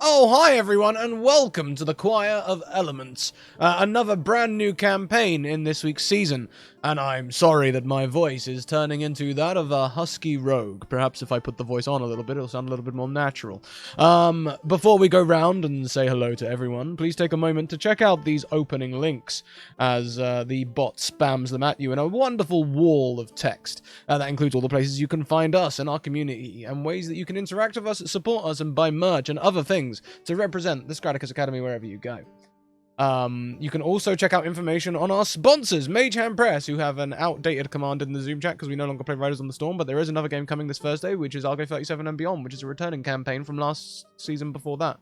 Oh, hi everyone, and welcome to the Choir of Elements, another brand new campaign in this week's season. And I'm sorry that my voice is turning into that of a husky rogue. Perhaps if I put the voice on a little bit, it'll sound a little bit more natural. Before we go round and say hello to everyone, please take a moment to check out these opening links as the bot spams them at you in a wonderful wall of text. That includes all the places you can find us and our community, and ways that you can interact with us, support us, and buy merch and other things to represent the Scratticus Academy wherever you go. You can also check out information on our sponsors, Mage Hand Press, who have an outdated command in the Zoom chat because we no longer play Riders on the Storm, but there is another game coming this Thursday, which is Argo 37 and Beyond, which is a returning campaign from last season before that,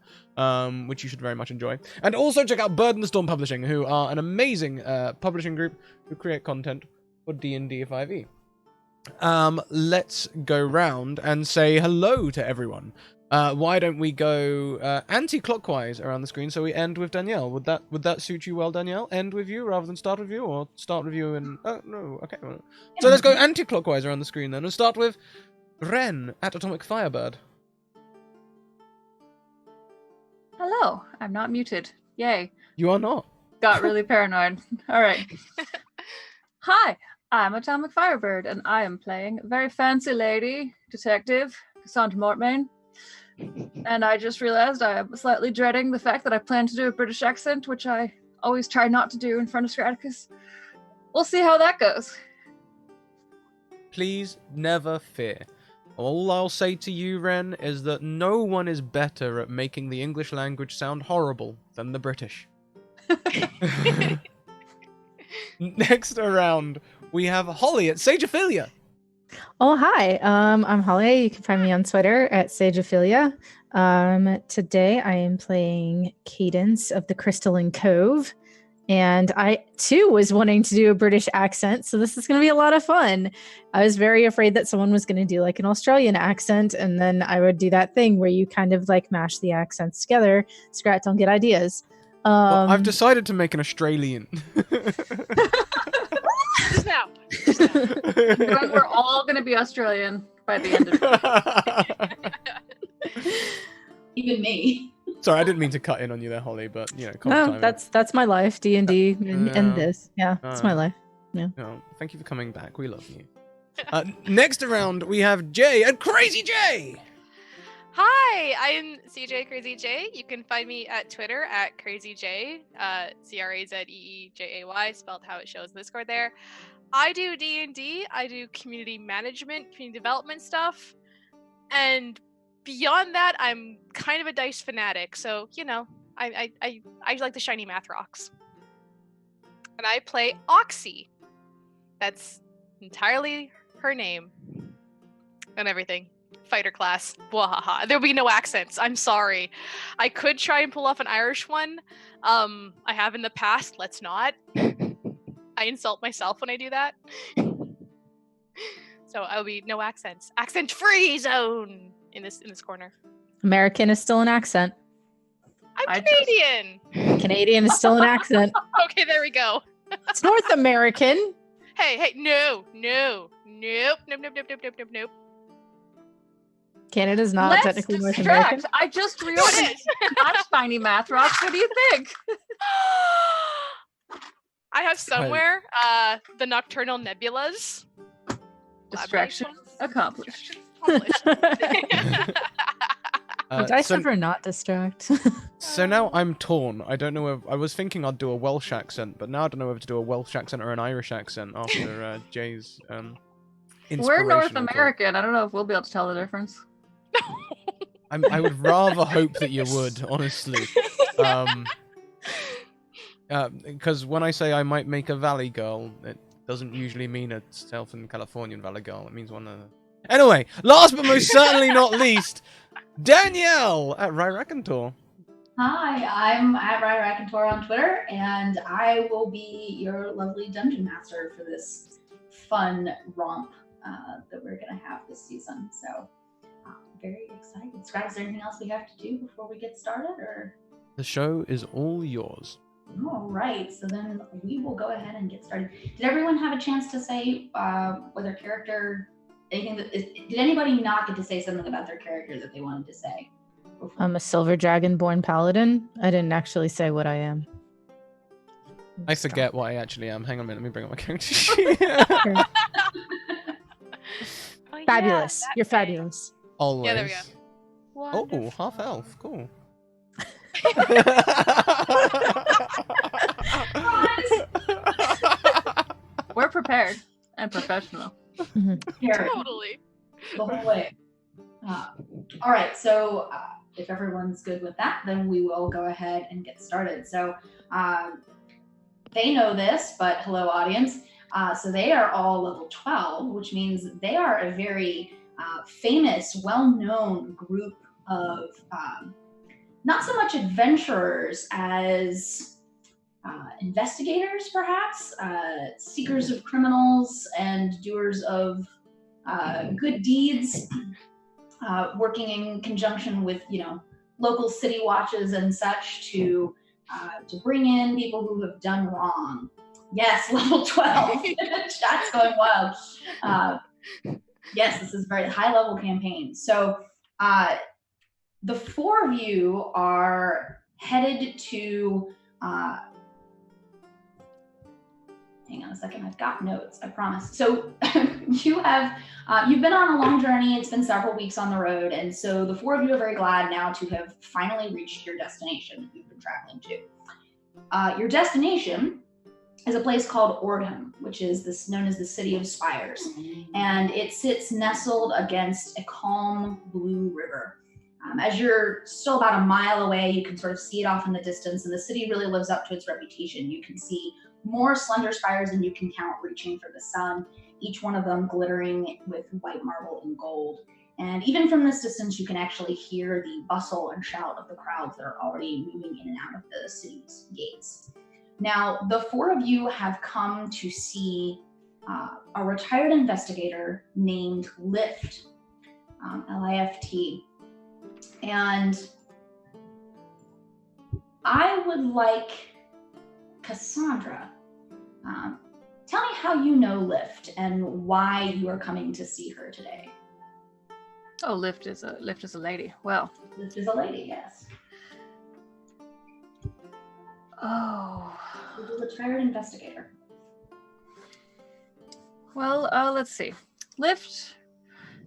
which you should very much enjoy. And also check out Bird and the Storm Publishing, who are an amazing publishing group who create content for D&D 5e. Let's go round and say hello to everyone. Why don't we go anti-clockwise around the screen so we end with Danielle? Would that suit you well, Danielle? End with you rather than start with you, or start with you and... Oh, no, okay. Well, so let's go anti-clockwise around the screen then, and start with Ren at Atomic Firebird. Hello, I'm not muted. Yay. You are not. Got really paranoid. All right. Hi, I'm Atomic Firebird, and I am playing a very fancy lady, detective, Cassandra Mortmain. And I just realized I am slightly dreading the fact that I plan to do a British accent, which I always try not to do in front of Scratticus. We'll see how that goes. Please never fear. All I'll say to you, Ren, is that no one is better at making the English language sound horrible than the British. Next around, we have Holly at Sageophilia. Oh, hi. I'm Holly. You can find me on Twitter at Sageophilia. Today I am playing Cadence of the Crystalline Cove. And I, too, was wanting to do a British accent, so this is going to be a lot of fun. I was very afraid that someone was going to do like an Australian accent, and then I would do that thing where you kind of like mash the accents together. Scrat, don't get ideas. Well, I've decided to make an Australian. Just now. When we're all going to be Australian by the end of it. Even me. Sorry, I didn't mean to cut in on you there, Holly, but you know, No, that's my life. D&D and this. Yeah, it's my life. Yeah. No, thank you for coming back. We love you. Next around, we have Jay at Crazy Jay. Hi, I'm CJ Crazy J. You can find me at Twitter at CrazyJ, CrazeeJay, spelled how it shows in Discord there. I do D&D, I do community management, community development stuff, and beyond that, I'm kind of a dice fanatic, so, you know, I like the shiny math rocks. And I play Oxy. That's entirely her name. And everything. Fighter class. Bwahaha. There'll be no accents. I'm sorry. I could try and pull off an Irish one. I have in the past. Let's not. I insult myself when I do that. So I'll be no accents. Accent-free zone in this corner. American is still an accent. I'm Canadian. Canadian is still an accent. Okay, there we go. It's North American. Hey, nope. Canada's not Let's technically North distract. American. I just realized not shiny math rocks. What do you think? I have somewhere the nocturnal nebulas. Distraction accomplished. Dice never not distract. So now I'm torn. I don't know if I was thinking I'd do a Welsh accent, but now I don't know whether to do a Welsh accent or an Irish accent after Jay's We're North inspirational talk. American. I don't know if we'll be able to tell the difference. I would rather hope that you would, honestly. Because when I say I might make a Valley Girl, it doesn't usually mean a Southern Californian Valley Girl. It means one of the... Anyway, last but most certainly not least, Danielle at Ryrakantor. Hi, I'm at Racontor on Twitter, and I will be your lovely dungeon master for this fun romp that we're going to have this season. So, very excited. Scrap, is there anything else we have to do before we get started, or? The show is all yours. All right, so then we will go ahead and get started. Did everyone have a chance to say what their character, anything that did anybody not get to say something about their character that they wanted to say? I'm a silver dragon-born paladin. I didn't actually say what I am. I forget what I actually am. Hang on a minute, let me bring up my character sheet. Oh, yeah, Fabulous. that You're thing. fabulous. Always. Yeah, there we go. Oh, Wonderful. half elf. Cool. We're prepared and professional. Here, Totally. the whole way. All right, so if everyone's good with that, then we will go ahead and get started. So they know this, but hello, audience. So they are all level 12, which means they are a very famous, well-known group of not so much adventurers as investigators, perhaps, seekers of criminals and doers of good deeds, working in conjunction with, local city watches and such to bring in people who have done wrong. Yes, level 12. Chat's going wild. Yes, this is a very high level campaign. So the four of you are headed to hang on a second, I've got notes, I promise. So you've been on a long journey. It's been several weeks on the road. And so the four of you are very glad now to have finally reached your destination that you've been traveling to. Your destination is a place called Ordham, which is known as the City of Spires. And it sits nestled against a calm blue river. As you're still about a mile away, you can sort of see it off in the distance, and the city really lives up to its reputation. You can see more slender spires than you can count reaching for the sun, each one of them glittering with white marble and gold. And even from this distance, you can actually hear the bustle and shout of the crowds that are already moving in and out of the city's gates. Now, the four of you have come to see a retired investigator named Lift, L-I-F-T. And I would like Cassandra, tell me how you know Lift and why you are coming to see her today. Oh, Lift is a lady. Well, Lift is a lady, yes. oh. She's a retired investigator. Well, let's see. Lift,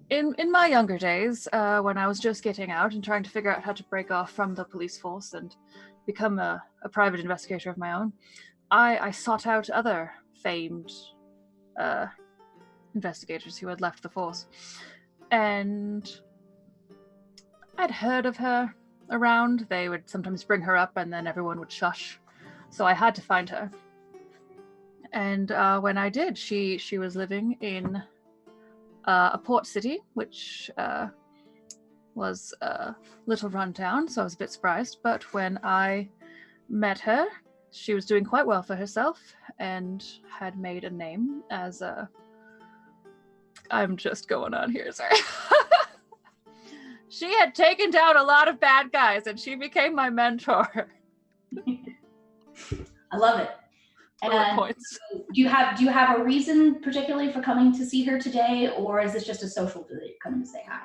in my younger days, when I was just getting out and trying to figure out how to break off from the police force and become a private investigator of my own, I sought out other famed investigators who had left the force. And I'd heard of her around. They would sometimes bring her up and then everyone would shush. So I had to find her. And when I did, she was living in a port city, which was a little run town, so I was a bit surprised. But when I met her, she was doing quite well for herself and had made a name as a... I'm just going on here, sorry. She had taken down a lot of bad guys and she became my mentor. I love it. And points. do you have a reason particularly for coming to see her today, or is this just a social visit? You're coming to say hi?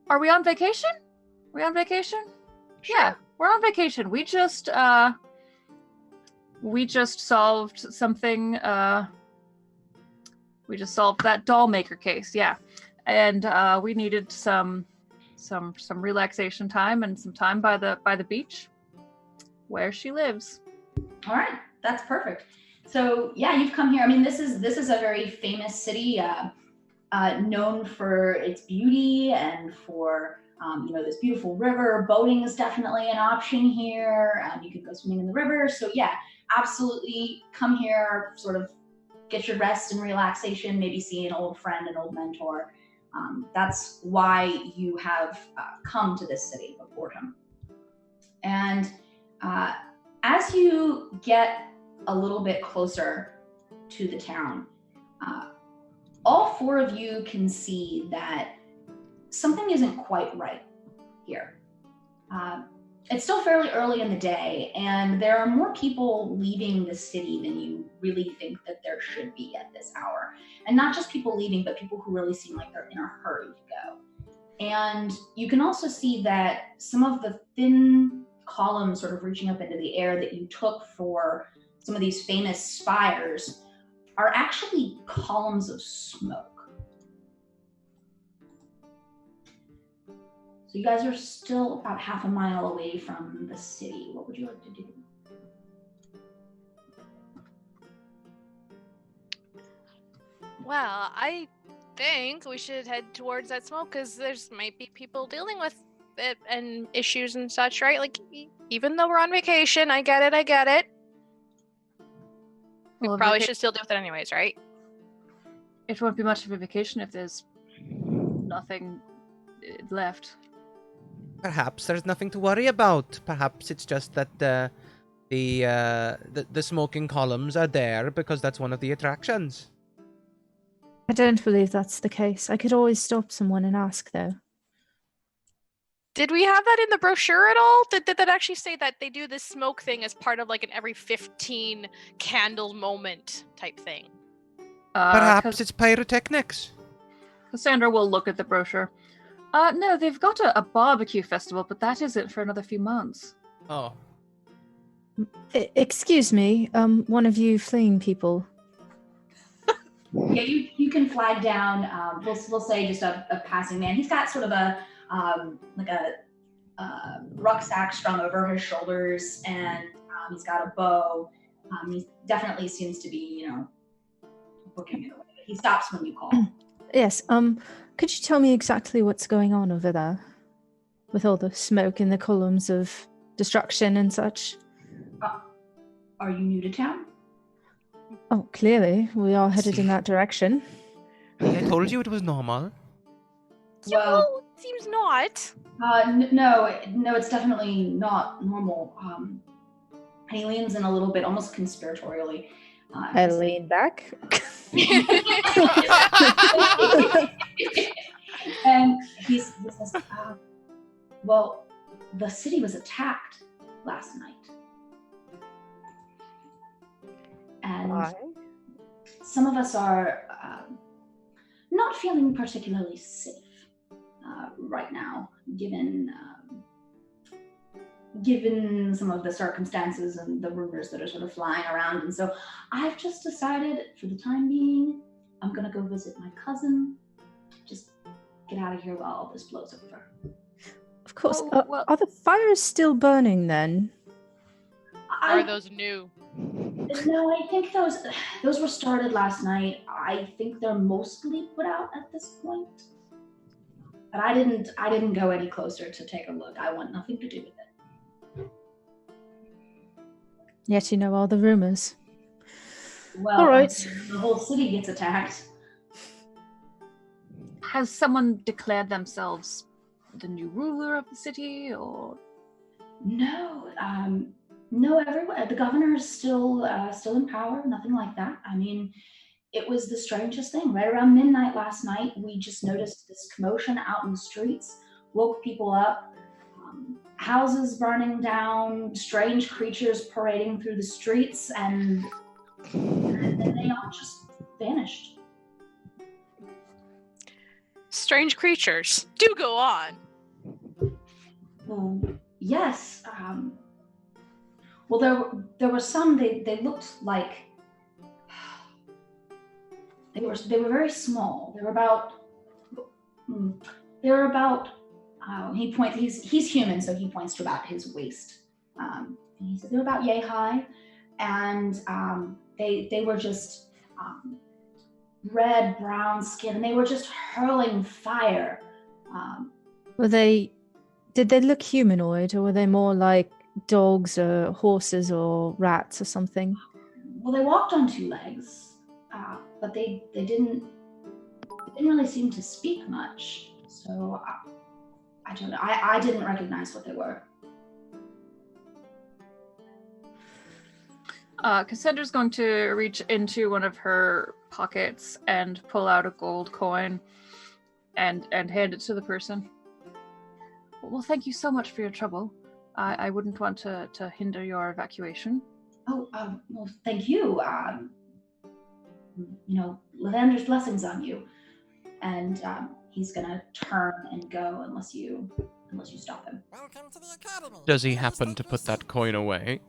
Are we on vacation? We on vacation? Sure. Yeah, we're on vacation. We just solved something. We just solved that doll maker case. Yeah, and we needed some relaxation time and some time by the beach, where she lives. All right, that's perfect. So yeah, you've come here. I mean, this is a very famous city, known for its beauty and for this beautiful river. Boating is definitely an option here. You can go swimming in the river. So yeah, absolutely come here, sort of get your rest and relaxation, maybe see an old friend, an old mentor. That's why you have come to this city of Ordham. And as you get a little bit closer to the town, all four of you can see that something isn't quite right here. it's still fairly early in the day, and there are more people leaving the city than you really think that there should be at this hour. And not just people leaving, but people who really seem like they're in a hurry to go. And you can also see that some of the thin columns sort of reaching up into the air that you took for some of these famous spires are actually columns of smoke. So you guys are still about half a mile away from the city. What would you like to do? Well, I think we should head towards that smoke because there's might be people dealing with it and issues and such, right? Like, even though we're on vacation, I get it. We Well, probably should still deal with it anyways, right? It won't be much of a vacation if there's nothing left. Perhaps there's nothing to worry about. Perhaps it's just that the smoking columns are there because that's one of the attractions. I don't believe that's the case. I could always stop someone and ask, though. Did we have that in the brochure at all? Did that actually say that they do this smoke thing as part of like an every 15 candle moment type thing? Perhaps it's pyrotechnics. Cassandra will look at the brochure. No, they've got a barbecue festival, but that isn't for another few months. Oh. Excuse me, one of you fleeing people. Yeah, you can flag down. We'll say just a passing man. He's got sort of a rucksack strung over his shoulders, and he's got a bow. He definitely seems to be, booking it away. He stops when you call. Yes. Could you tell me exactly what's going on over there, with all the smoke and the columns of destruction and such? Are you new to town? Oh, clearly we are headed in that direction. I told you it was normal. Well, it seems not. No, it's definitely not normal. And he leans in a little bit, almost conspiratorially. I lean back. And he says, well, the city was attacked last night. And Why? some of us are not feeling particularly safe right now, given some of the circumstances and the rumors that are sort of flying around. And so I've just decided, for the time being, I'm going to go visit my cousin. Just get out of here while all this blows over. Of course. Well, are the fires still burning then? Are those new? No, I think those were started last night. I think they're mostly put out at this point. But I didn't go any closer to take a look. I want nothing to do with it. Yet you know all the rumors. Well, all right. The whole city gets attacked. Has someone declared themselves the new ruler of the city, or? No, everyone. The governor is still in power. Nothing like that. I mean, it was the strangest thing. Right around midnight last night, we just noticed this commotion out in the streets, woke people up. Houses burning down, strange creatures parading through the streets, and then they all just vanished. Strange creatures. Do go on. Well, yes. Well, there were some. They looked like they were very small. They were about. He points. He's human, so he points to about his waist. And he said they were about yay high, and they were just red brown skin, and they were just hurling fire. Did they look humanoid, or were they more like dogs or horses or rats or something? Well, they walked on two legs, but they didn't really seem to speak much. So I don't know. I didn't recognize what they were. Cassandra's going to reach into one of her pockets and pull out a gold coin and hand it to the person. Well, thank you so much for your trouble. I wouldn't want to hinder your evacuation. Oh, well, thank you. Lavander's blessings on you. And he's gonna turn and go unless you stop him. Welcome to the academy. Does he happen to put that coin away?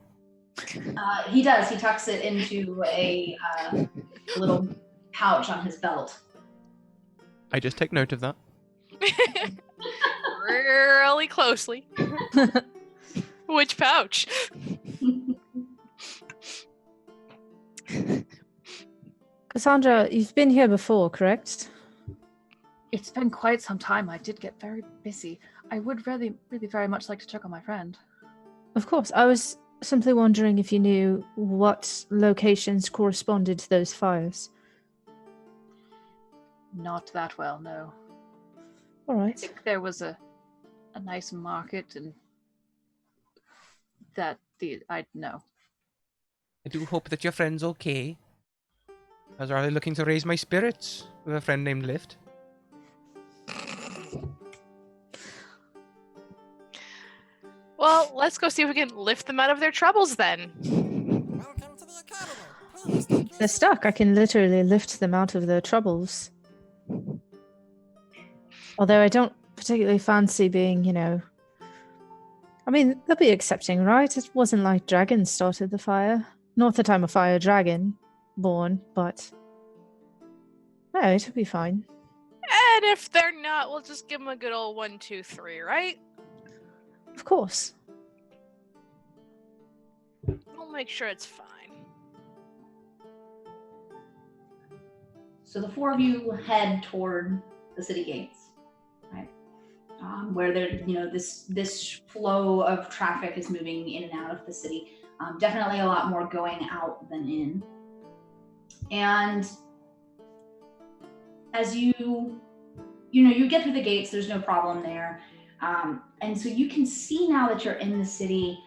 He does. He tucks it into a little pouch on his belt. I just take note of that. Really closely. Which pouch? Cassandra, you've been here before, correct? It's been quite some time. I did get very busy. I would really, really very much like to check on my friend. Of course. I was simply wondering if you knew what locations corresponded to those fires. Not that well, no. All I right. think there was a nice market and I know. I do hope that your friend's okay. I was rather looking to raise my spirits with a friend named Lift. Well, let's go see if we can lift them out of their troubles then. Welcome to the academy. Please take your They're stuck. I can literally lift them out of their troubles. Although I don't particularly fancy being, I mean, they'll be accepting, right? It wasn't like dragons started the fire. Not that I'm a fire dragon born, but no, it'll be fine. And if they're not, we'll just give them a good old 1, 2, 3, right? Of course. We'll make sure it's fine. So the four of you head toward the city gates, right? Where there, this flow of traffic is moving in and out of the city. Definitely a lot more going out than in. And as you get through the gates, there's no problem there. And so you can see now that you're in the city,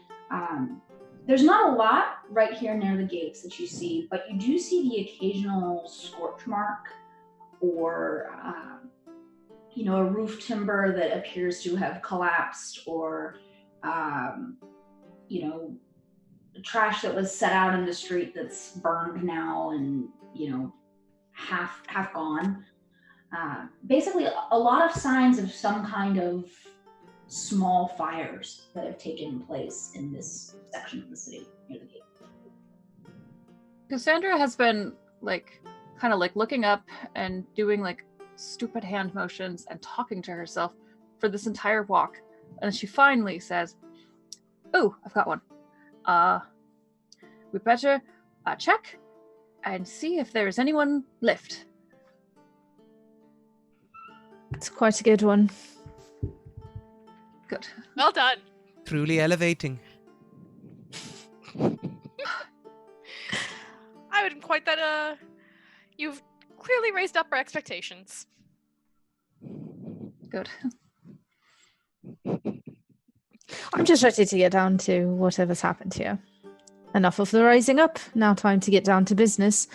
there's not a lot right here near the gates that you see, but you do see the occasional scorch mark or, a roof timber that appears to have collapsed or, trash that was set out in the street that's burned now and, half gone. Basically, a lot of signs of some kind of small fires that have taken place in this section of the city near the gate. Cassandra has been kind of looking up and doing stupid hand motions and talking to herself for this entire walk. And she finally says, "Oh, I've got one. We better check and see if there is anyone left." It's quite a good one. Good. Well done. Truly elevating. I wouldn't quite that, you've clearly raised up our expectations. Good. I'm just ready to get down to whatever's happened here. Enough of the rising up. Now time to get down to business.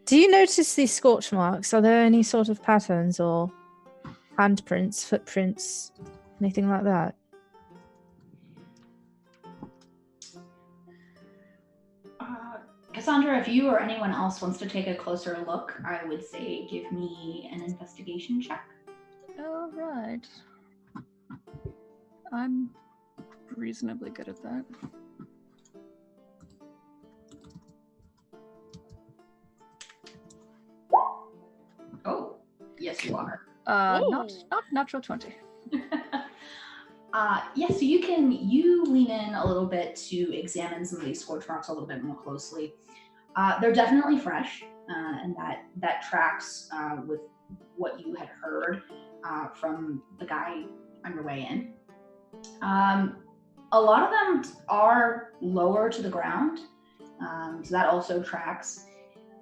Do you notice these scorch marks? Are there any sort of patterns or handprints, footprints, anything like that? Cassandra, if you or anyone else wants to take a closer look, I would say give me an investigation check. All right. I'm reasonably good at that. Oh, yes, you are. Not natural 20. So you lean in a little bit to examine some of these scorch marks a little bit more closely. They're definitely fresh, and that tracks with what you had heard from the guy on your way in. A lot of them are lower to the ground, so that also tracks.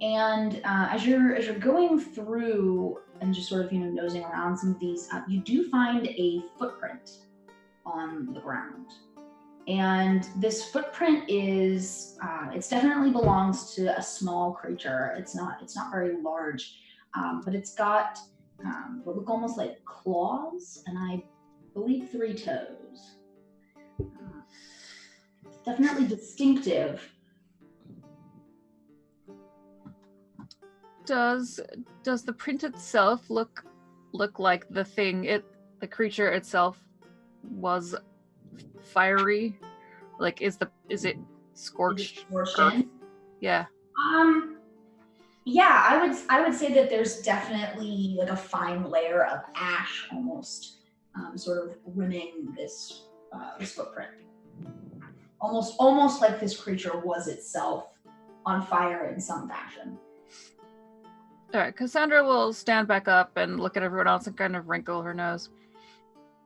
And as you're going through and just sort of nosing around some of these, you do find a footprint on the ground. And this footprint is it definitely belongs to a small creature. It's not very large, but it's got what look almost like claws and I believe 3 toes. Definitely distinctive. Does the print itself look like the creature itself was fiery? Like is it scorched? Scorching? Yeah. Yeah, I would say that there's definitely like a fine layer of ash almost sort of rimming this footprint. Almost like this creature was itself on fire in some fashion. All right, Cassandra will stand back up and look at everyone else and kind of wrinkle her nose.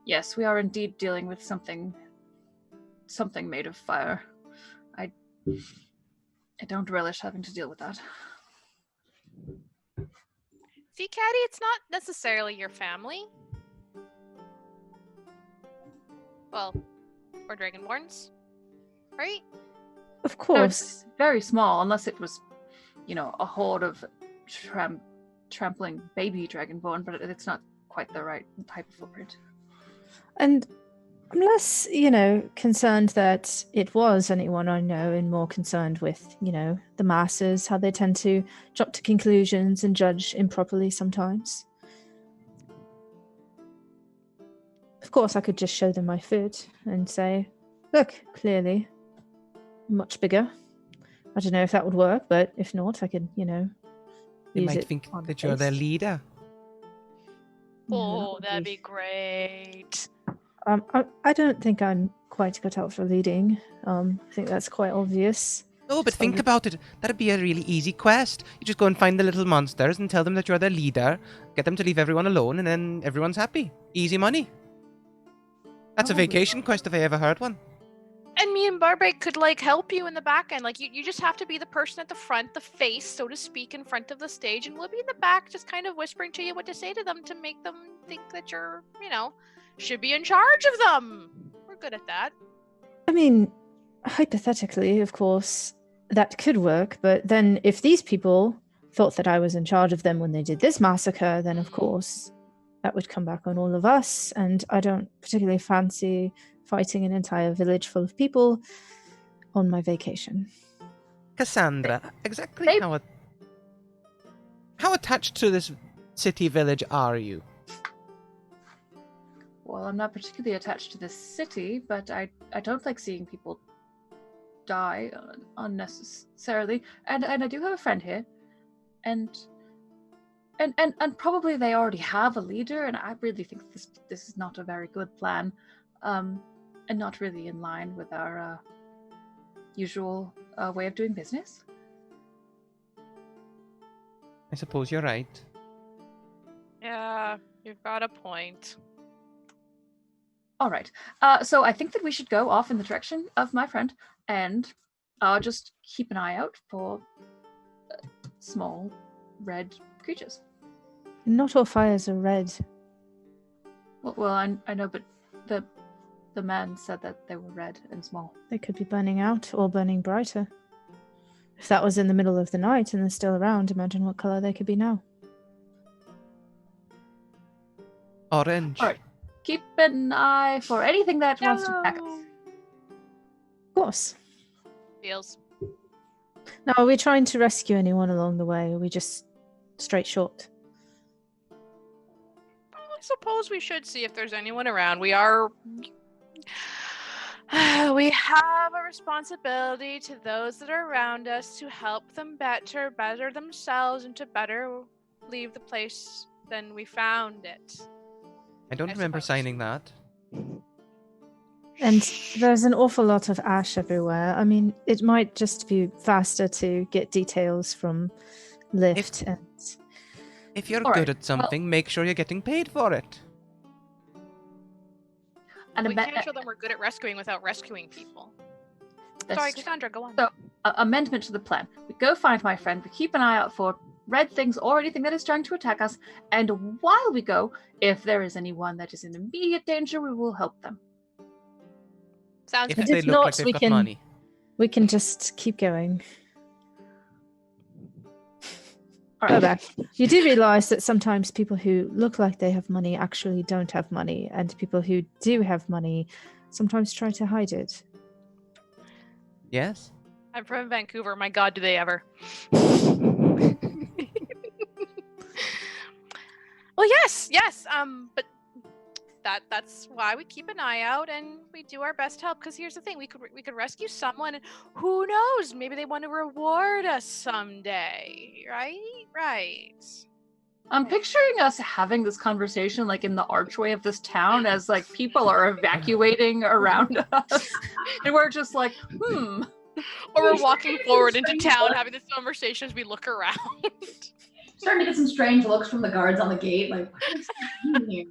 Yes, we are indeed dealing with something made of fire. I don't relish having to deal with that. See, Caddy, it's not necessarily your family. Well, or Dragonborns, right? Of No, course. it's very small, unless it was, a horde of trampling baby Dragonborn, but it's not quite the right type of footprint. And I'm less, concerned that it was anyone I know and more concerned with, the masses, how they tend to jump to conclusions and judge improperly sometimes. Of course, I could just show them my foot and say, look, clearly, much bigger. I don't know if that would work, but if not, I could, They use might it think on that the you're their face. leader. Oh, that'd be great. I don't think I'm quite cut out for leading. I think that's quite obvious. No, but think about it. That'd be a really easy quest. You just go and find the little monsters and tell them that you're their leader, get them to leave everyone alone, and then everyone's happy. Easy money. That's a vacation quest if I ever heard one. And me and Barbara could help you in the back end. You just have to be the person at the front, the face, so to speak, in front of the stage, and we'll be in the back just kind of whispering to you what to say to them to make them think that you're, should be in charge of them. We're good at that. I mean, hypothetically, of course, that could work, but then if these people thought that I was in charge of them when they did this massacre, then of course that would come back on all of us, and I don't particularly fancy fighting an entire village full of people on my vacation. Cassandra, exactly how attached to this city village are you? Well, I'm not particularly attached to this city, but I don't like seeing people die unnecessarily. And I do have a friend here, and probably they already have a leader, and I really think this is not a very good plan, and not really in line with our usual way of doing business. I suppose you're right. Yeah, you've got a point. All right. So I think that we should go off in the direction of my friend, and just keep an eye out for small red creatures. Not all fires are red. Well, I know, but the man said that they were red and small. They could be burning out or burning brighter. If that was in the middle of the night and they're still around, imagine what color they could be now. Orange. All right. Keep an eye for anything that wants to attack us. Of course. Feels. Now, are we trying to rescue anyone along the way, or are we just straight short? I suppose we should see if there's anyone around. We have a responsibility to those that are around us to help them better themselves, and to better leave the place than we found it. I don't remember signing that. And there's an awful lot of ash everywhere. I mean, it might just be faster to get details from Lift. If you're All good right, at something, make sure you're getting paid for it. And We can't show them we're good at rescuing without rescuing people. Sorry, Cassandra, go on. So, amendment to the plan. We go find my friend, we keep an eye out for red things or anything that is trying to attack us, and while we go, if there is anyone that is in immediate danger, we will help them. Sounds If good. they if look not, like they've we got can- money. We can just keep going. All Go right. back. You do realize that sometimes people who look like they have money actually don't have money, and people who do have money sometimes try to hide it. Yes. I'm from Vancouver. My God, do they ever? Well, yes. But that's why we keep an eye out and we do our best to help. Because here's the thing: we could rescue someone, and who knows? Maybe they want to reward us someday, right? Right. I'm picturing us having this conversation like in the archway of this town as like people are evacuating around us. And we're just like, Or we're walking forward into town, having this conversation as we look around. Starting to get some strange looks from the guards on the gate, like, what is happening here?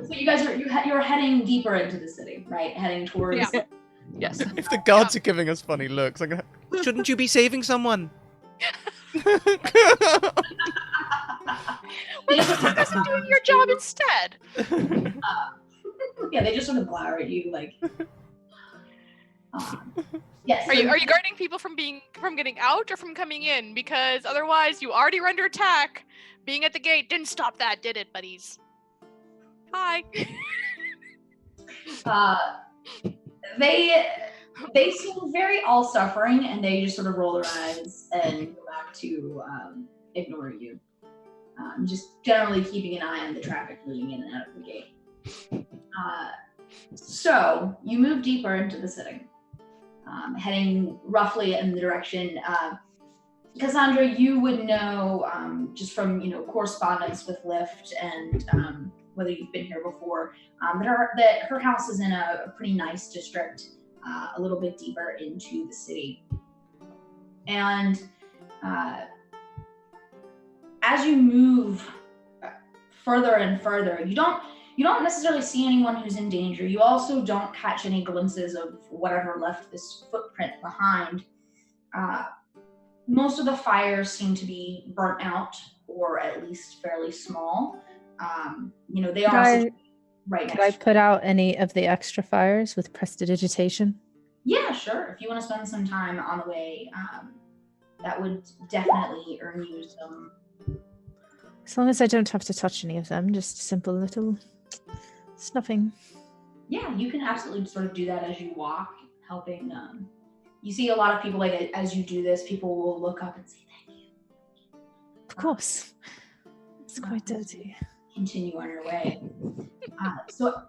So you guys you're heading deeper into the city, right? Heading towards. Yeah. Yes. If the guards are giving us funny looks, I'm gonna... Shouldn't you be saving someone? Well, just take us doing your job instead. Yeah, they just sort of glower at you, like. Yes. Are you guarding people from getting out or from coming in? Because otherwise, you already were under attack. Being at the gate didn't stop that, did it, buddies? Hi. They seem very all suffering, and they just sort of roll their eyes and go back to ignore you. Just generally keeping an eye on the traffic moving in and out of the gate. So you move deeper into the city, heading roughly in the direction. Cassandra, you would know just from correspondence with Lyft and whether you've been here before, that her house is in a pretty nice district, a little bit deeper into the city. And as you move further and further, you don't necessarily see anyone who's in danger. You also don't catch any glimpses of whatever left this footprint behind. Most of the fires seem to be burnt out, or at least fairly small. They are right next. Could I put out any of the extra fires with prestidigitation? Yeah, sure. If you want to spend some time on the way, that would definitely earn you some. As long as I don't have to touch any of them, just a simple little snuffing. Yeah, you can absolutely sort of do that as you walk, helping. You see a lot of people, like, as you do this, people will look up and say thank you. Of course. It's quite dirty. Continue on your way. So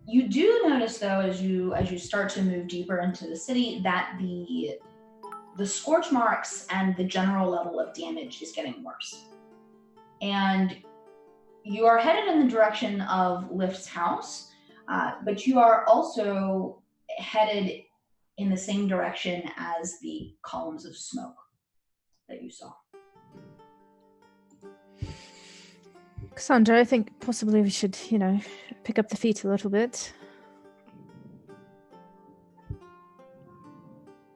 you do notice, though, as you start to move deeper into the city, that the scorch marks and the general level of damage is getting worse. And you are headed in the direction of Lyft's house, but you are also headed in the same direction as the columns of smoke that you saw. Cassandra, I think possibly we should, pick up the feet a little bit.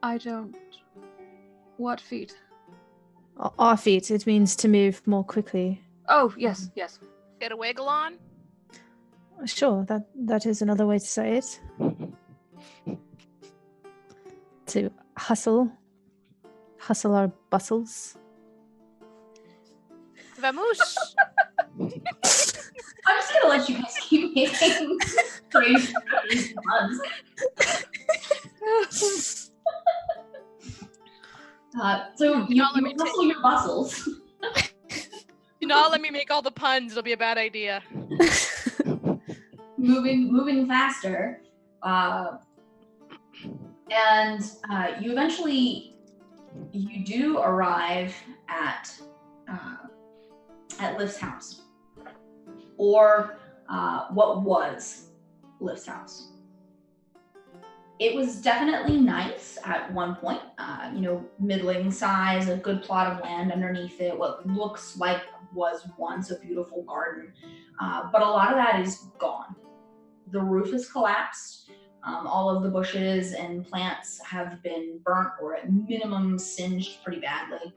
I don't. What feet? Our feet, it means to move more quickly. Oh, yes. Get a wiggle on. Sure, that is another way to say it. To hustle our bustles. Vamos. I'm just gonna let you guys keep making crazy puns. So you hustle your bustles. Do not let me make all the puns. It'll be a bad idea. Moving faster, and you do arrive at Lyft's house, or what was Lyft's house. It was definitely nice at one point, middling size, a good plot of land underneath it, what looks like was once a beautiful garden, but a lot of that is gone. The roof is collapsed. All of the bushes and plants have been burnt or at minimum singed pretty badly.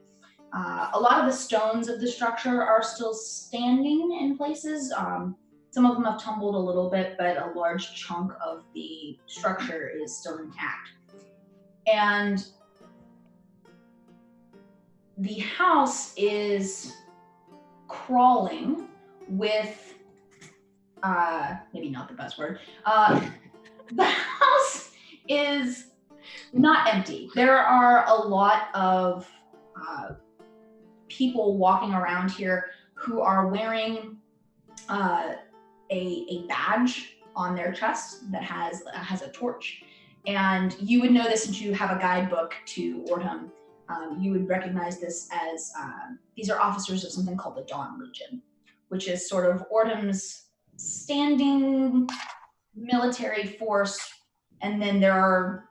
A lot of the stones of the structure are still standing in places. Some of them have tumbled a little bit, but a large chunk of the structure is still intact. And the house is crawling with, maybe not the best word. The house is not empty. There are a lot of people walking around here who are wearing a badge on their chest that has a torch. And you would know this since you have a guidebook to Ordham. You would recognize this as these are officers of something called the Dawn Legion, which is sort of Ordham's standing military force. And then there are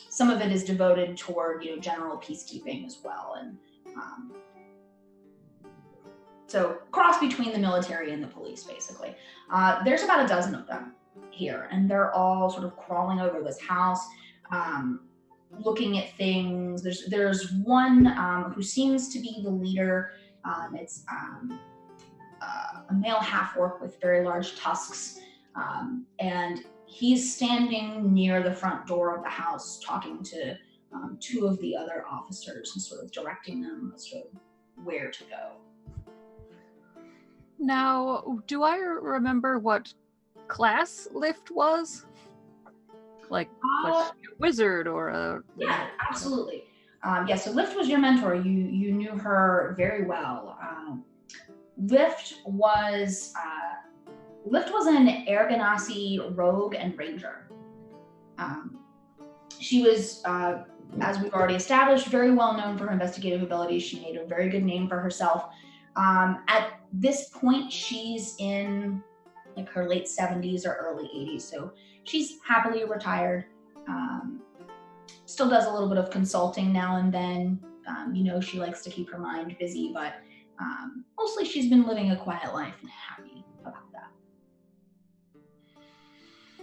some of it is devoted toward general peacekeeping as well. And so cross between the military and the police, basically. There's about a dozen of them here, and they're all sort of crawling over this house, looking at things. There's one who seems to be the leader. It's a male half-orc with very large tusks, and he's standing near the front door of the house talking to two of the other officers and sort of directing them as to where to go. Now, do I remember what class Lift was? Like, was she a wizard or a... Yeah, absolutely. So Lift was your mentor. You knew her very well. Lift was an Erganasi rogue and ranger. She was, as we've already established, very well known for her investigative abilities. She made a very good name for herself. At this point, she's in like her late 70s or early 80s, so she's happily retired. Still does a little bit of consulting now and then. She likes to keep her mind busy, but mostly she's been living a quiet life and happy about that.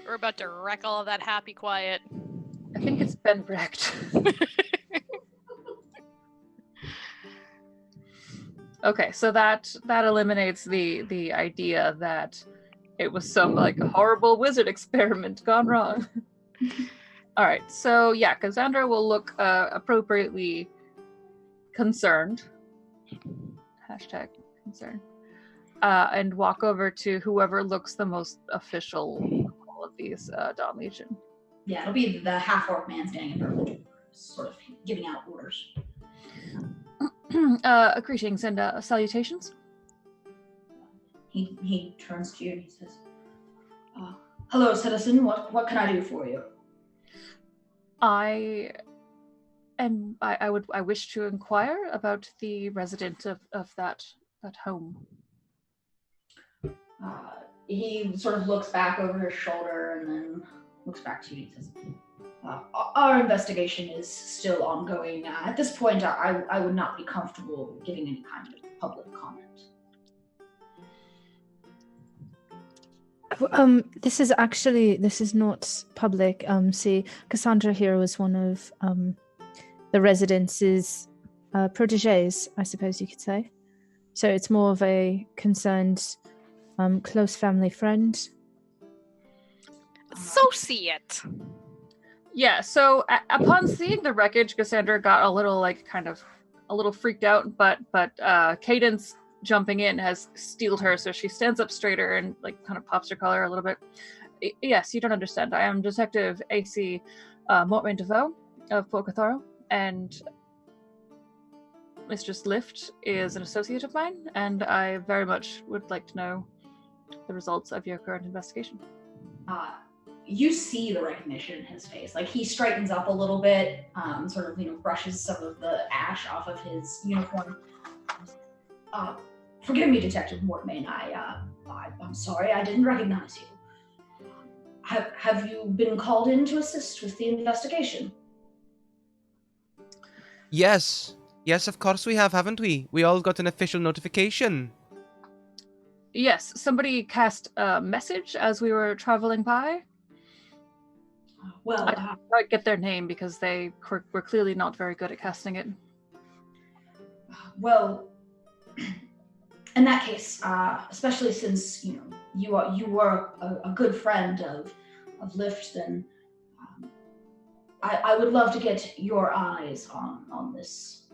We're about to wreck all of that happy quiet. I think it's been wrecked. Okay, so that eliminates the idea that it was some like horrible wizard experiment gone wrong. All right, so yeah, Cassandra will look appropriately concerned. Hashtag concerned. And walk over to whoever looks the most official of all of these Dawn Legion. Yeah, it'll be the half-orc man standing in front of the door, sort of giving out orders. Greetings and salutations. He turns to you and he says, "Hello, citizen. What can I do for you?" I wish to inquire about the resident of that home. He sort of looks back over his shoulder and then looks back to you and says, "Our investigation is still ongoing. At this point, I would not be comfortable giving any kind of public comment." This is not public. See, Cassandra here was one of the residents' proteges, I suppose you could say. So it's more of a concerned, close family friend. Associate. Yeah, so upon seeing the wreckage, Cassandra got a little freaked out, but Cadence jumping in has steeled her, so she stands up straighter and like kind of pops her collar a little bit. Yes, you don't understand. I am Detective AC Mortmain DeVoe of Port Catharo, and Mistress Lift is an associate of mine, and I very much would like to know the results of your current investigation. You see the recognition in his face. Like, he straightens up a little bit, sort of, brushes some of the ash off of his uniform. Forgive me, Detective Mortmain. I'm sorry, I didn't recognize you. Have you been called in to assist with the investigation? Yes, of course we have, haven't we? We all got an official notification. Yes, somebody cast a message as we were traveling by. Well, I didn't quite get their name because they were clearly not very good at casting it. Well, in that case, especially since you were a good friend of Lift, then I would love to get your eyes on this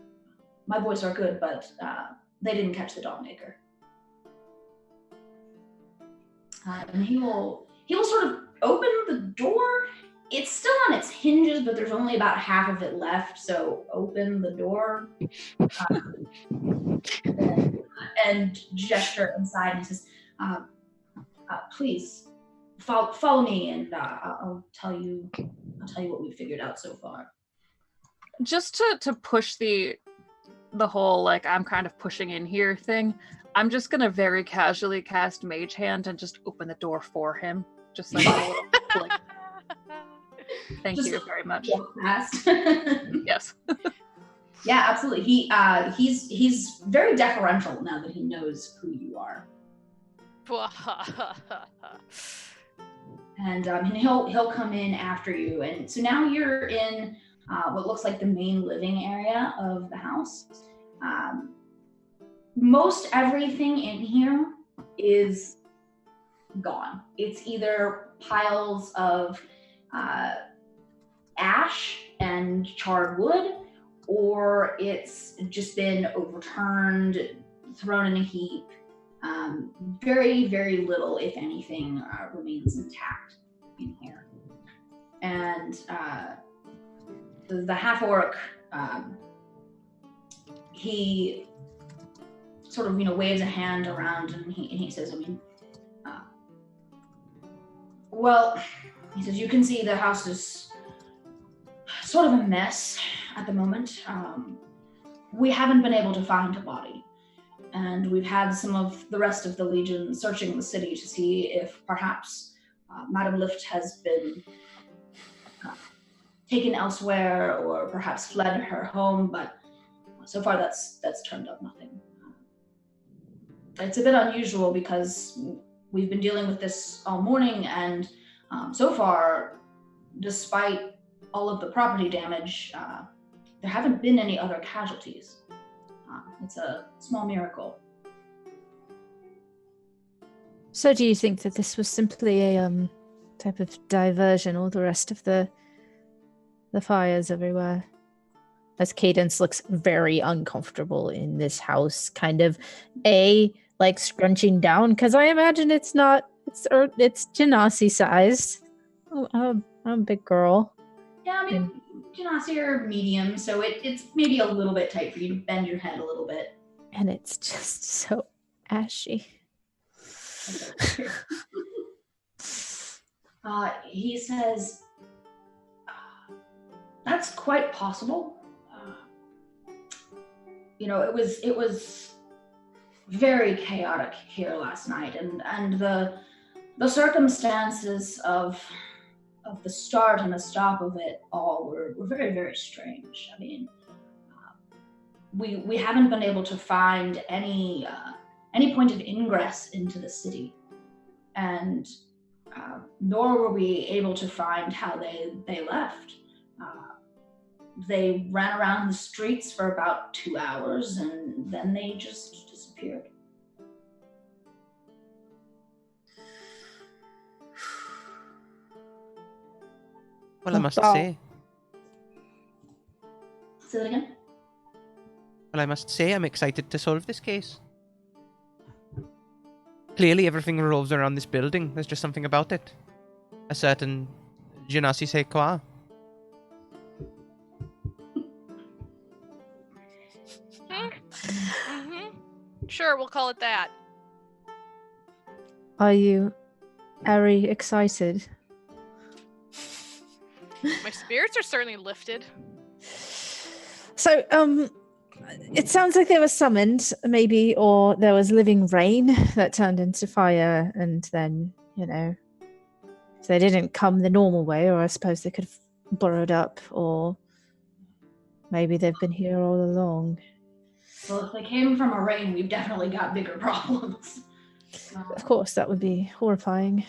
my boys are good, but they didn't catch the Dominator. And he will sort of open the door. It's still on its hinges, but there's only about half of it left. So open the door and gesture inside, and he says, "Please follow me, and I'll tell you what we figured out so far." Just to push the whole like I'm kind of pushing in here thing, I'm just gonna very casually cast Mage Hand and just open the door for him, just like a little blink. Thank you very much. Fast. Yes. Yeah, absolutely. He's very deferential now that he knows who you are, and he'll come in after you. And so now you're in what looks like the main living area of the house. Most everything in here is gone. It's either piles of ash and charred wood, or it's just been overturned, thrown in a heap. Very, very little, if anything, remains intact in here. And the half-orc, he sort of, waves a hand around, and he says, well, he says, you can see the house is sort of a mess at the moment. We haven't been able to find a body, and we've had some of the rest of the Legion searching the city to see if perhaps Madame Lift has been taken elsewhere, or perhaps fled her home, but so far that's turned up nothing. It's a bit unusual because we've been dealing with this all morning, and so far, despite all of the property damage, there haven't been any other casualties. It's a small miracle. So do you think that this was simply a type of diversion, all the rest of the fires everywhere? As Cadence looks very uncomfortable in this house, kind of like scrunching down, because I imagine it's Genasi sized. I'm a big girl. Yeah, I mean, Genasi are medium, so it's maybe a little bit tight for you to bend your head a little bit. And it's just so ashy. He says, that's quite possible. It was very chaotic here last night, and the circumstances of the start and the stop of it all were very, very strange. I mean, we haven't been able to find any point of ingress into the city, and nor were we able to find how they left. They ran around the streets for about 2 hours, and then they just disappeared. Well, I must say. Say that again? Well, I must say I'm excited to solve this case. Clearly everything revolves around this building. There's just something about it. A certain je ne sais quoi. Sure, we'll call it that. Are you very excited? My spirits are certainly lifted. So, it sounds like they were summoned, maybe, or there was living rain that turned into fire, and then, if they didn't come the normal way, or I suppose they could have burrowed up, or maybe they've been here all along. Well, if they came from a rain, we've definitely got bigger problems. Of course, that would be horrifying.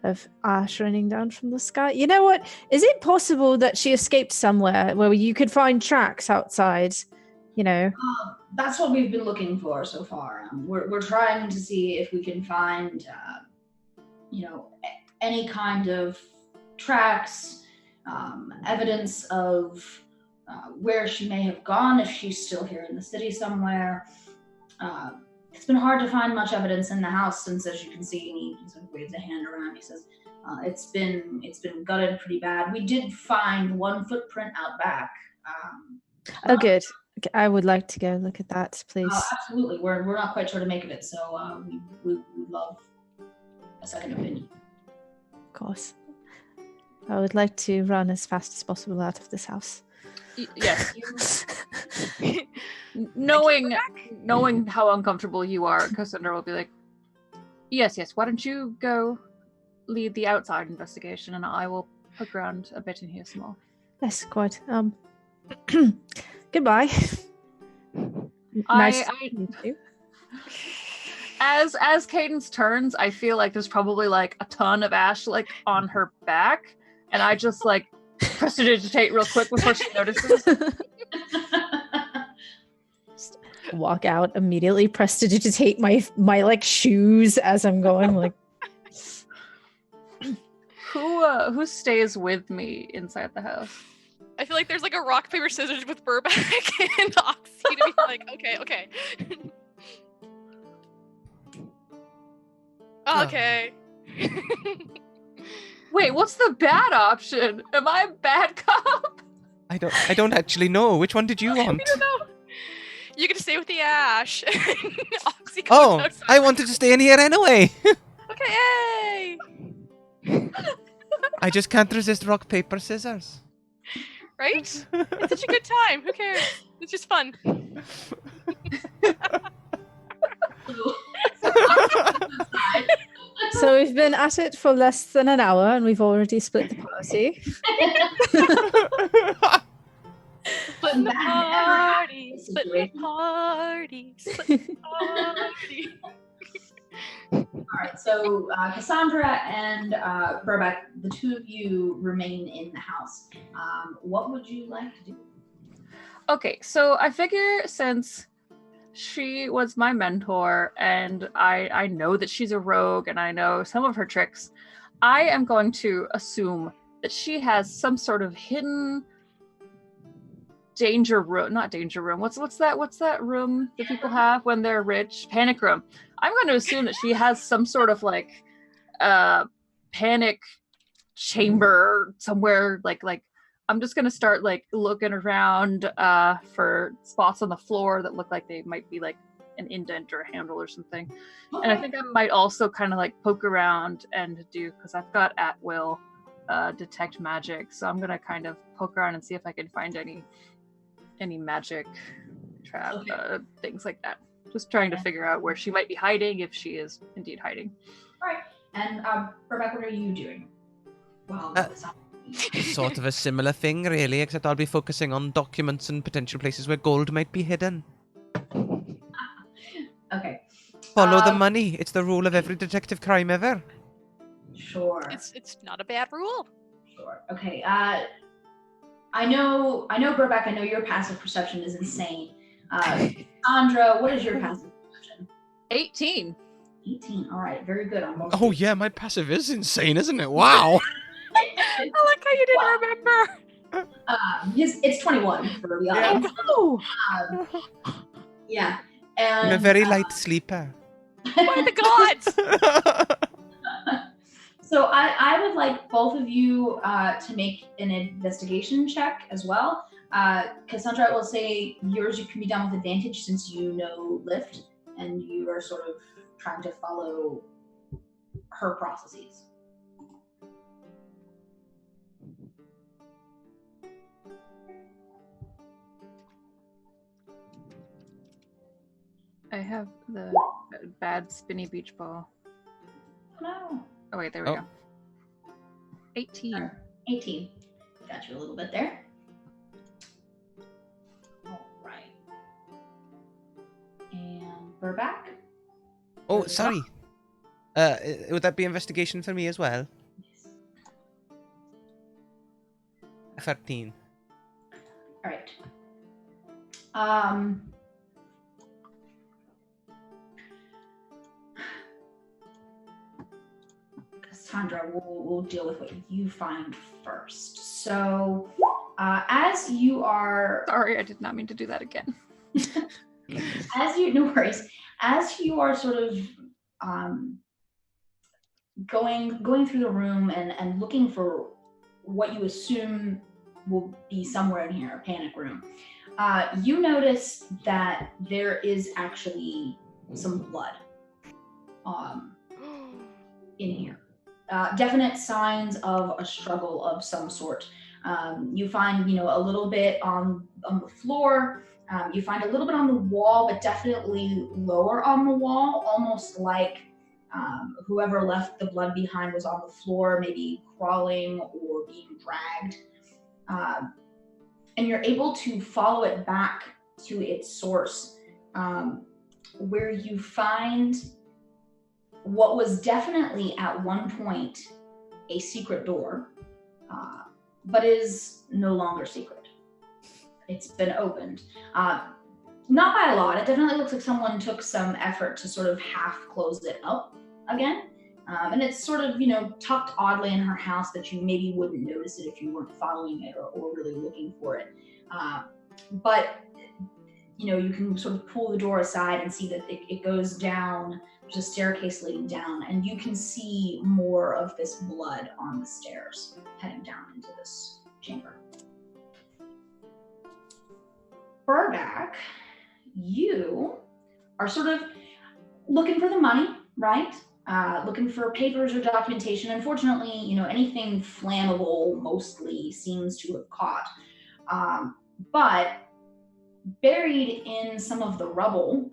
Of ash raining down from the sky. You know what? Is it possible that she escaped somewhere where you could find tracks outside? That's what we've been looking for so far. We're trying to see if we can find, any kind of tracks, evidence of where she may have gone, if she's still here in the city somewhere. It's been hard to find much evidence in the house since, as you can see, he sort of waves a hand around. He says, "It's been gutted pretty bad. We did find one footprint out back." Oh, good. Okay, I would like to go look at that, please. Absolutely. We're not quite sure to make of it, so we would love a second opinion. Of course. I would like to run as fast as possible out of this house. Yes. Knowing how uncomfortable you are, Cassandra will be like, yes, why don't you go lead the outside investigation and I will poke around a bit in here some more. Yes, quite. Goodbye. Nice to meet you. As Cadence turns, I feel like there's probably like a ton of ash like on her back, and I just like prestidigitate real quick before she notices. Walk out immediately, prestidigitate my like shoes as I'm going. Like, who stays with me inside the house? I feel like there's like a rock, paper, scissors with Burback and Oxy to be like, okay. Okay. Wait, what's the bad option? Am I a bad cop? I don't actually know. Which one did you want? I don't know. You get to stay with the ash. Oxy goes Oh, outside. I wanted to stay in here anyway. Okay, yay! I just can't resist rock, paper, scissors. Right? It's such a good time. Who cares? It's just fun. so we've been at it for less than an hour and we've already split the party. Split the party. Split the party. Split the party. All right, so Cassandra and Burback, the two of you remain in the house. What would you like to do? Okay, so I figure since she was my mentor and I know that she's a rogue and I know some of her tricks, I am going to assume that she has some sort of hidden danger room. Not danger room. What's that room that people have when they're rich? Panic room. I'm going to assume that she has some sort of like panic chamber somewhere. Like I'm just going to start like looking around for spots on the floor that look like they might be like an indent or a handle or something. Okay. And I think I might also kind of like poke around and do, because I've got at will detect magic, so I'm going to kind of poke around and see if I can find any magic trap things like that. Just trying to figure out where she might be hiding, if she is indeed hiding. All right. And Rebecca, what are you doing? Wow. Sort of a similar thing, really, except I'll be focusing on documents and potential places where gold might be hidden. Okay. Follow the money. It's the rule of every detective crime ever. Sure. It's not a bad rule. Sure. Okay. I know, Burback, I know your passive perception is insane. Sandra, what is your passive perception? 18. 18. All right. Very good. Oh, yeah, my passive is insane, isn't it? Wow. I like how you didn't remember. It's 21 for the audience. Yeah. And, I'm a very light sleeper. By the gods! So I would like both of you to make an investigation check as well. Cassandra, I will say yours you can be done with advantage since you know Lift and you are sort of trying to follow her processes. I have the bad spinny beach ball. No. Oh wait, there we go. 18. 18. Got you a little bit there. All right. And Burback? Oh, sorry. Would that be investigation for me as well? Yes. 13. All right. Cassandra, we'll deal with what you find first. So As you are, Sorry, I did not mean to do that again. no worries. As you are sort of going through the room and looking for what you assume will be somewhere in here, a panic room, you notice that there is actually some blood in here. Definite signs of a struggle of some sort. You find, a little bit on the floor. You find a little bit on the wall, but definitely lower on the wall, almost like whoever left the blood behind was on the floor, maybe crawling or being dragged. And you're able to follow it back to its source, where you find what was definitely at one point a secret door, but is no longer secret. It's been opened. Not by a lot. It definitely looks like someone took some effort to sort of half close it up again. And it's sort of, tucked oddly in her house that you maybe wouldn't notice it if you weren't following it or really looking for it. But, you can sort of pull the door aside and see that it goes down. There's a staircase leading down, and you can see more of this blood on the stairs heading down into this chamber. Burback, you are sort of looking for the money, right? Looking for papers or documentation. Unfortunately, anything flammable mostly seems to have caught. But buried in some of the rubble,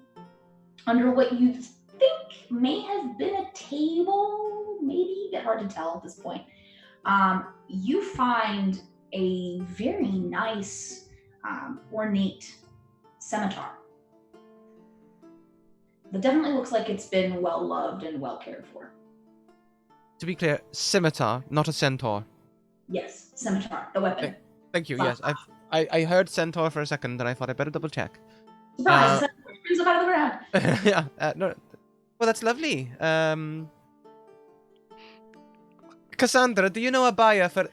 under what you think may have been a table, maybe, a bit hard to tell at this point, you find a very nice, ornate scimitar. That definitely looks like it's been well loved and well cared for. To be clear, scimitar, not a centaur. Yes, scimitar, the weapon. Thank you. Yes, I heard centaur for a second, and I thought I better double check. Surprise! Brings up out of the ground. Yeah. No. Well, that's lovely. Cassandra, do you know a buyer for?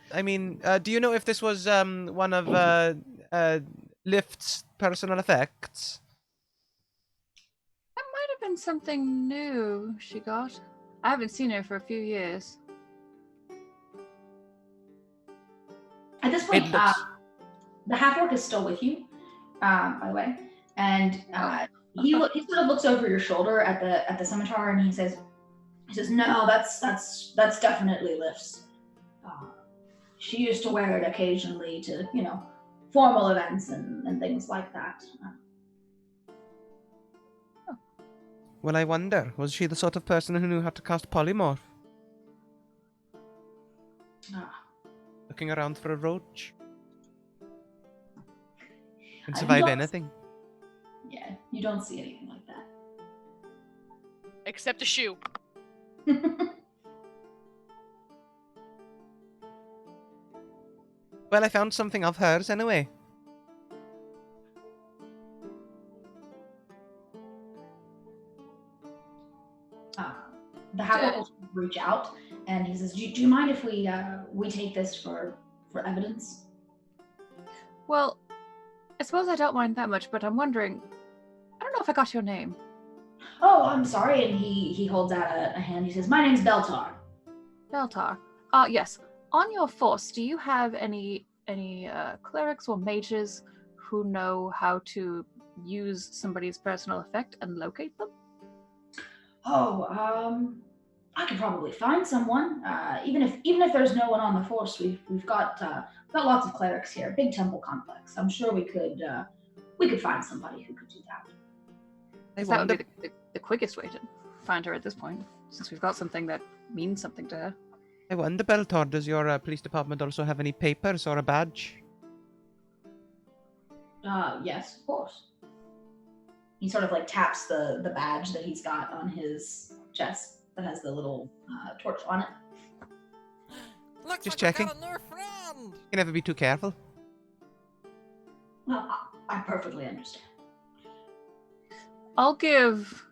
Do you know if this was one of Lift's personal effects? That might have been something new she got. I haven't seen her for a few years. At this point, the half-orc is still with you, by the way, and he sort of looks over your shoulder at the scimitar, and he says, "No, that's definitely Lift's. She used to wear it occasionally to, formal events and things like that." Well, I wonder, was she the sort of person who knew how to cast polymorph? Looking around for a roach. Can survive anything. Yeah, you don't see anything like that. Except a shoe. Well, I found something of hers anyway. The half-orc will reach out, and he says, "Do you mind if we take this for evidence?" Well, I suppose I don't mind that much, but I'm wondering, I don't know if I got your name. Oh, I'm sorry. And he holds out a hand. He says, "My name's Beltar." Beltar. Yes. On your force, do you have any clerics or mages who know how to use somebody's personal effect and locate them? Oh, I could probably find someone. Even if there's no one on the force, we've got lots of clerics here. Big temple complex. I'm sure we could find somebody who could do that. That would be the quickest way to find her at this point, since we've got something that means something to her. I wonder, Beltor, does your police department also have any papers or a badge? Yes, of course. He sort of taps the badge that he's got on his chest that has the little torch on it. Looks Just like I checking. got a new friend. You can never be too careful. Well, I perfectly understand. I'll give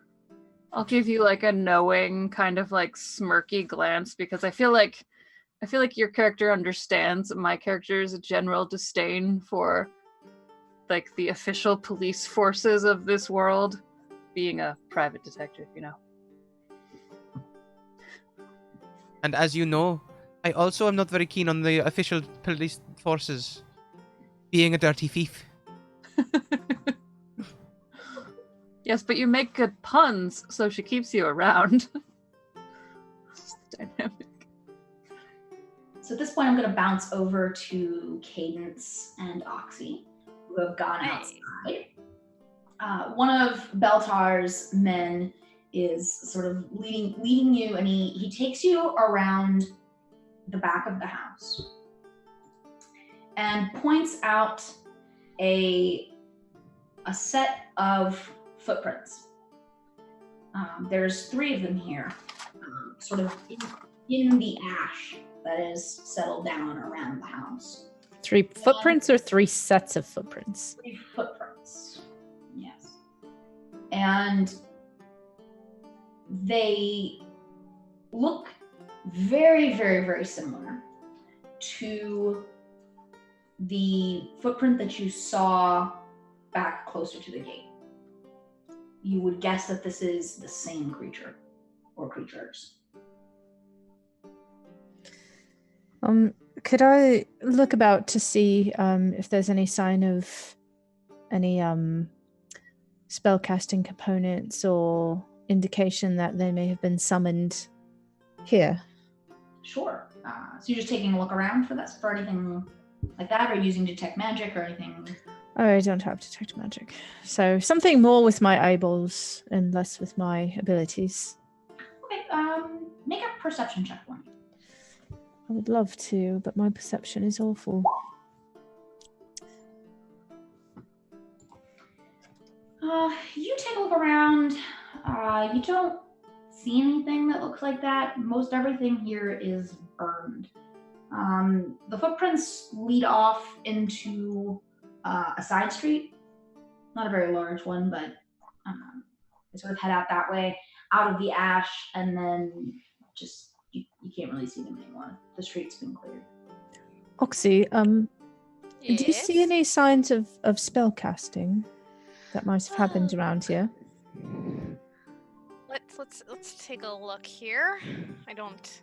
you a knowing kind of smirky glance, because I feel like I feel like your character understands my character's general disdain for like the official police forces of this world, being a private detective, you know. And as you know, I also am not very keen on the official police forces being a dirty thief. Yes, but you make good puns, so she keeps you around. It's dynamic. So at this point, I'm going to bounce over to Cadence and Oxy, who have gone outside. One of Beltar's men is sort of leading you, and he takes you around the back of the house and points out a set of footprints. There's 3 of them here, sort of in the ash that is settled down around the house. 3 footprints or 3 sets of footprints? 3 footprints, yes. And they look very, very, very similar to the footprint that you saw back closer to the gate. You would guess that this is the same creature or creatures. Could I look about to see if there's any sign of any spellcasting components or indication that they may have been summoned here? Sure. So you're just taking a look around for anything like that, or using detect magic or anything? Oh, I don't have detect magic. So something more with my eyeballs and less with my abilities. Okay. Make a perception check for me. I would love to, but my perception is awful. You take a look around. You don't see anything that looks like that. Most everything here is burned. The footprints lead off into a side street. Not a very large one, but they sort of head out that way, out of the ash, and then just you can't really see them anymore. The street's been cleared. Oxy, do you see Yes? any signs of spell casting that might have happened around here? Let's take a look here. I don't.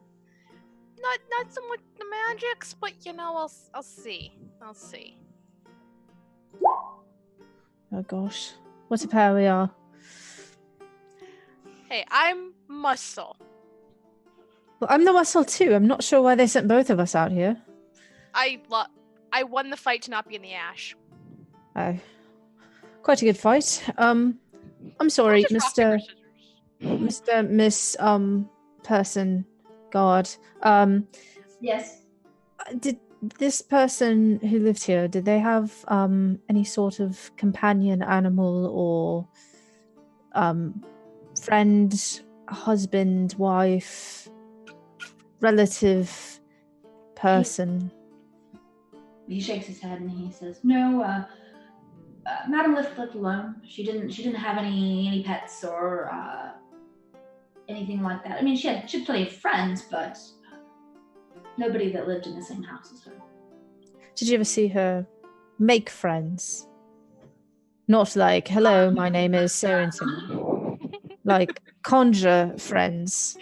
Not so much the magics, but you know, I'll see. I'll see. Oh gosh, what a pair we are. Hey, I'm Muscle. Well, I'm the muscle too. I'm not sure why they sent both of us out here. I won the fight to not be in the ash. Quite a good fight. I'm sorry, Just rock, paper, Mr. scissors. Miss person guard. Yes. Did this person who lived here, did they have any sort of companion animal or friend, husband, wife, relative person? He shakes his head and he says, "No, Madam lived alone. She didn't have any pets or anything like that. I mean, she had plenty of friends, but nobody that lived in the same house as her." Did you ever see her make friends? Not like, hello, my name is so and so. Like conjure friends.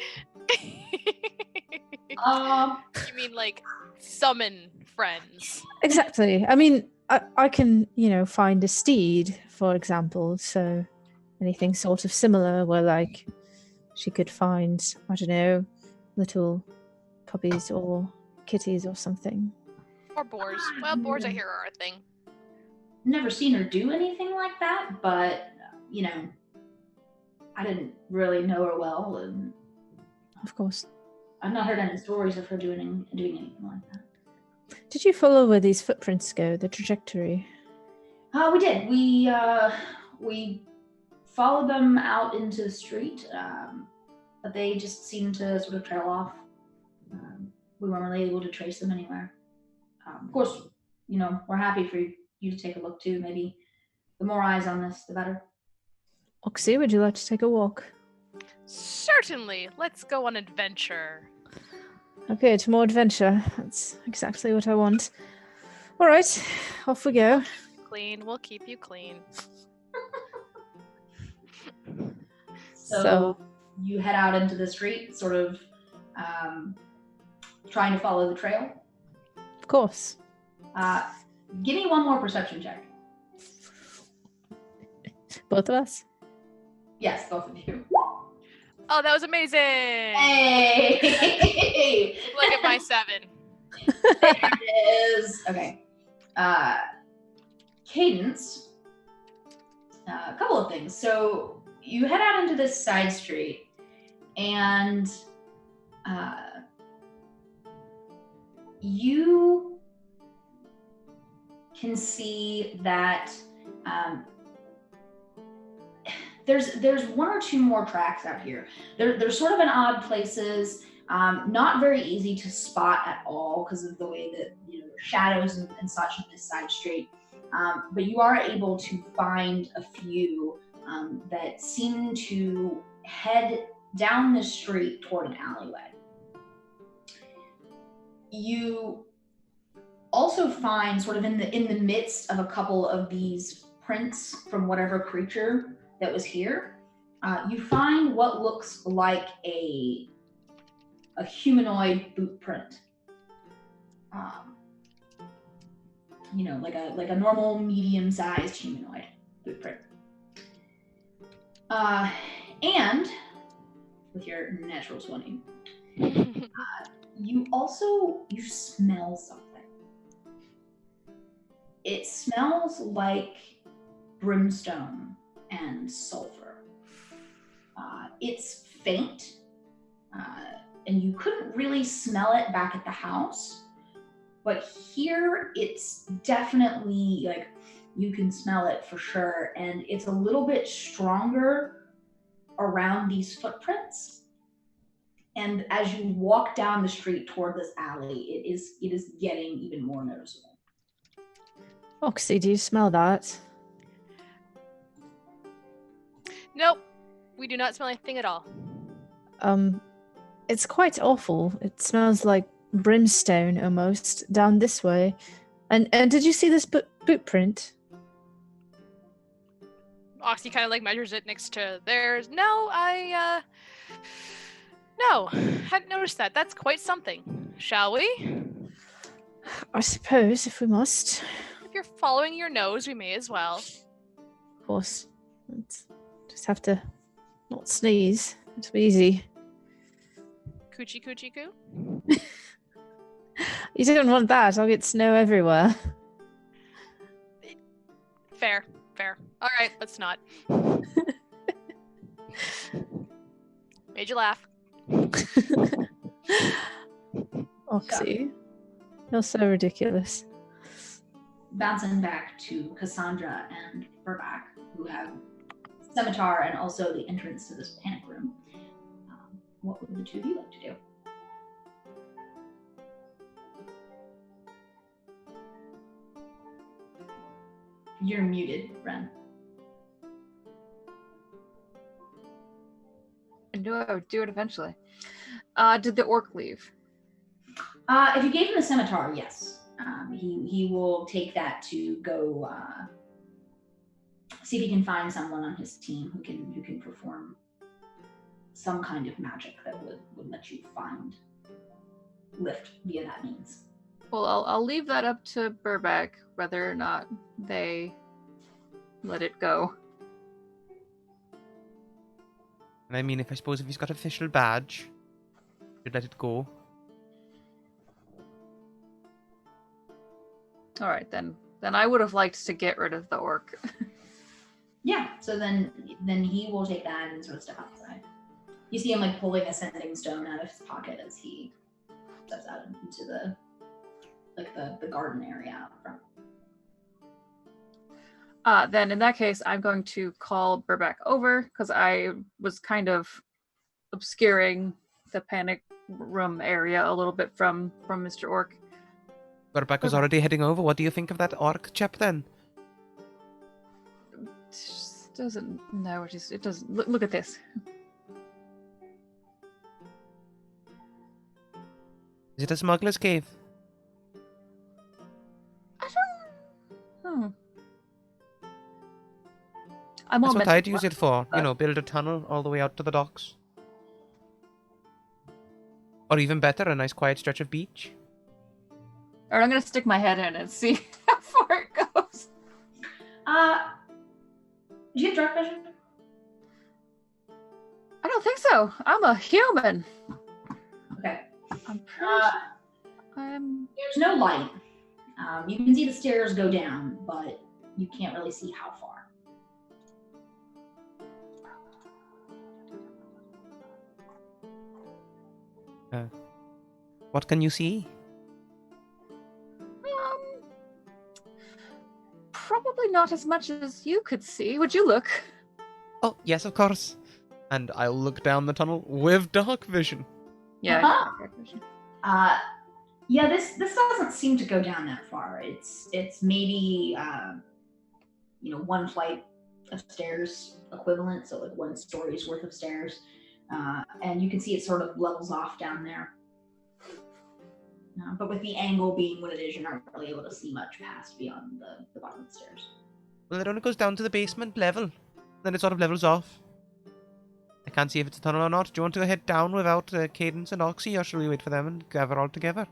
You mean like summon friends? Exactly. I mean, I can, find a steed, for example. So anything sort of similar where like she could find, I don't know, little puppies or kitties or something. Or boars. Well, boars I hear are a thing. Never seen her do anything like that, but I didn't really know her well, and Of course. I've not heard any stories of her doing anything like that. Did you follow where these footprints go, the trajectory? We did. We followed them out into the street, but they just seemed to sort of trail off. We weren't really able to trace them anywhere. Of course, we're happy for you to take a look too. Maybe the more eyes on this, the better. Oxy, would you like to take a walk? Certainly. Let's go on adventure. Okay, to more adventure. That's exactly what I want. All right, off we go. Clean. We'll keep you clean. So you head out into the street, sort of trying to follow the trail. Of course. Give me one more perception check. Both of us? Yes, both of you. Oh, that was amazing! Hey! Look at my 7. There it is. Okay. Cadence. A couple of things. So you head out into this side street, and you can see that there's one or two more tracks out here. They're sort of in odd places, not very easy to spot at all because of the way that there's shadows and such on this side street. But you are able to find a few that seem to head down the street toward an alleyway. You also find sort of in the midst of a couple of these prints from whatever creature that was here, you find what looks like a humanoid boot print. Like a normal medium-sized humanoid boot print. And with your natural 20, you smell something. It smells like brimstone and sulfur. It's faint, and you couldn't really smell it back at the house, but here it's definitely like you can smell it for sure, and it's a little bit stronger around these footprints. And as you walk down the street toward this alley, it is getting even more noticeable. Foxy, do you smell that? Nope. We do not smell anything at all. It's quite awful. It smells like brimstone almost down this way. And did you see this boot print? Oxy kind of like measures it next to theirs. No, no, hadn't noticed that. That's quite something. Shall we? I suppose, if we must. If you're following your nose, we may as well. Of course. Let's just have to not sneeze. It'll be easy. Coochie coochie coo? You don't want that. I'll get snow everywhere. Fair. All right, let's not. Made you laugh. Oxy, you're so ridiculous. Bouncing back to Cassandra and Burback, who have Scimitar and also the entrance to this panic room. What would the two of you like to do? You're muted, Ren. I knew I would do it eventually. Did the orc leave? If you gave him the scimitar, yes. He will take that to go see if he can find someone on his team who can perform some kind of magic that would let you find lift via that means. Well, I'll leave that up to Burback whether or not they let it go. And I mean, I suppose if he's got official badge, you'd let it go. All right, then I would have liked to get rid of the orc. Yeah, so then he will take that and sort of step outside. You see him like pulling a sending stone out of his pocket as he steps out into the garden area out front. Then in that case, I'm going to call Burback over because I was kind of obscuring the panic room area a little bit from Mr. Orc. Burback was already heading over. What do you think of that orc chap then? Doesn't know what it doesn't look at this. Is it a smuggler's cave? I don't. I'm That's all what meant I'd to use work, it for. but- You know, build a tunnel all the way out to the docks. Or even better, a nice quiet stretch of beach. Or I'm gonna stick my head in and see how far it goes. Do you have dark vision? I don't think so. I'm a human. Okay. I'm pretty sure I'm. There's no light. You can see the stairs go down, but you can't really see how far. What can you see? Probably not as much as you could see. Would you look? Oh, yes, of course. And I'll look down the tunnel with dark vision. Yeah. Uh-huh. I got vision. Yeah, this doesn't seem to go down that far. It's maybe one flight of stairs equivalent, so like 1 story's worth of stairs, and you can see it sort of levels off down there. But with the angle being what it is, you're not really able to see much past beyond the bottom of the stairs. Well, it only goes down to the basement level. Then it sort of levels off. I can't see if it's a tunnel or not. Do you want to head down without Cadence and Oxy, or shall we wait for them and gather all together?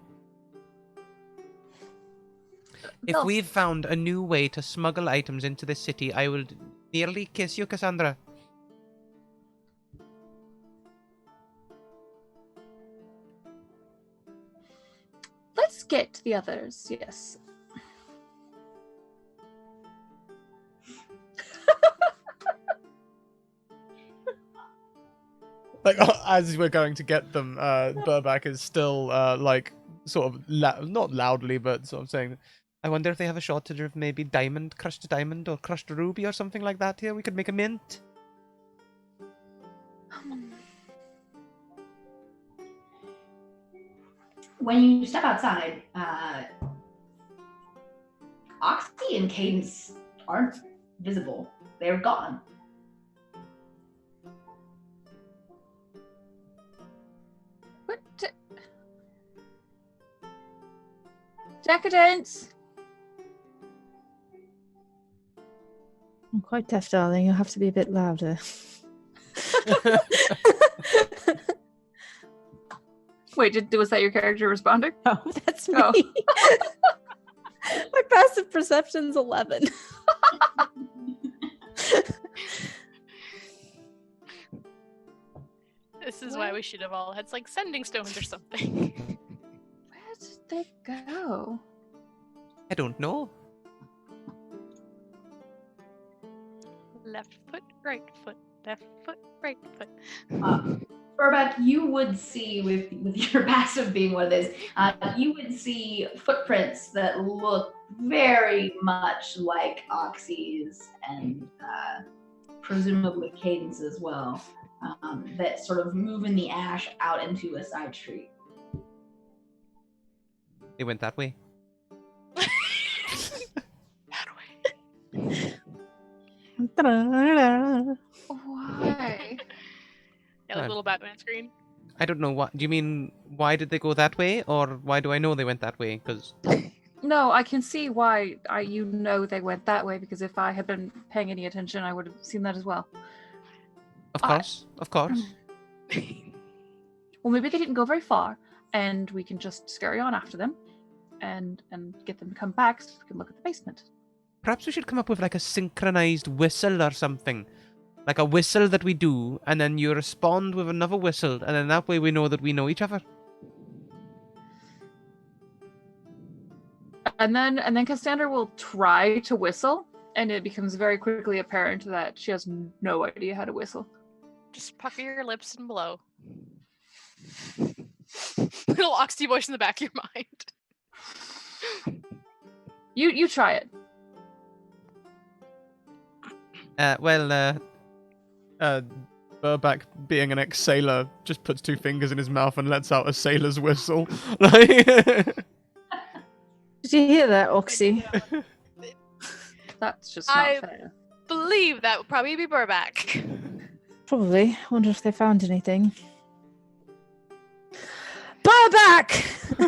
If No. we've found a new way to smuggle items into this city, I will nearly kiss you, Cassandra. Let's get to the others. Yes. Like, as we're going to get them, Burback is still, like, sort of, not loudly, but sort of saying, I wonder if they have a shortage of maybe crushed diamond or crushed ruby or something like that here. We could make a mint. When you step outside, Oxy and Cadence aren't visible. They're gone. What? Decadence. I'm quite deaf, darling. You'll have to be a bit louder. Wait, was that your character responding? Oh, that's me. Oh. My passive perception's 11. This is why we should have all had like sending stones or something. Where did they go? I don't know. Left foot, right foot, left foot, right foot. Burback, you would see, with your passive being what it is, you would see footprints that look very much like Oxy's and presumably Cadence as well, that sort of move in the ash out into a side street. They went that way. That way. Why? Yeah, like a little Batman screen. I don't know what. Do you mean why did they go that way, or why do I know they went that way? Because No, I can see why they went that way, because if I had been paying any attention, I would have seen that as well. of course. Well, maybe they didn't go very far, and we can just scurry on after them and get them to come back so we can look at the basement. Perhaps we should come up with like a synchronized whistle or something. Like a whistle that we do, and then you respond with another whistle, and then that way we know that we know each other. And then Cassandra will try to whistle, and it becomes very quickly apparent that she has no idea how to whistle. Just pucker your lips and blow. Little Oxy voice in the back of your mind. You try it. Burback, being an ex-sailor, just puts 2 fingers in his mouth and lets out a sailor's whistle. Like, Did you hear that, Oxy? That's just not fair. Believe that would probably be Burback. Probably. Wonder if they found anything. Burback!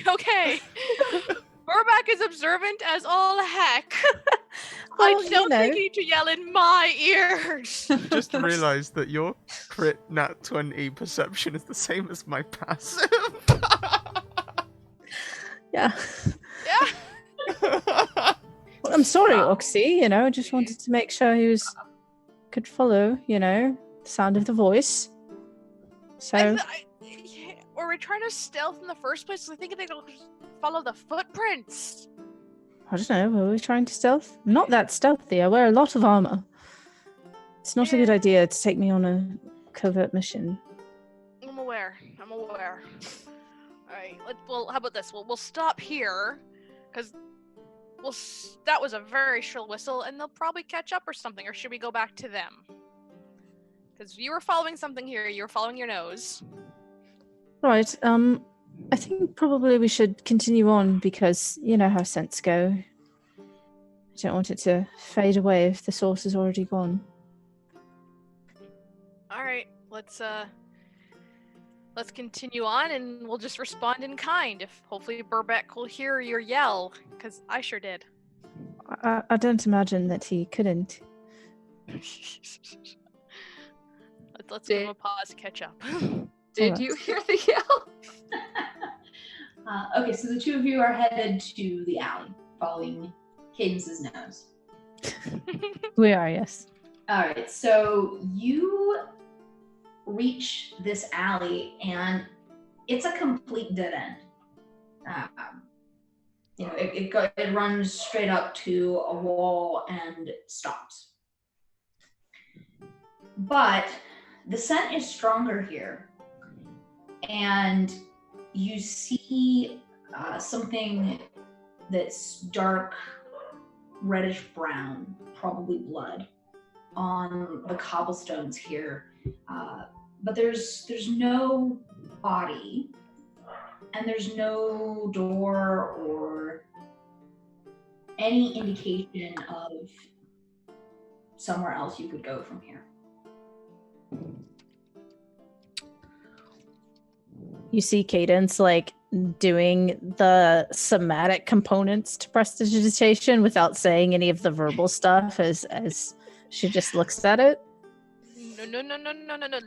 Okay. Burback is observant as all heck. Well, I you don't know. think you need to yell in my ears. Just realised that your crit nat 20 perception is the same as my passive. Yeah. Yeah. Well, I'm sorry, Oxy. I just wanted to make sure he could follow, the sound of the voice. So, Were we trying to stealth in the first place? I think they don't follow the footprints. I don't know, were we trying to stealth? I'm not that stealthy. I wear a lot of armor. It's not a good idea to take me on a covert mission. I'm aware. All right. Well, how about this? We'll stop here, because that was a very shrill whistle, and they'll probably catch up or something. Or should we go back to them? Because you were following something here. You were following your nose. Right. I think probably we should continue on because you know how scents go. I don't want it to fade away if the source is already gone. All right. Let's continue on, and we'll just respond in kind. If hopefully Burbeck will hear your yell, because I sure did. I don't imagine that he couldn't. Let's give him a pause to catch up. Did you hear the yell? Okay, so the two of you are headed to the alley, following Cadence's nose. We are, yes. All right, so you reach this alley, and it's a complete dead end. It runs straight up to a wall and stops. But the scent is stronger here, and you see something that's dark, reddish brown, probably blood, on the cobblestones here. But there's no body, and there's no door or any indication of somewhere else you could go from here. You see Cadence doing the somatic components to prestidigitation without saying any of the verbal stuff as she just looks at it. No.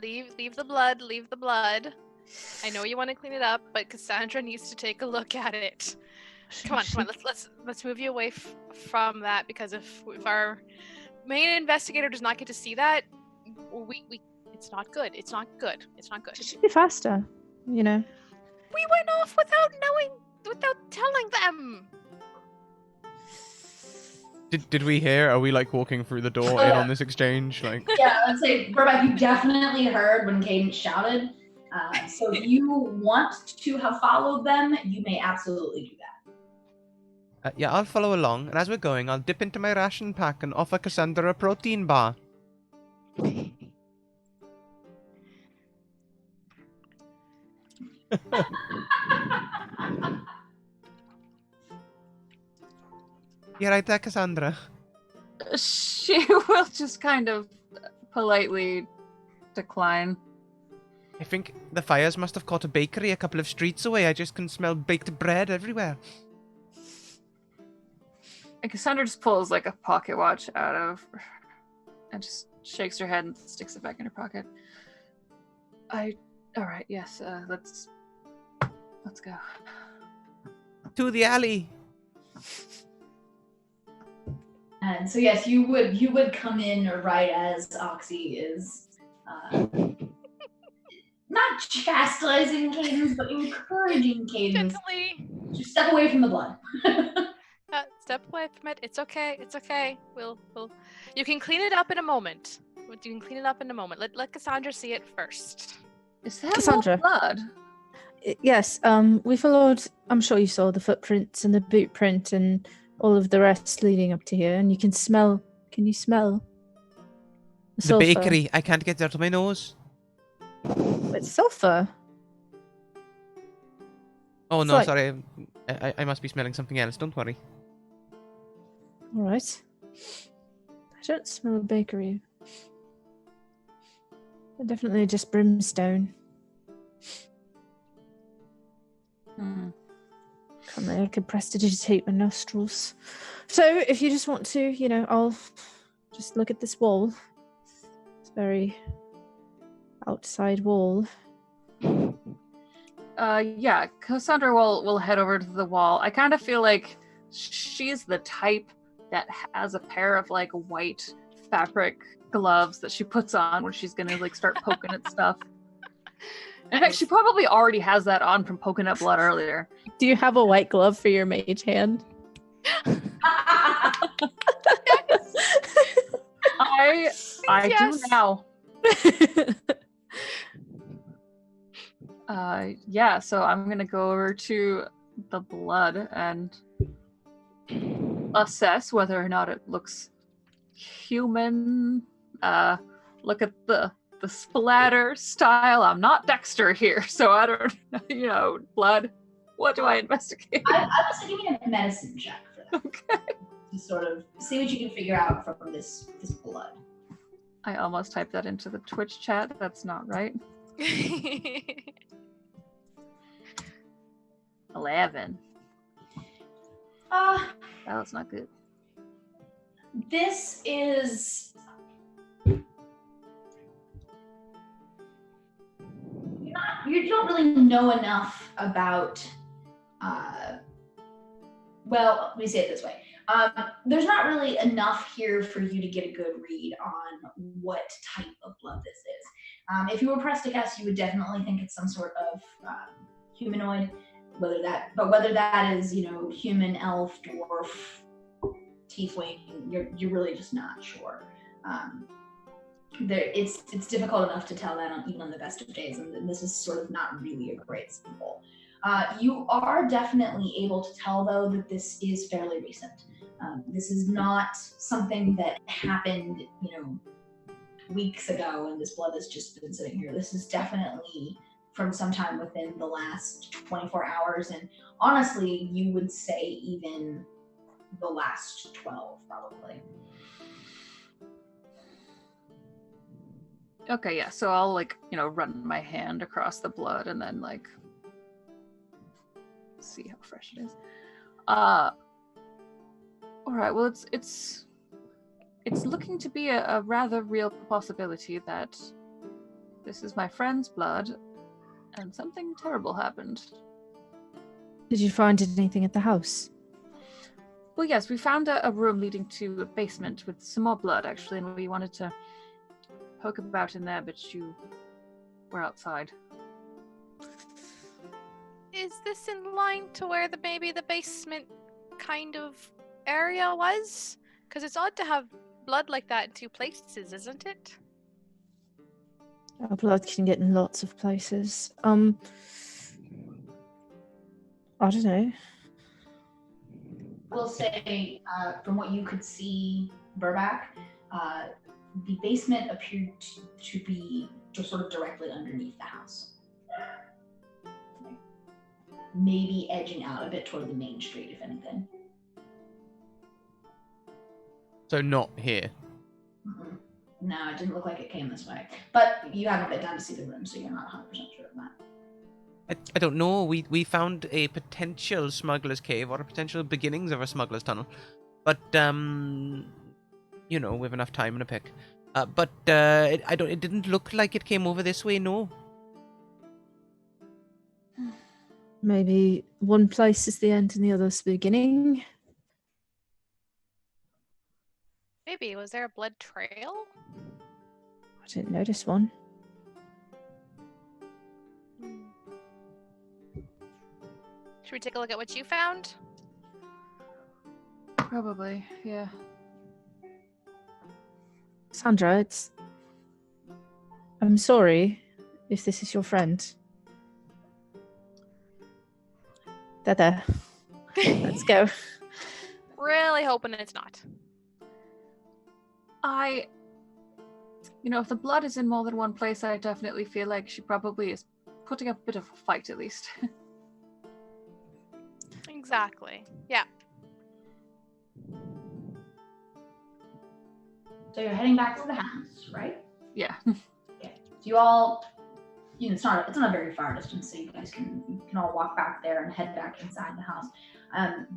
Leave the blood. I know you want to clean it up, but Cassandra needs to take a look at it. Come on. Let's move you away from that, because if our main investigator does not get to see that, it's not good. It's not good. She should be faster, We went off without telling them. Did we hear? Are we walking through the door in on this exchange? Yeah, let's say, Burback, you definitely heard when Cadence shouted. So if you want to have followed them, you may absolutely do that. Yeah, I'll follow along, and as we're going, I'll dip into my ration pack and offer Cassandra a protein bar. You right there, Cassandra? She will just kind of politely decline. I think the fires must have caught a bakery a couple of streets away. I just can smell baked bread everywhere. And Cassandra just pulls a pocket watch out of, and just shakes her head and sticks it back in her pocket. All right, yes, let's go. To the alley. And so yes, you would come in right as Oxy is not chastising Cadence, but encouraging Cadence. Gently. Just step away from the blood. Step away from it. It's okay. We'll. You can clean it up in a moment. Let Cassandra see it first. Is that Cassandra. blood? Yes, we followed, I'm sure you saw the footprints and the boot print and all of the rest leading up to here, and can you smell The sulfur? bakery. I can't get it out of my nose. It's sulfur. Oh, It's no, like- sorry. I must be smelling something else. Don't worry. All right. I don't smell a bakery. Definitely just brimstone. Hmm. Can't really, I could prestidigitate my nostrils. So if you just want to, I'll just look at this wall. It's very outside wall. Yeah, Cassandra will head over to the wall. I kind of feel like she's the type that has a pair of like white fabric gloves that she puts on when she's gonna like start poking at stuff. In fact, she probably already has that on from poking at blood earlier. Do you have a white glove for your mage hand? I do Yes. now. Yeah, so I'm gonna go over to the blood and assess whether or not it looks human. Look at the splatter style. I'm not Dexter here, so I don't blood. What do I investigate? I would say give me a medicine check for that. Okay. To sort of see what you can figure out from this blood. I almost typed that into the Twitch chat. That's not right. 11. That was not good. This is you don't really know enough about well, let me say it this way. There's not really enough here for you to get a good read on what type of blood this is. If you were pressed to guess, you would definitely think it's some sort of humanoid. Whether that is, human, elf, dwarf, tiefling, you're really just not sure. It's difficult enough to tell that even on the best of days, and this is sort of not really a great sample. You are definitely able to tell, though, that this is fairly recent. This is not something that happened, weeks ago, and this blood has just been sitting here. This is definitely from sometime within the last 24 hours, and honestly, you would say even the last 12, probably. Okay, yeah, so I'll run my hand across the blood and then see how fresh it is. All right, well, it's looking to be a rather real possibility that this is my friend's blood and something terrible happened. Did you find anything at the house? Well, yes, we found a room leading to a basement with some more blood, actually, and we wanted to poke about in there, but you were outside. Is this in line to where maybe the basement kind of area was? Because it's odd to have blood like that in two places, isn't it? Our blood can get in lots of places. I don't know. We'll say, from what you could see, Burback, the basement appeared to be just sort of directly underneath the house. Maybe edging out a bit toward the main street, if anything. So not here. Mm-mm. No, it didn't look like it came this way. But you haven't been down to see the room, so you're not 100% sure of that. I don't know. We found a potential smuggler's cave or a potential beginnings of a smuggler's tunnel. But, we have enough time in a pick. It didn't look like it came over this way, no. Maybe one place is the end and the other's the beginning. Maybe. Was there a blood trail? I didn't notice one. Should we take a look at what you found? Probably, yeah. Sandra, I'm sorry if this is your friend. There. Let's go. Really hoping it's not. If the blood is in more than one place, I definitely feel like she probably is putting up a bit of a fight, at least. Exactly. Yeah. So you're heading back to the house, right? Yeah. Okay. So you all, it's not a very far distance, so you guys can all walk back there and head back inside the house.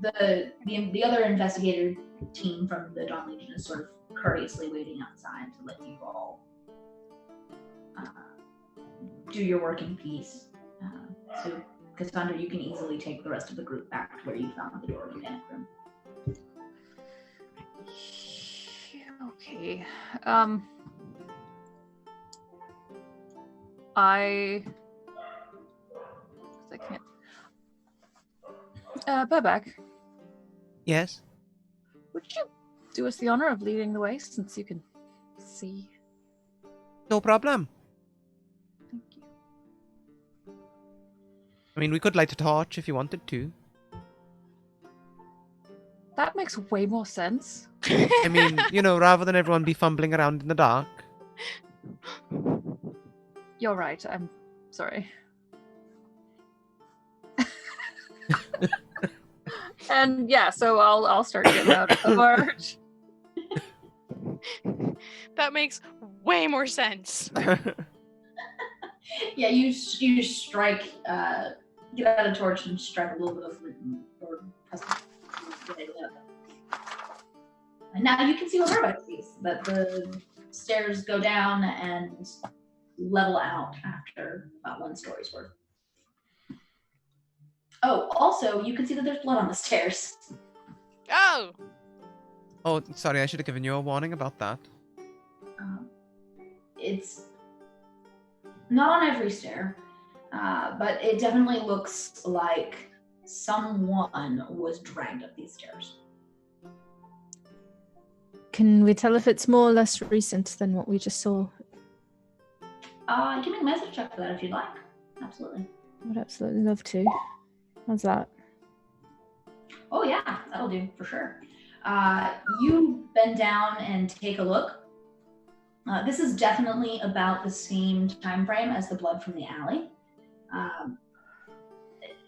The other investigator team from the Dawn Legion is sort of courteously waiting outside to let you all do your work in peace. So, Cassandra, you can easily take the rest of the group back to where you found the door of the panic room. Okay. I can't. Babak, Yes? would you do us the honor of leading the way since you can see? No problem. Thank you. I mean, we could light a torch if you wanted to. That makes way more sense. I mean, rather than everyone be fumbling around in the dark. You're right. I'm sorry. And yeah, so I'll start getting out of the torch. That makes way more sense. Yeah, you strike, get out a torch and strike a little bit of flint or pestle. And now you can see what Verbeck sees, that the stairs go down and level out after about 1 story's worth. Oh, also, you can see that there's blood on the stairs. Oh! Oh, sorry, I should have given you a warning about that. It's not on every stair, but it definitely looks like someone was dragged up these stairs. Can we tell if it's more or less recent than what we just saw? You can make a message check for that if you'd like. Absolutely. I would absolutely love to. How's that? Oh yeah, that'll do for sure. You bend down and take a look. This is definitely about the same time frame as the blood from the alley.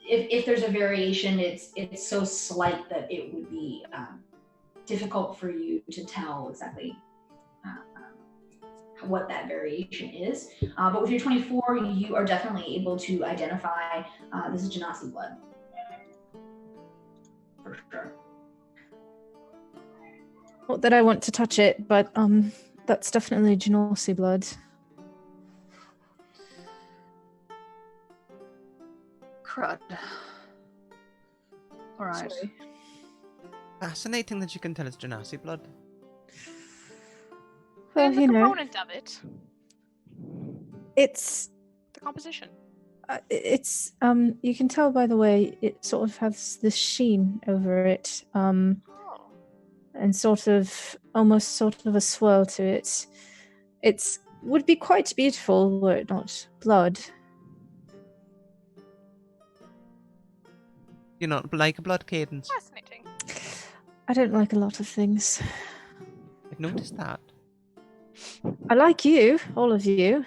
If there's a variation, it's so slight that it would be difficult for you to tell exactly what that variation is. But with your 24, you are definitely able to identify this is Genasi blood. For sure. Not that I want to touch it, but that's definitely Genasi blood. Crud. All right. Sorry. Fascinating that you can tell it's Genasi blood. Well, And the component of it. It's The composition. you can tell by the way it sort of has this sheen over it, Oh. and sort of a swirl to it. It's would be quite beautiful were it not blood. You not like a blood cadence? Fascinating. I don't like a lot of things. I've noticed that. I like you, all of you,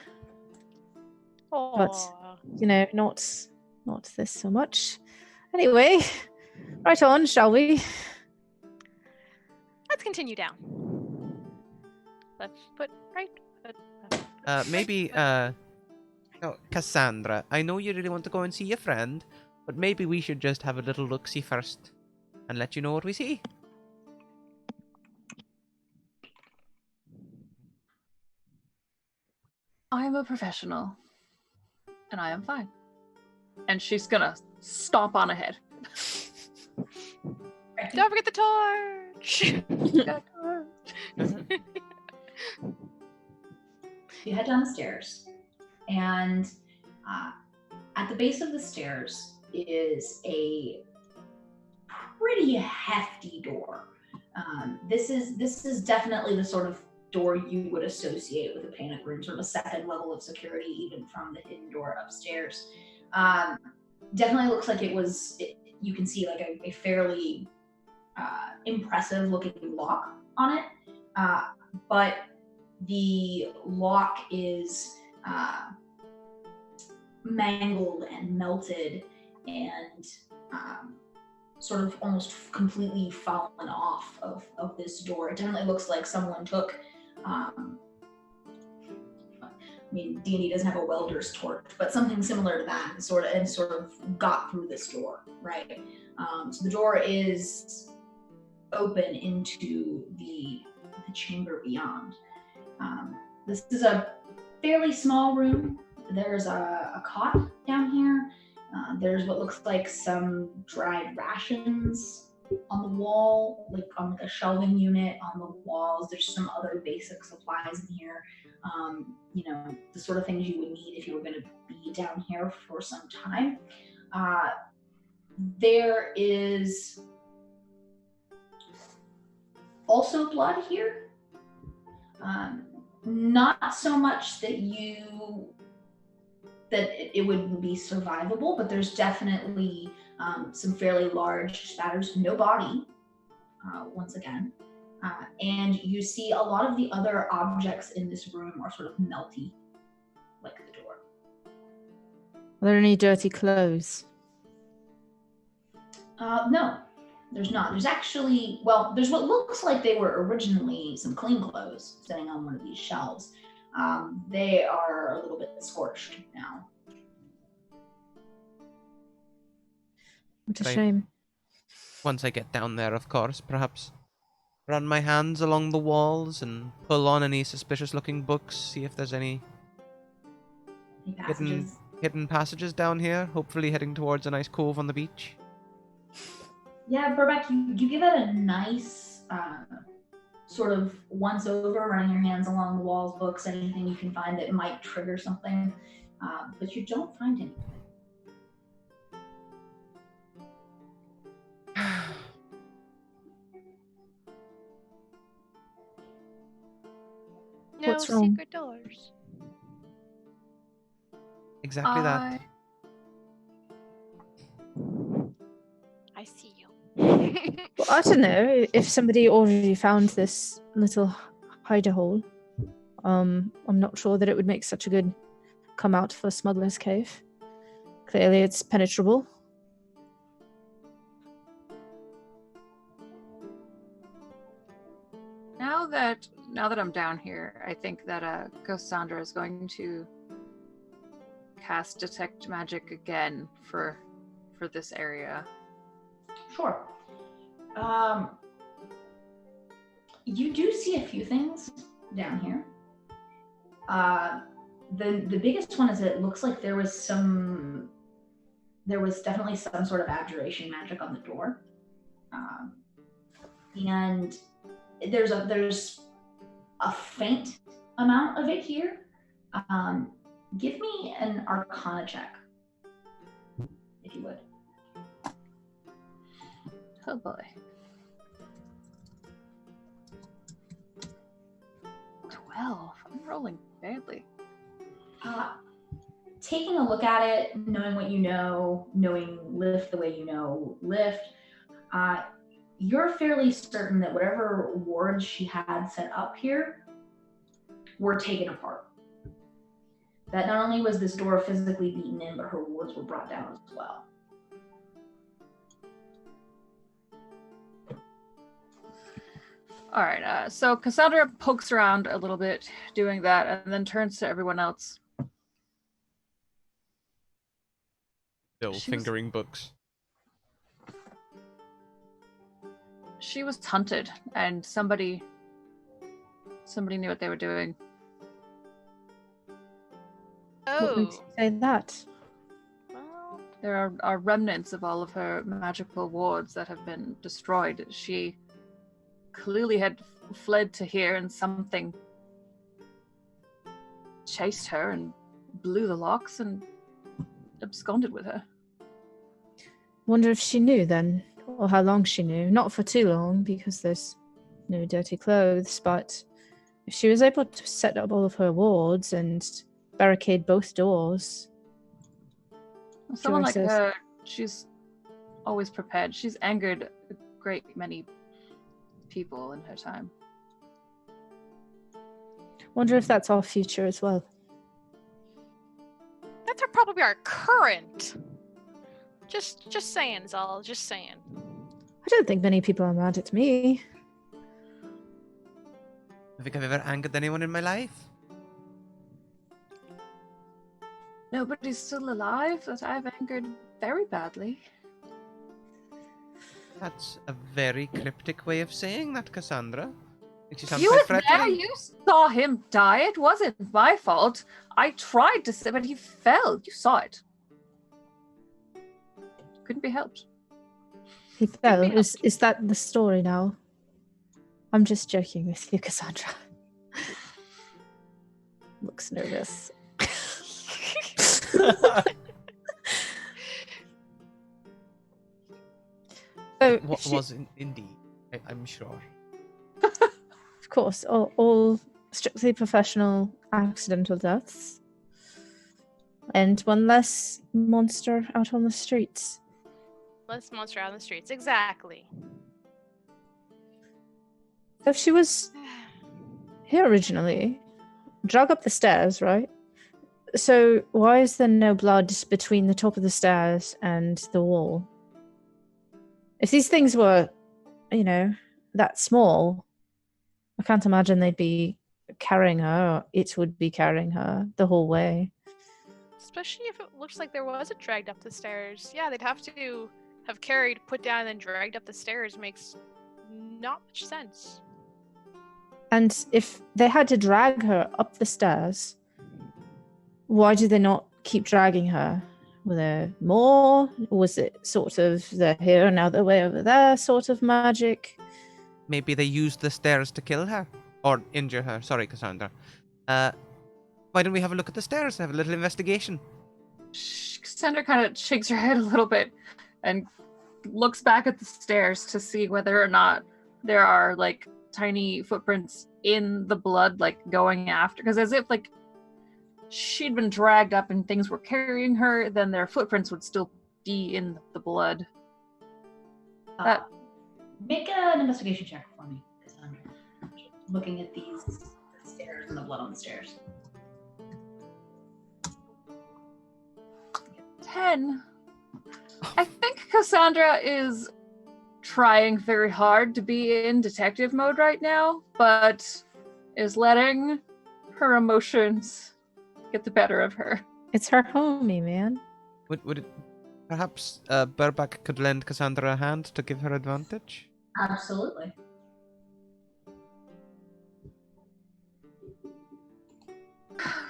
Oh. not this so much. Anyway, right on, shall we? Let's continue down. Left foot, right foot. Left foot, Maybe, right Cassandra, I know you really want to go and see your friend, but maybe we should just have a little look-see first and let you know what we see. I am a professional, and I am fine. And she's gonna stomp on ahead. Don't forget the torch. You head down the stairs, and at the base of the stairs is a pretty hefty door. This is definitely the sort of door you would associate with a panic room, sort of a second level of security, even from the hidden door upstairs. Definitely looks like you can see like a fairly impressive looking lock on it, but the lock is mangled and melted and sort of almost completely fallen off of this door. It definitely looks like someone took I mean, D&D doesn't have a welder's torch, but something similar to that, and sort of got through this door, right? So the door is open into the chamber beyond. This is a fairly small room. There's a cot down here. There's what looks like some dried rations on the wall, like on a shelving unit on the walls. There's some other basic supplies in here. The sort of things you would need if you were going to be down here for some time. There is also blood here. Not so much that it would be survivable, but there's definitely some fairly large spatters. No body, once again. And you see a lot of the other objects in this room are sort of melty, like the door. Are there any dirty clothes? No, there's not. There's actually, there's what looks like they were originally some clean clothes sitting on one of these shelves. They are a little bit scorched now. What a shame. Once I get down there, of course, perhaps run my hands along the walls and pull on any suspicious-looking books, see if there's any hidden passages down here, hopefully heading towards a nice cove on the beach. Yeah, Burbeck, you give it a nice sort of once over, running your hands along the walls, books, anything you can find that might trigger something, but you don't find anything. No What's wrong? secret doors. Exactly that. I see you. Well, I don't know if somebody already found this little hide hole. I'm not sure that it would make such a good come out for Smuggler's Cave. Clearly, it's penetrable. Now that I'm down here, I think that Cassandra is going to cast Detect Magic again for this area. Sure. You do see a few things down here. The biggest one is that it looks like there was definitely some sort of abjuration magic on the door. And there's a faint amount of it here. Give me an Arcana check, if you would. Oh boy. 12. I'm rolling badly. Taking a look at it, knowing what you know, knowing Lift the way you know Lift, you're fairly certain that whatever wards she had set up here were taken apart. That not only was this door physically beaten in, but her wards were brought down as well. All right, so Cassandra pokes around a little bit doing that and then turns to everyone else. Still fingering books. She was hunted and somebody knew what they were doing. What makes you say that? Well, There are remnants of all of her magical wards that have been destroyed. She clearly had fled to here and something chased her and blew the locks and absconded with her. Wonder if she knew then, or how long she knew. Not for too long, because there's no dirty clothes, but if she was able to set up all of her wards and barricade both doors. Someone like says- her, she's always prepared. She's angered a great many people in her time. Wonder if that's our future as well. that's probably our current. Just saying, Zal. Just saying. I don't think many people are mad at me. I think I've ever angered anyone in my life. nobody's still alive that I've angered very badly. That's a very cryptic way of saying that, Cassandra. Makes you sound You quite were there. threatening. You saw him die. It wasn't my fault. I tried to say, but he fell. You saw it. Couldn't be helped. He fell. me Is that the story now? I'm just joking with you, Cassandra. Looks nervous. So What was indeed, I'm sure. of course, all strictly professional accidental deaths. And one less monster out on the streets. Less monster out on the streets. Exactly. So she was here originally, drug up the stairs, right? So why is there no blood between the top of the stairs and the wall? If these things were, that small, I can't imagine they'd be carrying her, or it would be carrying her the whole way. Especially if it looks like there was a dragged up the stairs. Yeah, they'd have to have carried, put down, and then dragged up the stairs. Makes not much sense. And if they had to drag her up the stairs, why did they not keep dragging her? Were there more? Was it sort of they're here, now they're way over there sort of magic? Maybe they used the stairs to kill her. Or injure her. Sorry, Cassandra. Why don't we have a look at the stairs? Have a little investigation. Cassandra kind of shakes her head a little bit and looks back at the stairs to see whether or not there are like tiny footprints in the blood, like going after. Because as if like she'd been dragged up and things were carrying her, then their footprints would still be in the blood. Make an investigation check for me, Cassandra. Looking at these stairs and the blood on the stairs. 10. I think Cassandra is trying very hard to be in detective mode right now, but is letting her emotions get the better of her. It's her homie, man. Would it perhaps Burback could lend Cassandra a hand to give her advantage? Absolutely.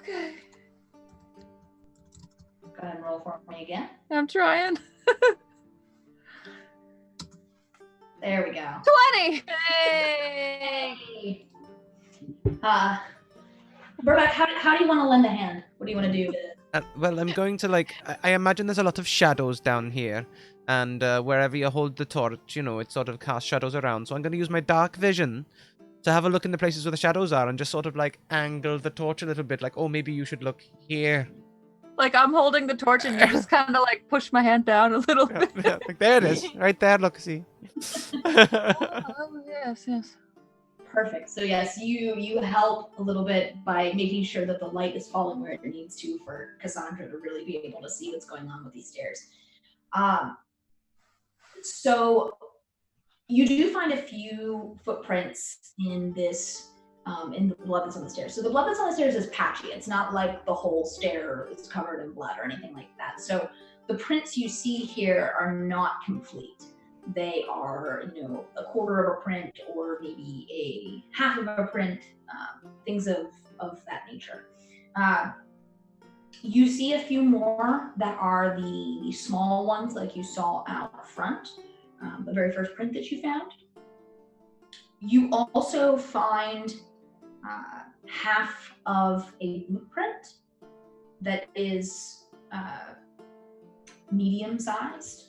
Okay. Go ahead and roll for me again. I'm trying. There we go. 20! Hey! Burback, how do you want to lend a hand? What do you want to do? Well, I'm going to I imagine there's a lot of shadows down here. And wherever you hold the torch, it sort of casts shadows around. So I'm going to use my dark vision to have a look in the places where the shadows are and just sort of angle the torch a little bit. Like, oh, maybe you should look here. Like I'm holding the torch and you just kind of push my hand down a little bit. Yeah, there it is. Right there, look, see. Oh, yes. Perfect. So yes, you help a little bit by making sure that the light is falling where it needs to for Cassandra to really be able to see what's going on with these stairs. So you do find a few footprints in this, in the blood that's on the stairs. So the blood that's on the stairs is patchy. It's not like the whole stair is covered in blood or anything like that. So the prints you see here are not complete. They are, a quarter of a print or maybe a half of a print, things of that nature. You see a few more that are the small ones like you saw out front, the very first print that you found. You also find half of a blueprint that is medium-sized.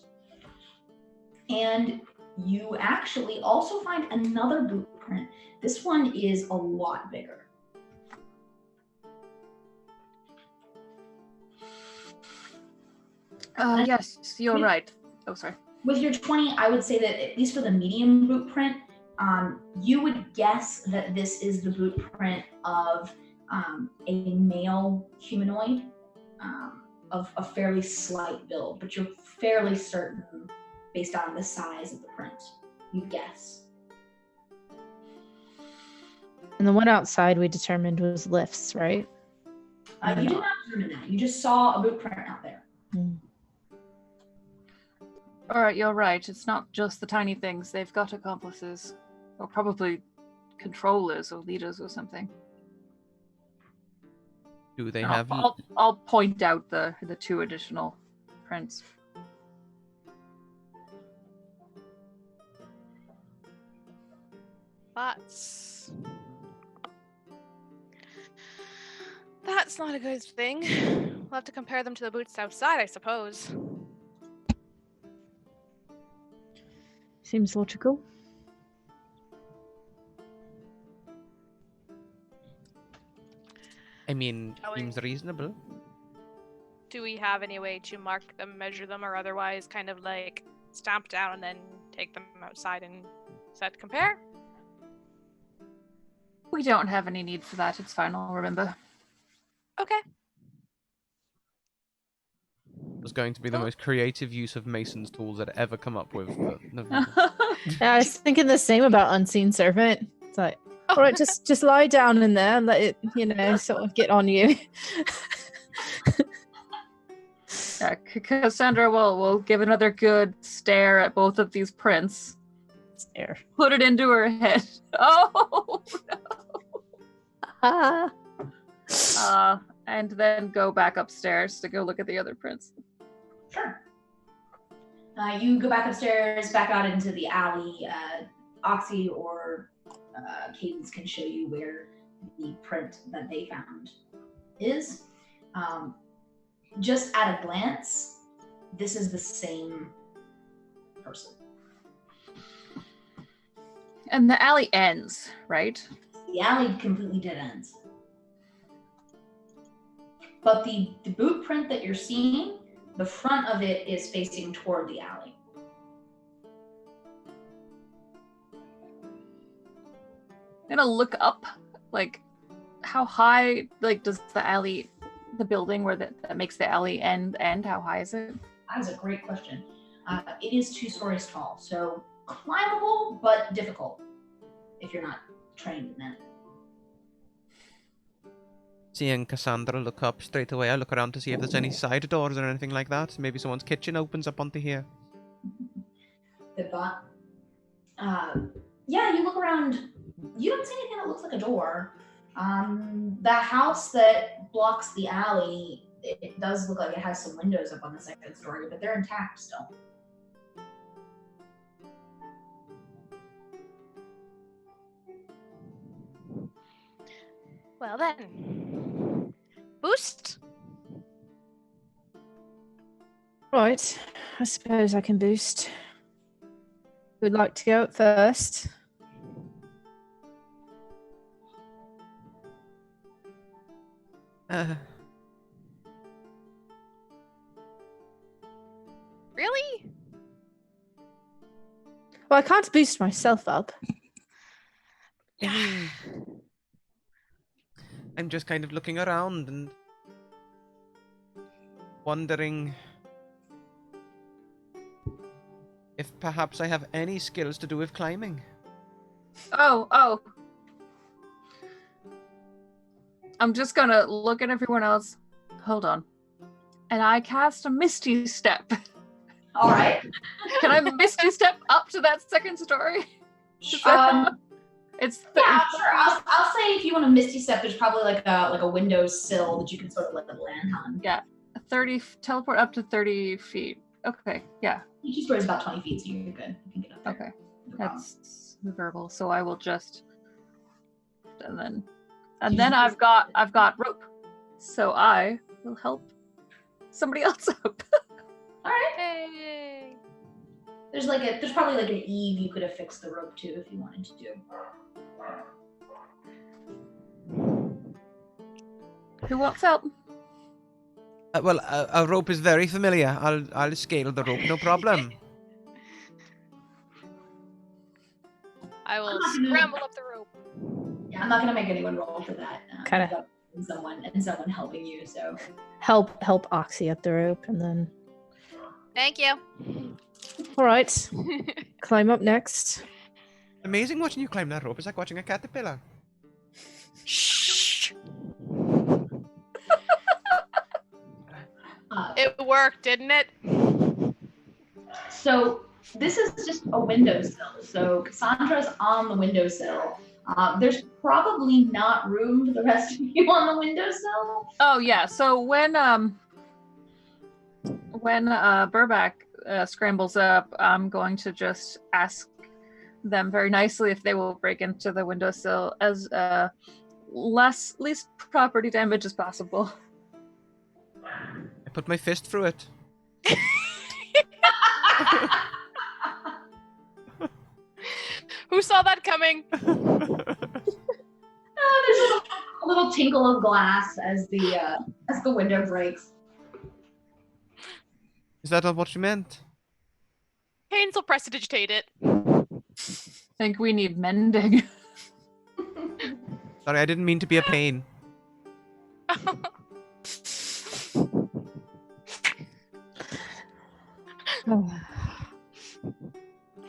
And you actually also find another blueprint. This one is a lot bigger. Yes, you're right. Oh, sorry. With your 20, I would say that at least for the medium blueprint, you would guess that this is the blueprint of a male humanoid of a fairly slight build, but you're fairly certain based on the size of the print. You guess. And the one outside we determined was lifts, right? You did not determine that. You just saw a boot print out there. All right, you're right. It's not just the tiny things. They've got accomplices, or probably controllers or leaders or something. Do they And have... I'll point out the 2 additional prints. That's not a good thing. We'll have to compare them to the boots outside, I suppose. Seems logical. I mean, seems reasonable. Do we have any way to mark them, measure them, or otherwise kind of like stamp down and then take them outside and set compare? We don't have any need for that. It's fine. I'll remember. Okay. It was going to be the most creative use of Mason's tools I'd ever come up with. But never mind. Yeah, I was thinking the same about Unseen Servant. It's like, all right, just lie down in there and let it, sort of get on you. Yeah, Cassandra will give another good stare at both of these prints. Stare. Put it into her head. Oh Ah. no! And then go back upstairs to go look at the other prints. Sure. You go back upstairs, back out into the alley. Oxy or Cadence can show you where the print that they found is. Just at a glance, this is the same person. And the alley ends, right? The alley completely dead ends. But the boot print that you're seeing, the front of it is facing toward the alley. I'm gonna look up, like, how high, like, does the building where that makes the alley end, how high is it? That is a great question. It is 2 stories tall, so climbable, but difficult if you're not trained in that. Seeing Cassandra look up straight away, I look around to see if there's any side doors or anything like that. Maybe someone's kitchen opens up onto here. Good thought. Yeah, you look around. You don't see anything that looks like a door. The house that blocks the alley, it does look like it has some windows up on the 2nd story, but they're intact still. Well then. Boost? Right, I suppose I can boost. Who'd like to go first? Really? Well, I can't boost myself up. I'm just kind of looking around and wondering if perhaps I have any skills to do with climbing. Oh. I'm just gonna look at everyone else. Hold on. And I cast a Misty Step. All right. Can I Misty Step up to that 2nd story? It's Yeah, sure. I'll say if you want to Misty Step, there's probably like a window sill that you can sort of land on. Yeah, 30 teleport up to 30 feet. Okay, yeah. Each story is about 20 feet, so you're good. You can get up there. Okay, No problem. that's verbal. So I will just, and then I've got rope, so I will help somebody else up. All right. Hey. There's probably like an eave you could have fixed the rope to if you wanted to do. Who wants help? Well, a rope is very familiar. I'll scale the rope, no problem. I will scramble up the rope. Yeah, I'm not gonna make anyone roll for that. Kinda. And someone helping you. So Help Oxy up the rope, and then. Thank you. All right, climb up next. Amazing watching you climb that rope. It's like watching a caterpillar. Shh. work, didn't it? So this is just a windowsill. So Cassandra's on the windowsill. There's probably not room for the rest of you on the windowsill. Oh yeah. So when Burback scrambles up, I'm going to just ask them very nicely if they will break into the windowsill as least property damage as possible. I put my fist through it. Who saw that coming? There's a little tinkle of glass as the window breaks. Is that all what you meant? Haynes will prestidigitate it. Think we need mending. Sorry, I didn't mean to be a pain.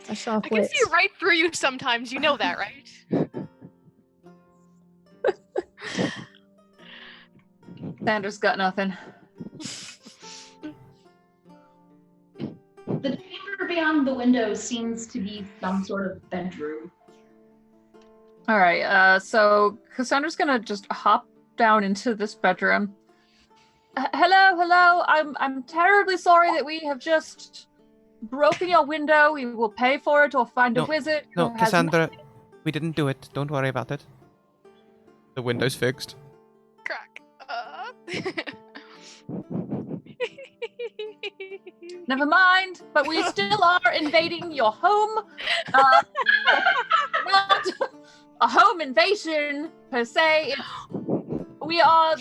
I saw I can see right through you sometimes. You know that, right? Sandra's got nothing. The chamber beyond the window seems to be some sort of bedroom. All right. So Cassandra's gonna just hop down into this bedroom. Hello. I'm terribly sorry that we have just broken your window. We will pay for it or find a wizard. No, who has Cassandra, we didn't do it. Don't worry about it. The window's fixed. Crack. Never mind, but we still are invading your home. Not a home invasion per se. We are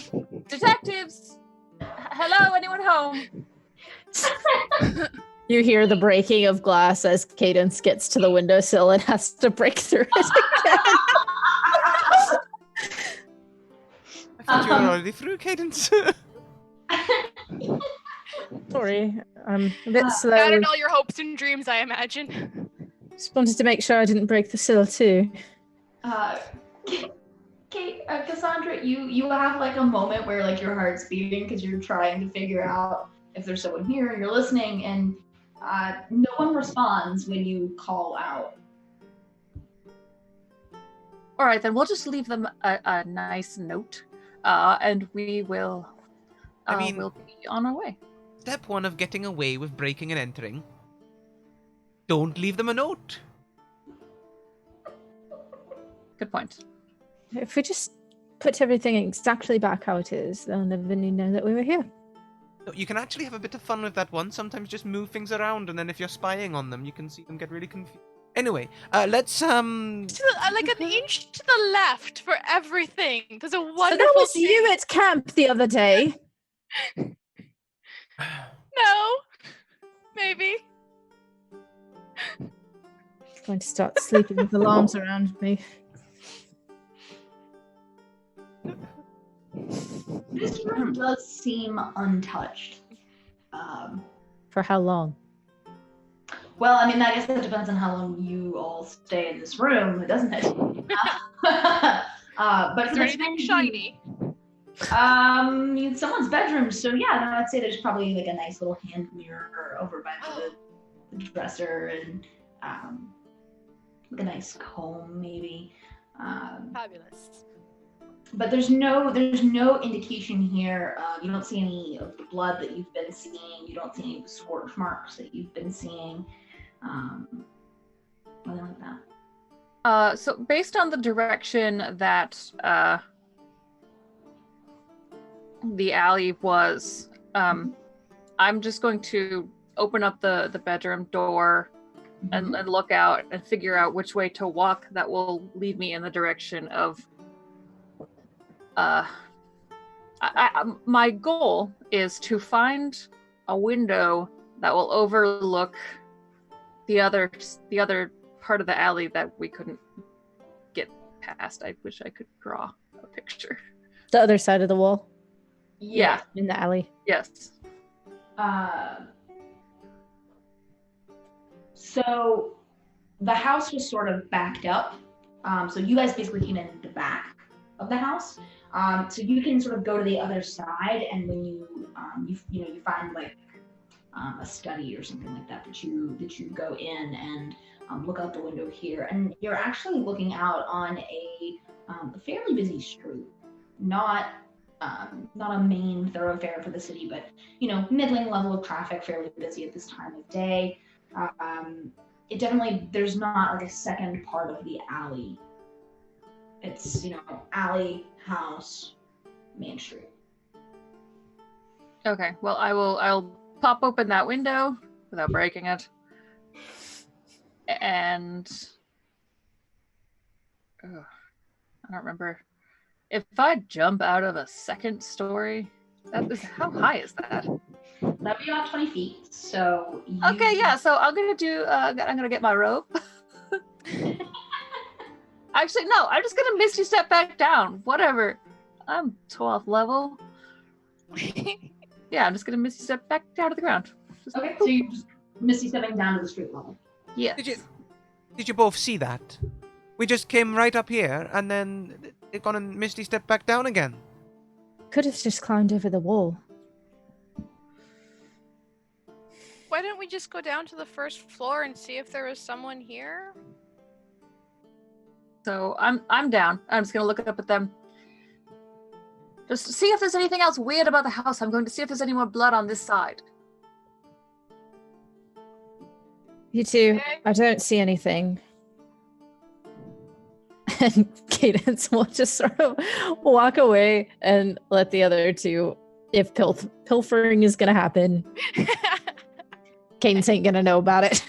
detectives. Hello, anyone home? You hear the breaking of glass as Cadence gets to the windowsill and has to break through it again. I thought you were already through, Cadence. Sorry, I'm a bit slow. Scattered all your hopes and dreams, I imagine. Just wanted to make sure I didn't break the sill too. Cassandra, you have like a moment where like your heart's beating because you're trying to figure out if there's someone here and you're listening, and no one responds when you call out. All right, then we'll just leave them a nice note, and we will. We'll be on our way. Step one of getting away with breaking and entering. Don't leave them a note. Good point. If we just put everything exactly back how it is, they'll never know that we were here. You can actually have a bit of fun with that one. Sometimes just move things around, and then if you're spying on them, you can see them get really confused. Anyway, let's like an inch to the left for everything. There's a wonderful. So that was you at camp the other day. No, maybe. I'm going to start sleeping with alarms around me. This room does seem untouched. For how long? Well, I mean, I guess that depends on how long you all stay in this room, doesn't it? But Is there anything shiny? Someone's bedroom. So yeah, no, I'd say there's probably like a nice little hand mirror over by the dresser, and like a nice comb maybe. Fabulous. But there's no indication here. You don't see any of the blood that you've been seeing. You don't see any of the scorch marks that you've been seeing. Nothing like that. So based on the direction that the alley was, I'm just going to open up the bedroom door and look out and figure out which way to walk that will lead me in the direction of my goal is to find a window that will overlook the other part of the alley that we couldn't get past. I wish I could draw a picture. The other side of the wall? Yeah. In the alley? Yes. So the house was sort of backed up. So you guys basically came in the back of the house. So you can sort of go to the other side, and when you find like a study or something like that that you go in and look out the window here, and you're actually looking out on a fairly busy street, not a main thoroughfare for the city, but middling level of traffic, fairly busy at this time of day. It definitely, there's not like a second part of the alley. It's alley, house, main street. Okay, well, I'll pop open that window without breaking it. And I don't remember if I jump out of a second story. How high is that? That'd be about 20 feet. So okay, yeah. So I'm gonna get my rope. Actually, no. I'm just gonna misty step back down. Whatever. I'm 12th level. Yeah, I'm just gonna misty step back down to the ground. Okay, so you're just misty stepping down to the street level. Yes. Did you both see that? We just came right up here, and then it gone and Misty stepped back down again. Could have just climbed over the wall. Why don't we just go down to the first floor and see if there was someone here? So I'm down. I'm just gonna look up at them. Just see if there's anything else weird about the house. I'm going to see if there's any more blood on this side. You too. Okay. I don't see anything. And Cadence will just sort of walk away and let the other two, if pilfering is going to happen, Cadence ain't going to know about it.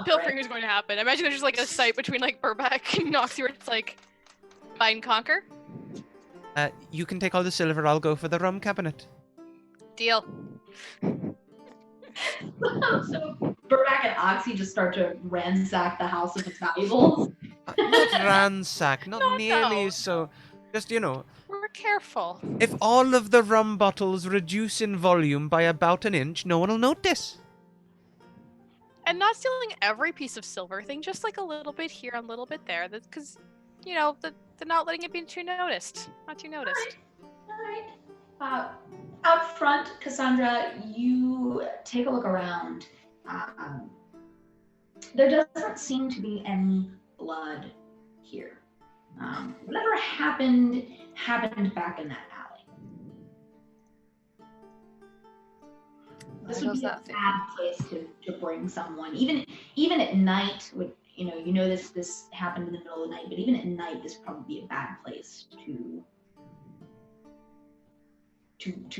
Pilfering is going to happen. Imagine there's just like a site between like Burbank and Noxie where it's like divide and conquer. You can take all the silver, I'll go for the rum cabinet. Deal. So Burback and Oxy just start to ransack the house of its valuables. Not ransack, not No, nearly no. so. Just, We're careful. if all of the rum bottles reduce in volume by about an inch, no one will notice. And not stealing every piece of silver thing, just like a little bit here, a little bit there. That's because, they're not letting it be too noticed. Not too noticed. All right. Out front, Cassandra, you take a look around. There doesn't seem to be any blood here. Whatever happened back in that alley. This would be a bad place to bring someone. Even at night, this happened in the middle of the night, but even at night, this would probably be a bad place to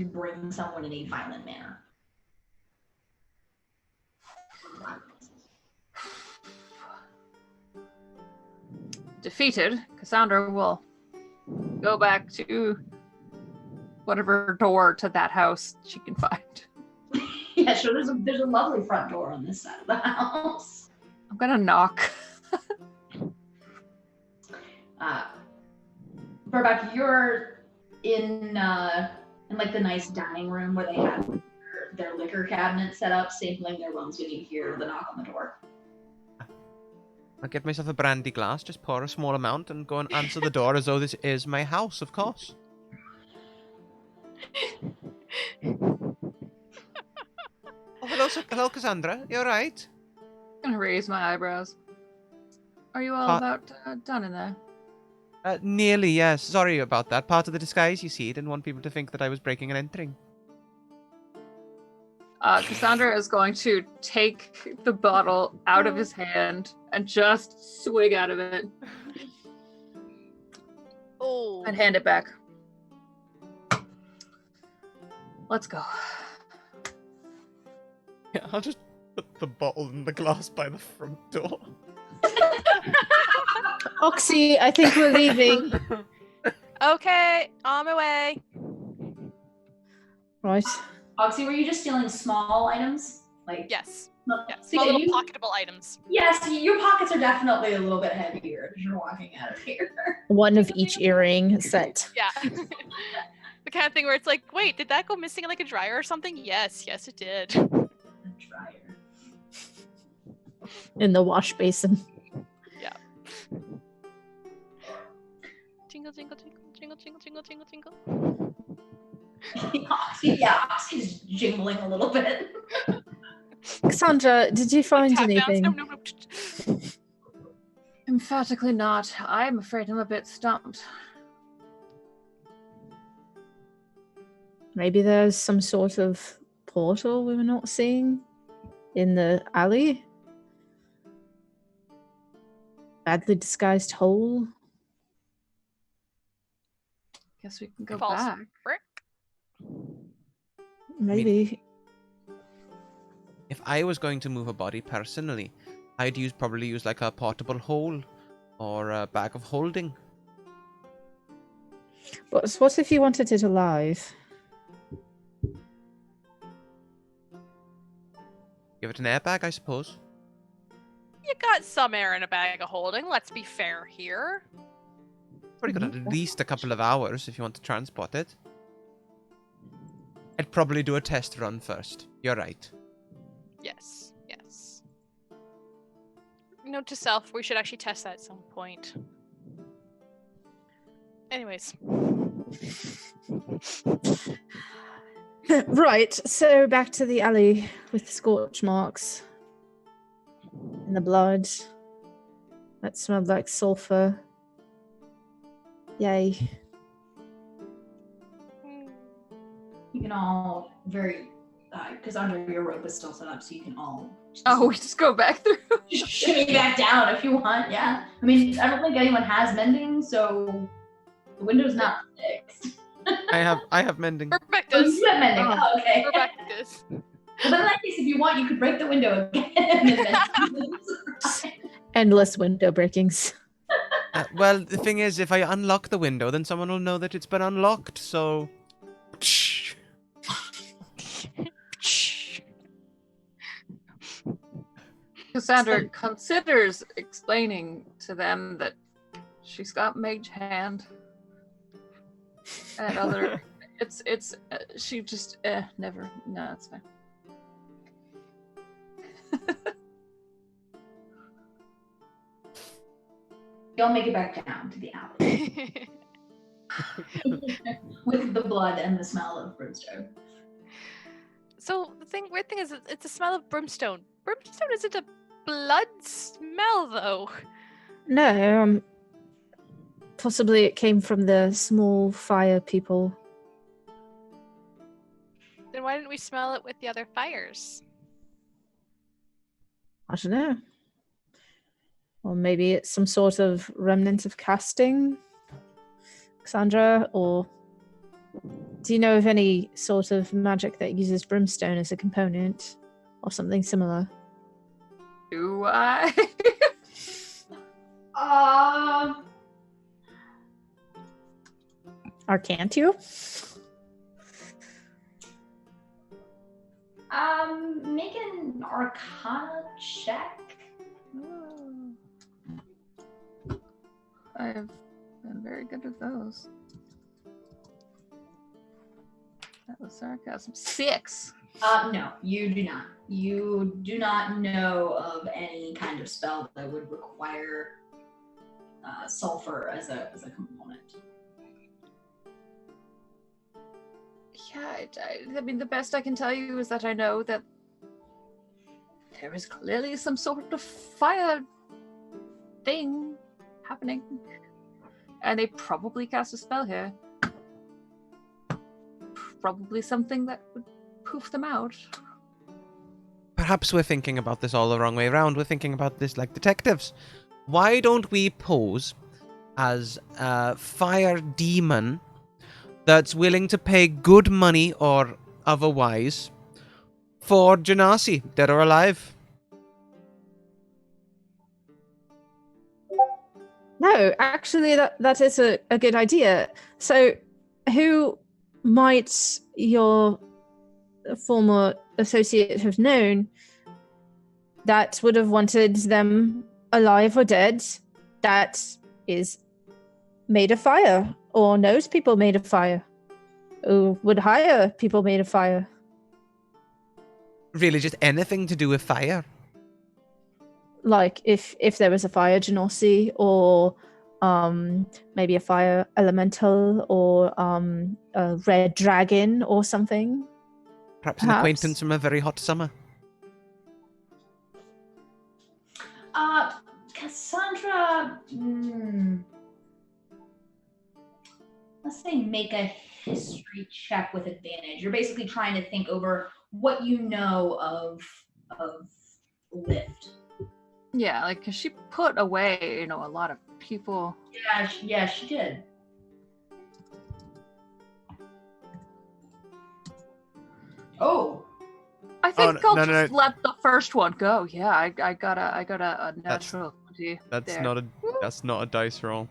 bring someone in a violent manner. Defeated, Cassandra will go back to whatever door to that house she can find. Yeah, sure. There's a lovely front door on this side of the house. I'm gonna knock. Burback, you're in like the nice dining room where they have their liquor cabinet set up, sampling their rums when you hear the knock on the door. I'll get myself a brandy glass, just pour a small amount, and go and answer the door as though this is my house, of course. Oh, hello, Cassandra. You alright? I'm gonna raise my eyebrows. Are you all about done in there? Nearly, yes. Sorry about that. Part of the disguise, you see. Didn't want people to think that I was breaking and entering. Cassandra is going to take the bottle out of his hand and just swig out of it. Oh. And hand it back. Let's go. Yeah, I'll just put the bottle in the glass by the front door. Oxy, I think we're leaving. Okay, on my way. Right. Oxy, were you just stealing small items? Yes. See, Small little you- pocketable items. Yes, your pockets are definitely a little bit heavier as you're walking out of here. One of each earring set. Yeah. The kind of thing where it's like, wait, did that go missing in like a dryer or something? Yes, it did. Dryer. In the wash basin. Jingle, jingle, jingle, jingle, jingle, jingle, jingle, jingle. Oxy's jingling a little bit. Cassandra, did you find Tap dance. anything? No. Emphatically not. I'm afraid I'm a bit stumped. Maybe there's some sort of portal we were not seeing in the alley? Badly disguised hole? Guess we can go False back. brick. Maybe. If I was going to move a body personally, I'd probably use like a portable hole or a bag of holding. What if you wanted it alive? Give it an airbag, I suppose. You got some air in a bag of holding. Let's be fair here. Probably got at least a couple of hours if you want to transport it. I'd probably do a test run first. You're right. Yes. Note to self, we should actually test that at some point. Anyways. Right, so back to the alley with the scorch marks and the blood. That smelled like sulfur. Yay. You can all Cassandra, your rope is still set up, so you can all Oh, we just go back through. shimmy back down if you want. Yeah, I mean, I don't think anyone has mending, so the window's not fixed. I have mending. Oh, Perfectus. you have mending. Oh, okay. Perfectus. Well, then in that case, if you want, you could break the window again. And Endless window breakings. Well, the thing is, if I unlock the window, then someone will know that it's been unlocked, so... Cassandra considers explaining to them that she's got mage hand and other. She just never. No, it's fine. Y'all make it back down to the alley with the blood and the smell of brimstone. So the weird thing is, it's a smell of brimstone. Brimstone isn't a blood smell, though. No, possibly it came from the small fire people. Then why didn't we smell it with the other fires? I don't know. Or maybe it's some sort of remnant of casting, Cassandra, or do you know of any sort of magic that uses brimstone as a component or something similar? Do I? Or can't you? Make an Arcana check. I've been very good at those. That was sarcasm. 6. No, you do not. You do not know of any kind of spell that would require sulfur as a component. Yeah, I mean, the best I can tell you is that I know that there is clearly some sort of fire thing happening. And they probably cast a spell here. Probably something that would poof them out. Perhaps we're thinking about this all the wrong way around. We're thinking about this like detectives. Why don't we pose as a fire demon that's willing to pay good money or otherwise for Genasi, dead or alive? No, actually, that is a good idea. So, who might your former associate have known that would have wanted them alive or dead that is made of fire or knows people made of fire or would hire people made of fire? Really, just anything to do with fire? Like if there was a fire genasi or maybe a fire elemental or a red dragon or something. Perhaps an acquaintance from a very hot summer. Cassandra, let's say make a history check with advantage. You're basically trying to think over what you know of Lift. Yeah, like, cause she put away, a lot of people. Yeah, she did. Oh. I think I'll just no. let the first one go. Yeah, I got a natural 20 there. That's not a dice roll.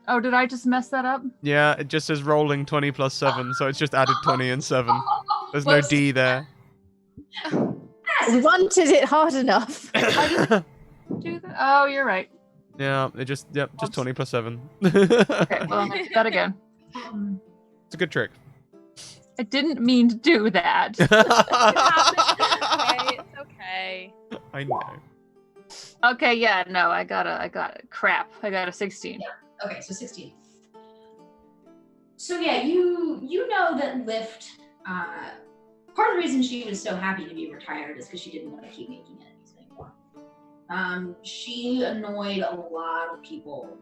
Oh, did I just mess that up? Yeah, it just says rolling 20 plus 7, so it's just added 20 and 7. There's no D there. We wanted it hard enough. Do that? Oh, you're right. Yeah, just 20 plus 7. Okay, well, I'm gonna do that again. It's a good trick. I didn't mean to do that. It's okay. I know. Okay, yeah, no, I got crap. I got a 16. Yeah. Okay, so 16. So yeah, you know that Lift, part of the reason she was so happy to be retired is because she didn't want to keep making enemies anymore. She annoyed a lot of people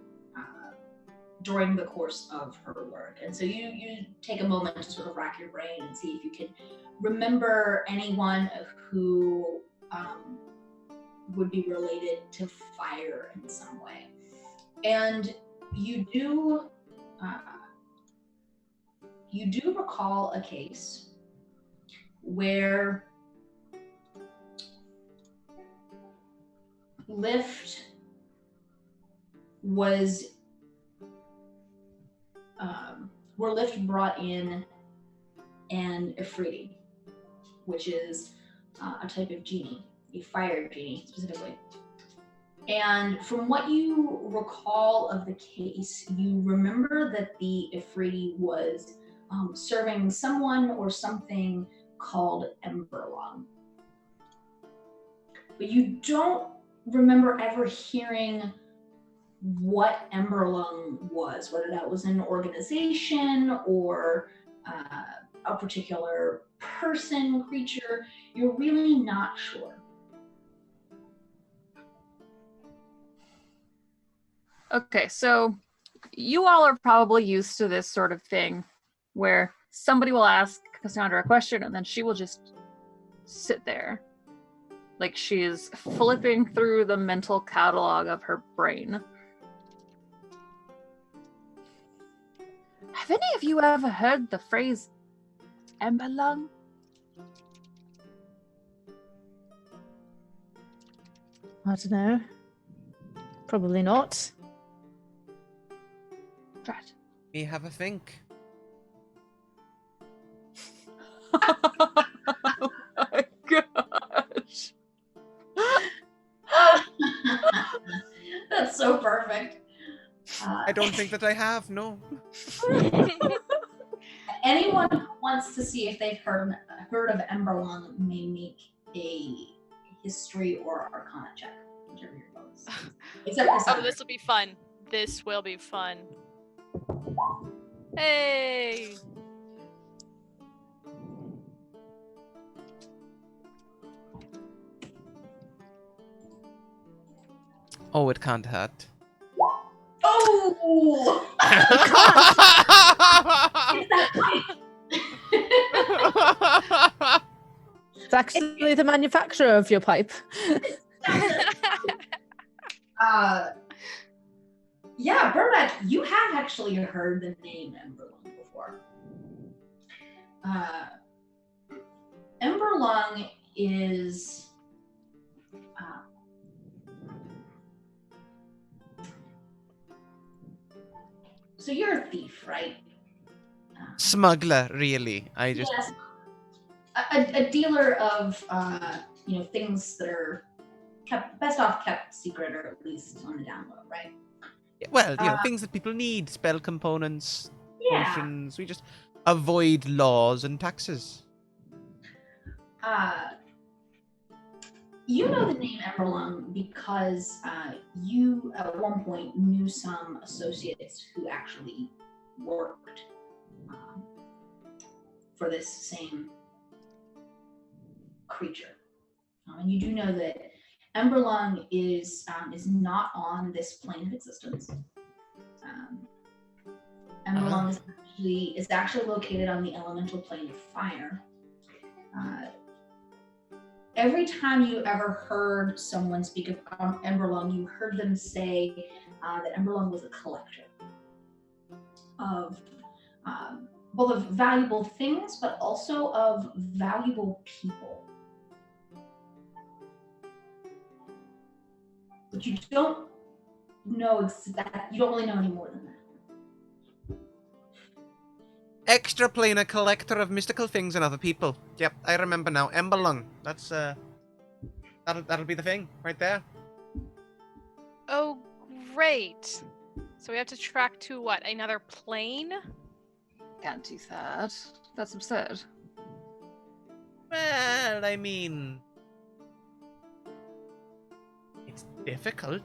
during the course of her work. And so you take a moment to sort of rack your brain and see if you can remember anyone who would be related to fire in some way. And you do recall a case where Lift was where Lift brought in an Ifriti, which is a type of genie, a fire genie specifically. And from what you recall of the case, you remember that the Ifriti was serving someone or something called Emberlong. But you don't remember ever hearing what Emberlung was, whether that was an organization or a particular person, creature. You're really not sure. Okay, so you all are probably used to this sort of thing where somebody will ask Cassandra a question and then she will just sit there like she's flipping through the mental catalog of her brain. Have any of you ever heard the phrase Emberlung? I don't know. Probably not. Right. Me have a think. Oh my gosh. That's so perfect. I don't think that I have, no. Anyone who wants to see if they've heard of Emberlung may make a history or arcana check, whichever your votes. Except Oh, this will be fun. This will be fun. Hey! Oh, it can't hurt. Oh! It's actually the manufacturer of your pipe. Yeah, Burmack, you have actually heard the name Emberlung before. Emberlung is so you're a thief, right? Smuggler, really. I just... Yes. A dealer of things that are kept secret, or at least on the down low, right? Well, things that people need. Spell components, Yeah. potions. We just avoid laws and taxes. You know the name Emberlung because you at one point knew some associates who actually worked for this same creature. And you do know that Emberlung is not on this plane of existence. Emberlung is actually located on the elemental plane of fire. Every time you ever heard someone speak of Emberlung, you heard them say that Emberlung was a collector of both of valuable things, but also of valuable people. But you don't know you don't really know any more than that. Extraplanar collector of mystical things and other people. Yep, I remember now. Emberlung. That's that'll be the thing right there. Oh, great. So we have to track to what? Another plane? Can't do that. That's absurd. Well, I mean, it's difficult.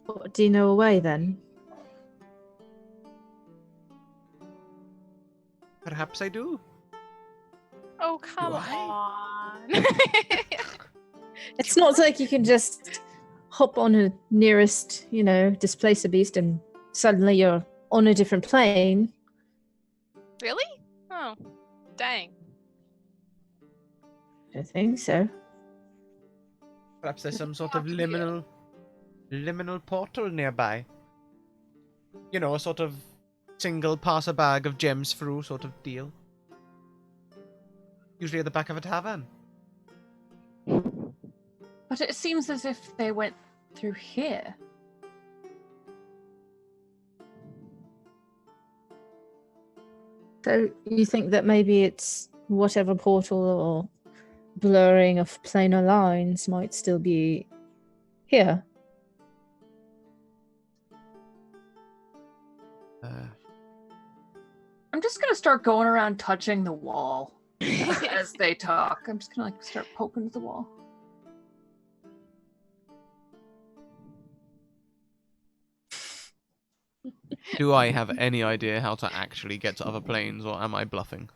What, do you know a way then? Perhaps I do. Oh, come Do I? on. It's not like you can just hop on a nearest, displace a beast and suddenly you're on a different plane. Really? Oh, dang. I don't think so. Perhaps there's some sort of liminal portal nearby. You know, a sort of single pass a bag of gems through sort of deal. Usually at the back of a tavern. But it seems as if they went through here. So you think that maybe it's whatever portal or blurring of planar lines might still be here? I'm just gonna start going around touching the wall as they talk. I'm just gonna start poking at the wall. Do I have any idea how to actually get to other planes, or am I bluffing?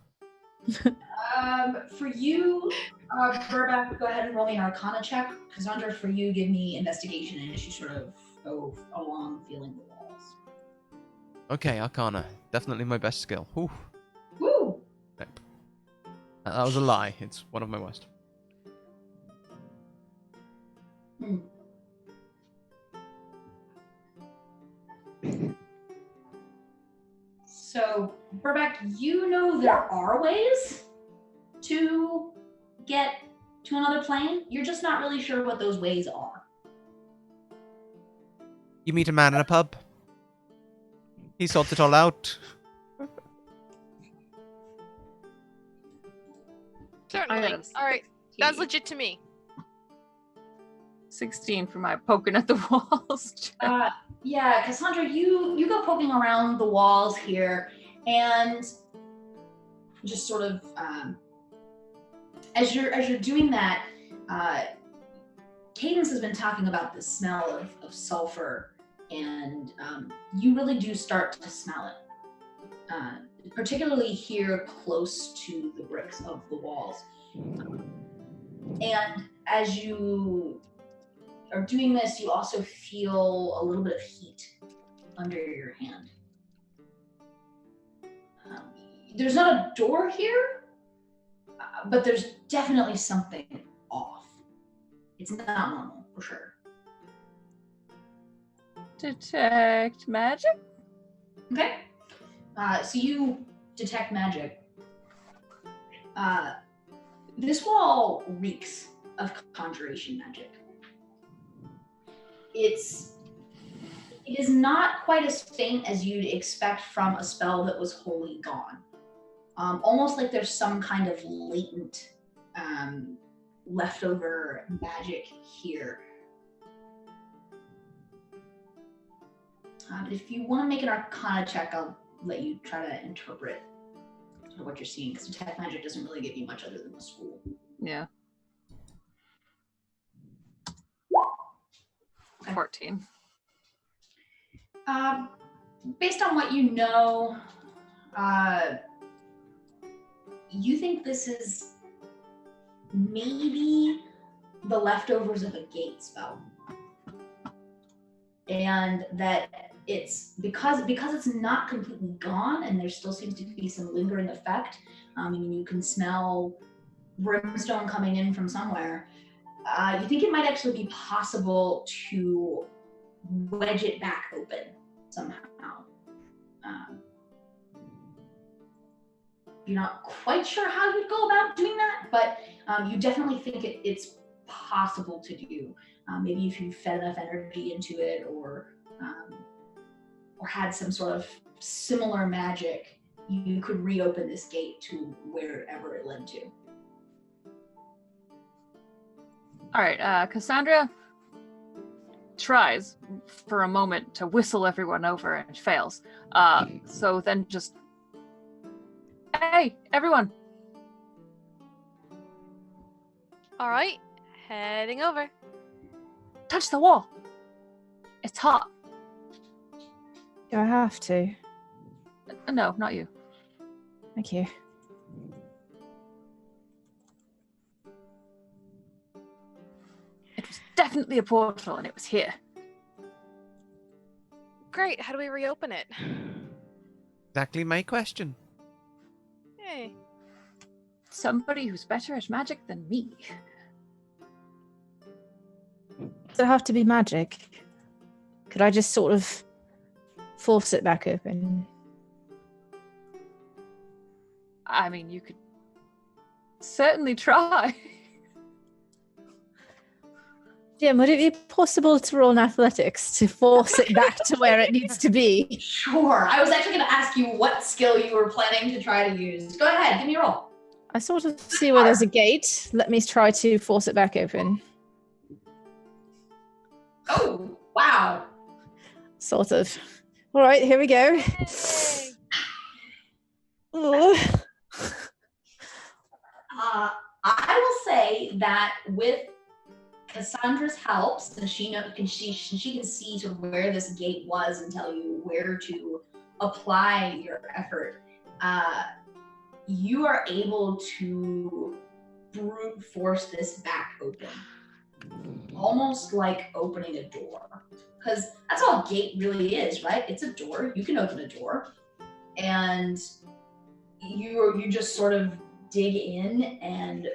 For you, Burback, go ahead and roll me an Arcana check. Cassandra, for you, give me investigation and as you sort of go along feeling the walls. Okay, Arcana. Definitely my best skill. Whew. Woo! Nope. That was a lie. It's one of my worst. So, Burback, you know there are ways to get to another plane. You're just not really sure what those ways are. You meet a man in a pub. He sorts it all out. Certainly. All right. That's legit to me. 16 for my poking at the walls. Yeah, Cassandra, you go poking around the walls here, and just sort of as you're doing that, Cadence has been talking about the smell of sulfur, and you really do start to smell it, particularly here close to the bricks of the walls. And as you are doing this, you also feel a little bit of heat under your hand. There's not a door here, but there's definitely something off. It's not normal, for sure. Detect magic? Okay. So you detect magic. This wall reeks of conjuration magic. It is not quite as faint as you'd expect from a spell that was wholly gone. Almost like there's some kind of latent leftover magic here. But if you want to make an Arcana check, I'll let you try to interpret sort of what you're seeing, because detect magic doesn't really give you much other than the school. Yeah. Okay. 14. Based on what you know, you think this is maybe the leftovers of a gate spell. And that it's because it's not completely gone and there still seems to be some lingering effect. I mean, you can smell brimstone coming in from somewhere. You think it might actually be possible to wedge it back open somehow. You're not quite sure how you'd go about doing that, but you definitely think it's possible to do. Maybe if you fed enough energy into it, or had some sort of similar magic, you could reopen this gate to wherever it led to. All right, Cassandra tries for a moment to whistle everyone over and fails. So then just, hey, everyone. All right, heading over. Touch the wall. It's hot. Do I have to? No, not you. Thank you. It was definitely a portal and it was here. Great, how do we reopen it? Exactly my question. Hey. Somebody who's better at magic than me. Does it have to be magic? Could I just sort of force it back open? I mean, you could certainly try. Jim, would it be possible to roll an athletics to force it back to where it needs to be? Sure. I was actually going to ask you what skill you were planning to try to use. Go ahead, give me a roll. I sort of see where there's a gate. Let me try to force it back open. Oh, wow. Sort of. All right, here we go. I will say that with Cassandra's help, since she can see sort of where this gate was and tell you where to apply your effort, you are able to brute force this back open, almost like opening a door, because that's all a gate really is, right? It's a door. You can open a door, and you just sort of dig in and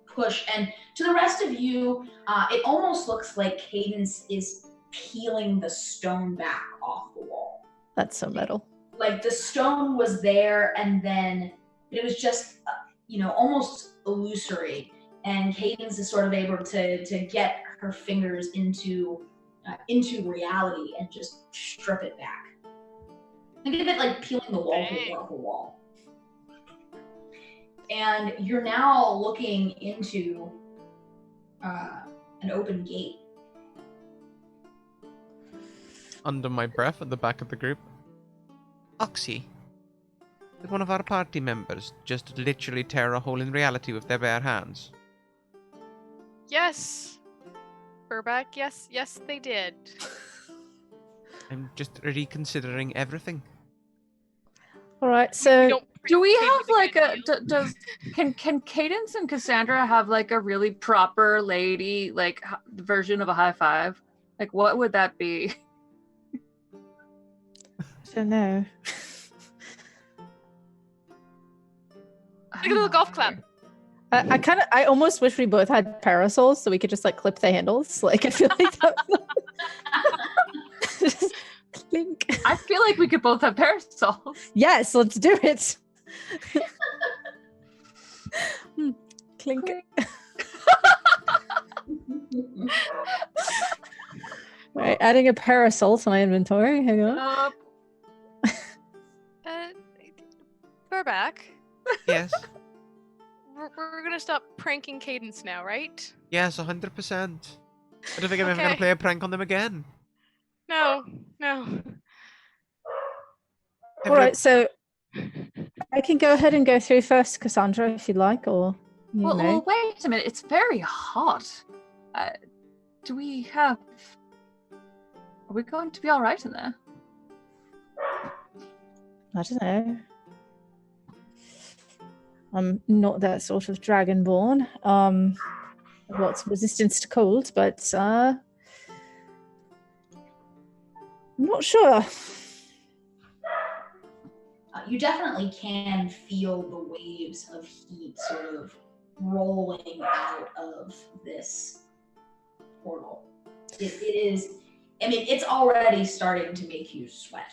push. And to the rest of you, it almost looks like Cadence is peeling the stone back off the wall. That's so metal. Like the stone was there, and then it was just, almost illusory. And Cadence is sort of able to get her fingers into reality and just strip it back. Think of it like peeling the wallpaper off a wall. And you're now looking into an open gate. Under my breath at the back of the group. Oxy, did one of our party members just literally tear a hole in reality with their bare hands? Yes. Burback, yes, they did. I'm just reconsidering everything. All right, so do we have like can Cadence and Cassandra have like a really proper lady like version of a high five? Like what would that be? I don't know. Like a little golf clap. I almost wish we both had parasols so we could just like clip the handles. Like I feel like that. Just clink. I feel like we could both have parasols. Yes, let's do it. Clink. Right, adding a parasol to my inventory. Hang on. Burback. Yes. We're gonna stop pranking Cadence now, right? Yes, 100%. I don't think I'm ever going to play a prank on them again. No. All right, so I can go ahead and go through first, Cassandra, if you'd like, or you Well, may. well, wait a minute. It's very hot. Do we have... Are we going to be all right in there? I don't know. I'm not that sort of dragonborn. I've got some resistance to cold, but I'm not sure. You definitely can feel the waves of heat sort of rolling out of this portal. It is, I mean, it's already starting to make you sweat.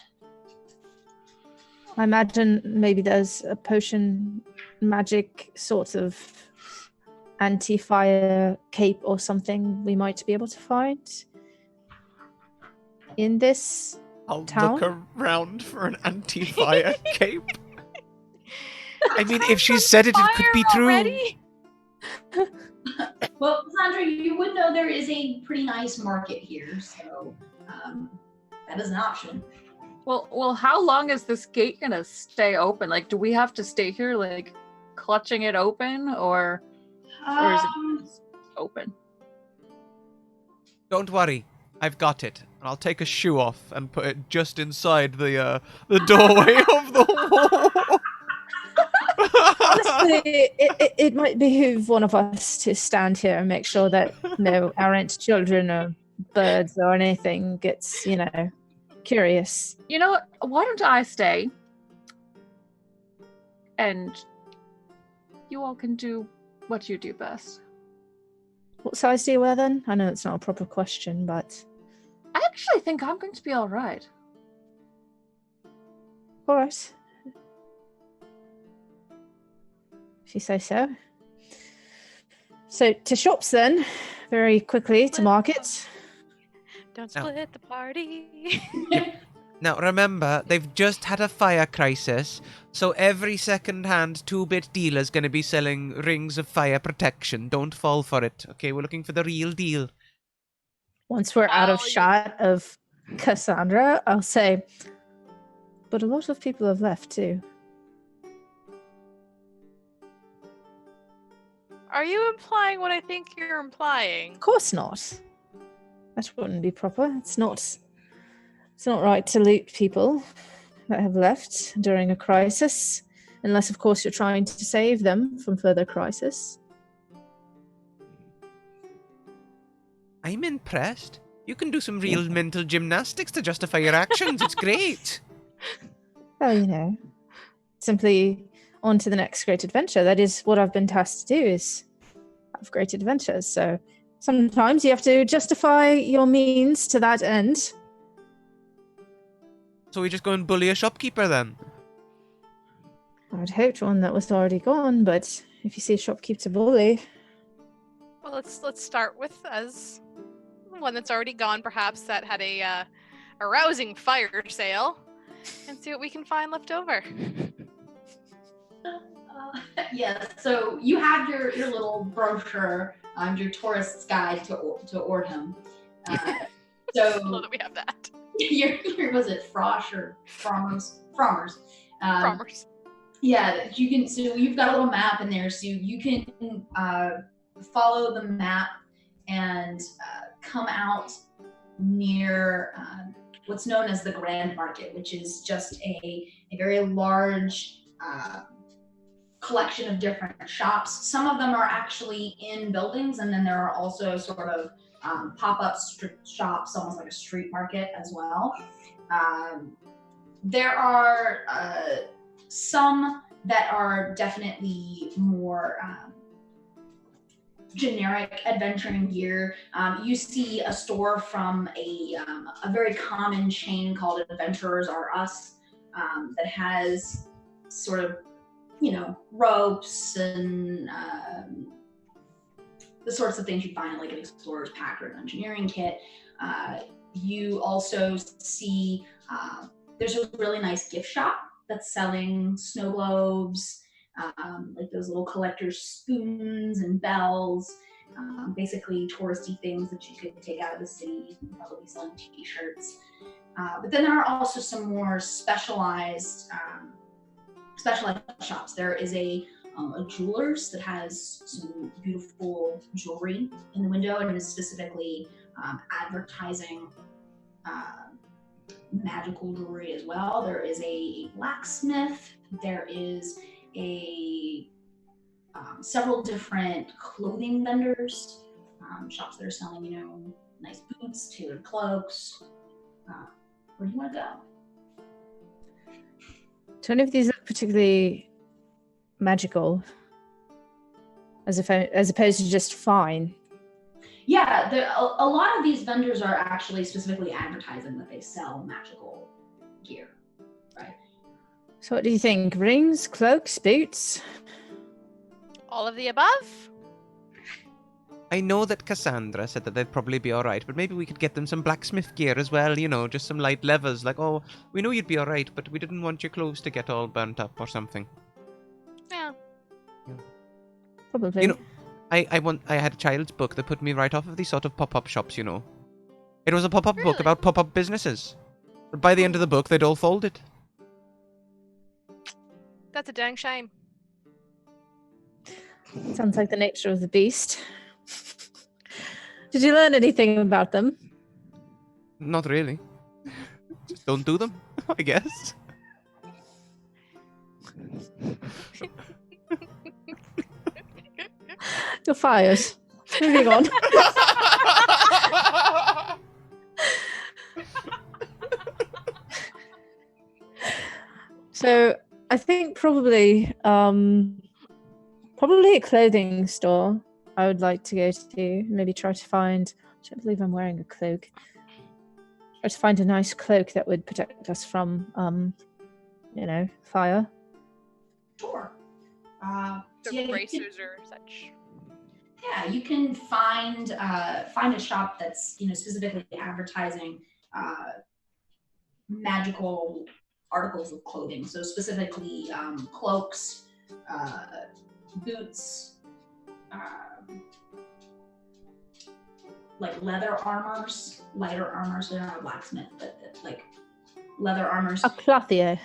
I imagine maybe there's a potion magic sort of anti-fire cape or something we might be able to find in this I'll town? look around for an anti-fire cape. I mean, if she said it, it could be true. Already? Well, Sandra, you would know there is a pretty nice market here, so that is an option. Well, how long is this gate gonna stay open? Like, do we have to stay here, like, clutching it open, or is it just open? Don't worry, I've got it. I'll take a shoe off and put it just inside the doorway of the wall. Honestly, it might behoove one of us to stand here and make sure that no errant children or birds or anything gets, curious. You know what? Why don't I stay? And you all can do what you do best. What size do you wear then? I know it's not a proper question, but... I actually think I'm going to be all right. All right. If you say so. So, to shops then, very quickly, to market. Don't split the party. Now remember, they've just had a fire crisis, so every second-hand 2-bit dealer's going to be selling rings of fire protection. Don't fall for it. Okay, we're looking for the real deal. Once we're out of Well, shot of Cassandra, I'll say, but a lot of people have left too. Are you implying what I think you're implying? Of course not. That wouldn't be proper. It's not right to loot people that have left during a crisis, unless, of course, you're trying to save them from further crisis. I'm impressed. You can do some real mental gymnastics to justify your actions. It's great. Well, simply on to the next great adventure. That is what I've been tasked to do, is have great adventures. So sometimes you have to justify your means to that end. So we just go and bully a shopkeeper then? I'd hoped one that was already gone, but if you see a shopkeeper to bully... Well, let's start with as one that's already gone, perhaps that had a rousing fire sale, and see what we can find left over. Yeah, so you have your little brochure, your tourist's guide to Ordham. So I love that we have that. your was it Frosh or Fromers? Fromers. Yeah, you can. So you've got a little map in there, so you can follow the map and come out near what's known as the Grand Market, which is just a very large collection of different shops. Some of them are actually in buildings, and then there are also sort of pop-up shops, almost like a street market as well. There are some that are definitely more generic adventuring gear. You see a store from a very common chain called Adventurers R Us that has sort of, ropes and the sorts of things you find in like an explorer's pack or an engineering kit. You also see there's a really nice gift shop that's selling snow globes, like those little collector's spoons and bells, basically touristy things that you could take out of the city. You can probably selling t-shirts. But then there are also some more specialized specialized shops. There is a jeweler's that has some beautiful jewelry in the window and is specifically advertising magical jewelry as well. There is a blacksmith. There is a several different clothing vendors, shops that are selling, nice boots, tailored cloaks. Where do you want to go? Do any of these look particularly magical? As opposed to just fine? Yeah, a lot of these vendors are actually specifically advertising that they sell magical gear, right? So what do you think? Rings, cloaks, boots? All of the above? I know that Cassandra said that they'd probably be alright, but maybe we could get them some blacksmith gear as well, just some light levers. Like, oh, we know you'd be alright, but we didn't want your clothes to get all burnt up or something. Yeah. Probably. I had a child's book that put me right off of these sort of pop-up shops, It was a pop-up book Really? about pop-up businesses. But by the end of the book, they'd all folded. That's a dang shame. Sounds like the nature of the beast. Did you learn anything about them? Not really. Just don't do them, I guess. You're fired. Moving on. So I think probably a clothing store I would like to go to. Maybe try to find, I don't believe I'm wearing a cloak. Try to find a nice cloak that would protect us from fire. Sure. The yeah, bracers or such. Yeah, you can find a shop that's specifically advertising magical articles of clothing. So specifically cloaks, boots, like leather armors, lighter armors. They're not a blacksmith, but like leather armors. A clothier.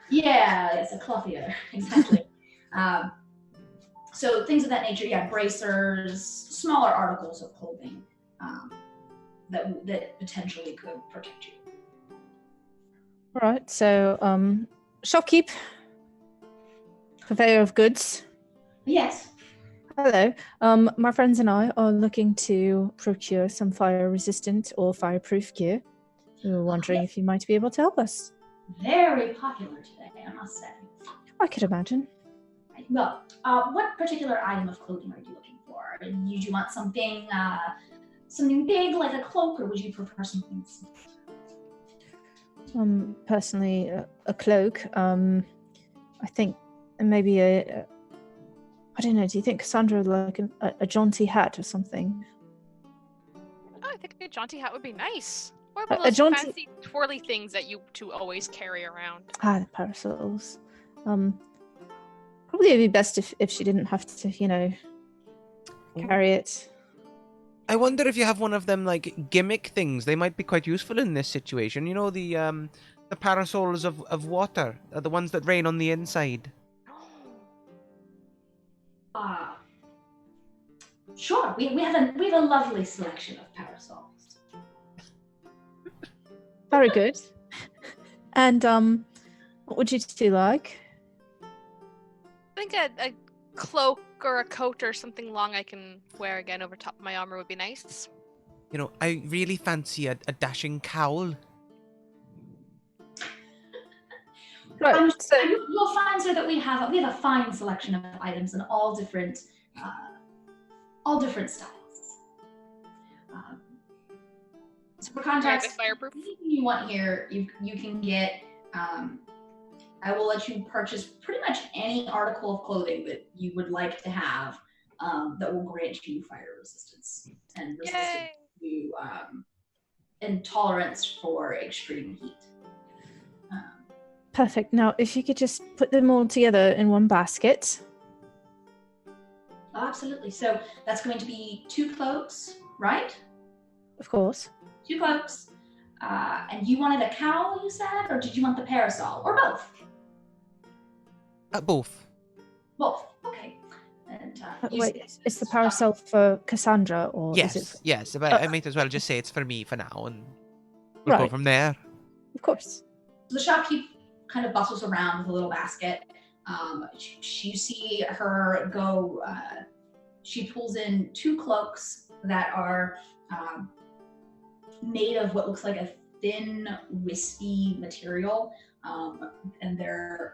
Yeah, it's a clothier, exactly. So things of that nature, yeah, bracers, smaller articles of clothing that potentially could protect you. All right, so shopkeep, purveyor of goods. Yes. Hello. My friends and I are looking to procure some fire-resistant or fireproof gear. We were wondering if you might be able to help us. Very popular today, I must say. I could imagine. Well, what particular item of clothing are you looking for? Did you want something big like a cloak, or would you prefer something small? Personally, a cloak. I think maybe I don't know. Do you think Cassandra would like a jaunty hat or something? Oh, I think a jaunty hat would be nice. What about A those jaunty- fancy twirly things that you two always carry around? The parasols. Probably it'd be best if she didn't have to, carry it. I wonder if you have one of them like gimmick things. They might be quite useful in this situation. The parasols of water, the ones that rain on the inside. Sure. We have a lovely selection of parasols. Very good. And what would you two like? I think a cloak or a coat or something long I can wear again over top of my armor would be nice. I really fancy a dashing cowl. Right. So You'll find, sir, that we have a fine selection of items in all different styles. So for context, Fireproof. anything you want here, you can get. I will let you purchase pretty much any article of clothing that you would like to have that will grant you fire resistance and resistance to and tolerance for extreme heat. perfect. Now, if you could just put them all together in one basket. Oh, absolutely. So that's going to be 2 cloaks, right? Of course. 2 cloaks. And you wanted a cowl, you said, or did you want the parasol, or both? Both. Both. Okay. And Wait, is the parasol for Cassandra or is it? Yes, yes. But I might as well just say it's for me for now, and we'll go Right. from there. Of course. The shopkeep kind of bustles around with a little basket. You see her go. She pulls in 2 cloaks that are made of what looks like a thin, wispy material, and they're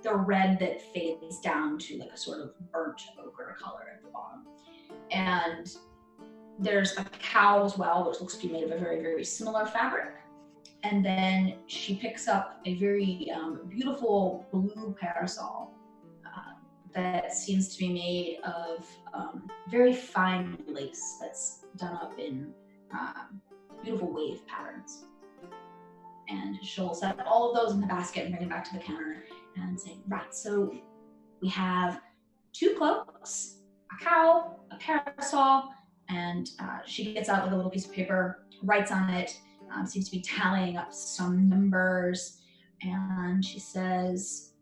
red that fades down to like a sort of burnt ochre color at the bottom. And there's a cowl as well, which looks to be made of a very, very similar fabric. And then she picks up a very beautiful blue parasol that seems to be made of very fine lace that's done up in beautiful wave patterns. And she'll set all of those in the basket and bring it back to the counter and say, right, so we have 2 cloaks, a cowl, a parasol, and she gets out with a little piece of paper, writes on it, seems to be tallying up some numbers, and she says,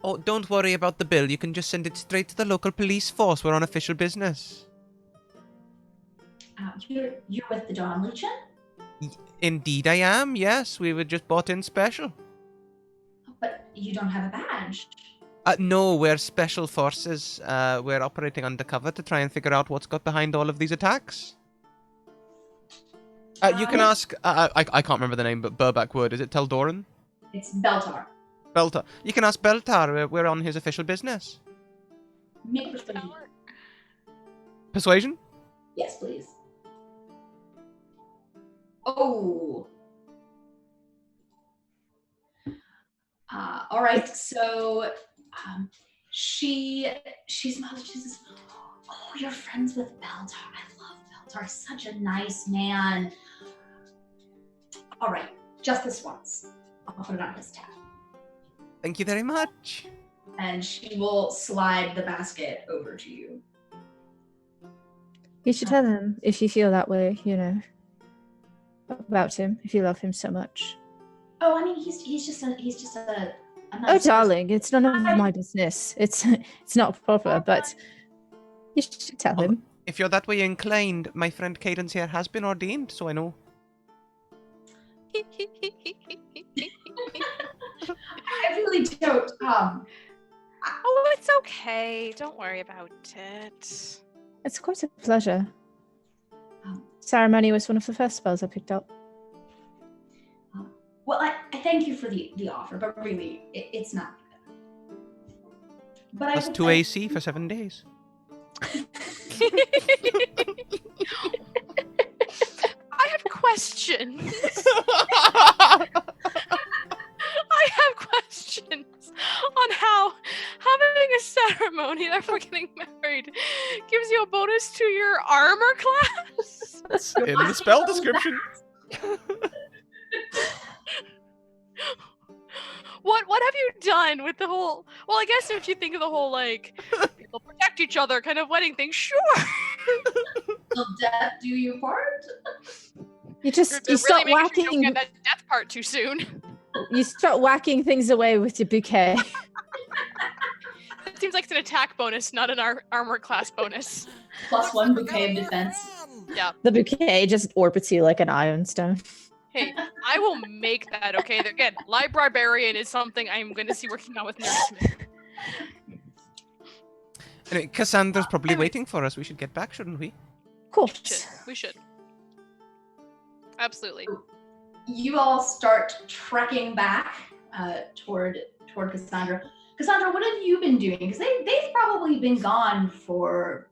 Oh, don't worry about the bill. You can just send it straight to the local police force. We're on official business. you're with the Dawn Legion? Indeed I am, yes. We were just bought in special. But you don't have a badge. No, we're special forces. We're operating undercover to try and figure out what's got behind all of these attacks. You can ask... I can't remember the name, but Burback would. Is it Teldoran? It's Beltar. Beltar. You can ask Beltar. We're on his official business. Make a persuasion. Persuasion? Yes, please. Oh. All right. So she smiles. She says, "Oh, you're friends with Beltar. I love Beltar. Such a nice man. All right, just this once. I'll put it on his tab." Thank you very much. And she will slide the basket over to you. You should tell him if you feel that way, about him, if you love him so much. Oh, I mean, he's just a nice Oh, person. darling, it's none of my business. It's not proper, but you should tell him. If you're that way inclined, my friend Cadence here has been ordained, so I know. I really don't. Oh, it's okay. Don't worry about it. It's quite a pleasure. Ceremony was one of the first spells I picked up. Well, I thank you for the offer, but really, it's not good. But That's 2 AC for 7 days. I have questions. I have questions on how having a ceremony that we're getting married gives you a bonus to your armor class. That's in the spell description. What have you done with the whole? Well, I guess if you think of the whole people protect each other kind of wedding thing, sure. Will death do you part? You start Really making sure you whacking. don't get that death part too soon. You start whacking things away with your bouquet. It seems like it's an attack bonus, not an armor class bonus. +1 bouquet of defense. Yeah. The bouquet just orbits you like an ironstone. Hey, I will make that, okay? Again, librarian is something I'm going to see working on with Nerdsmith. Anyway, Cassandra's probably waiting for us. We should get back, shouldn't we? Of course. We should. Absolutely. You all start trekking back toward Cassandra. Cassandra, what have you been doing? Because they've probably been gone for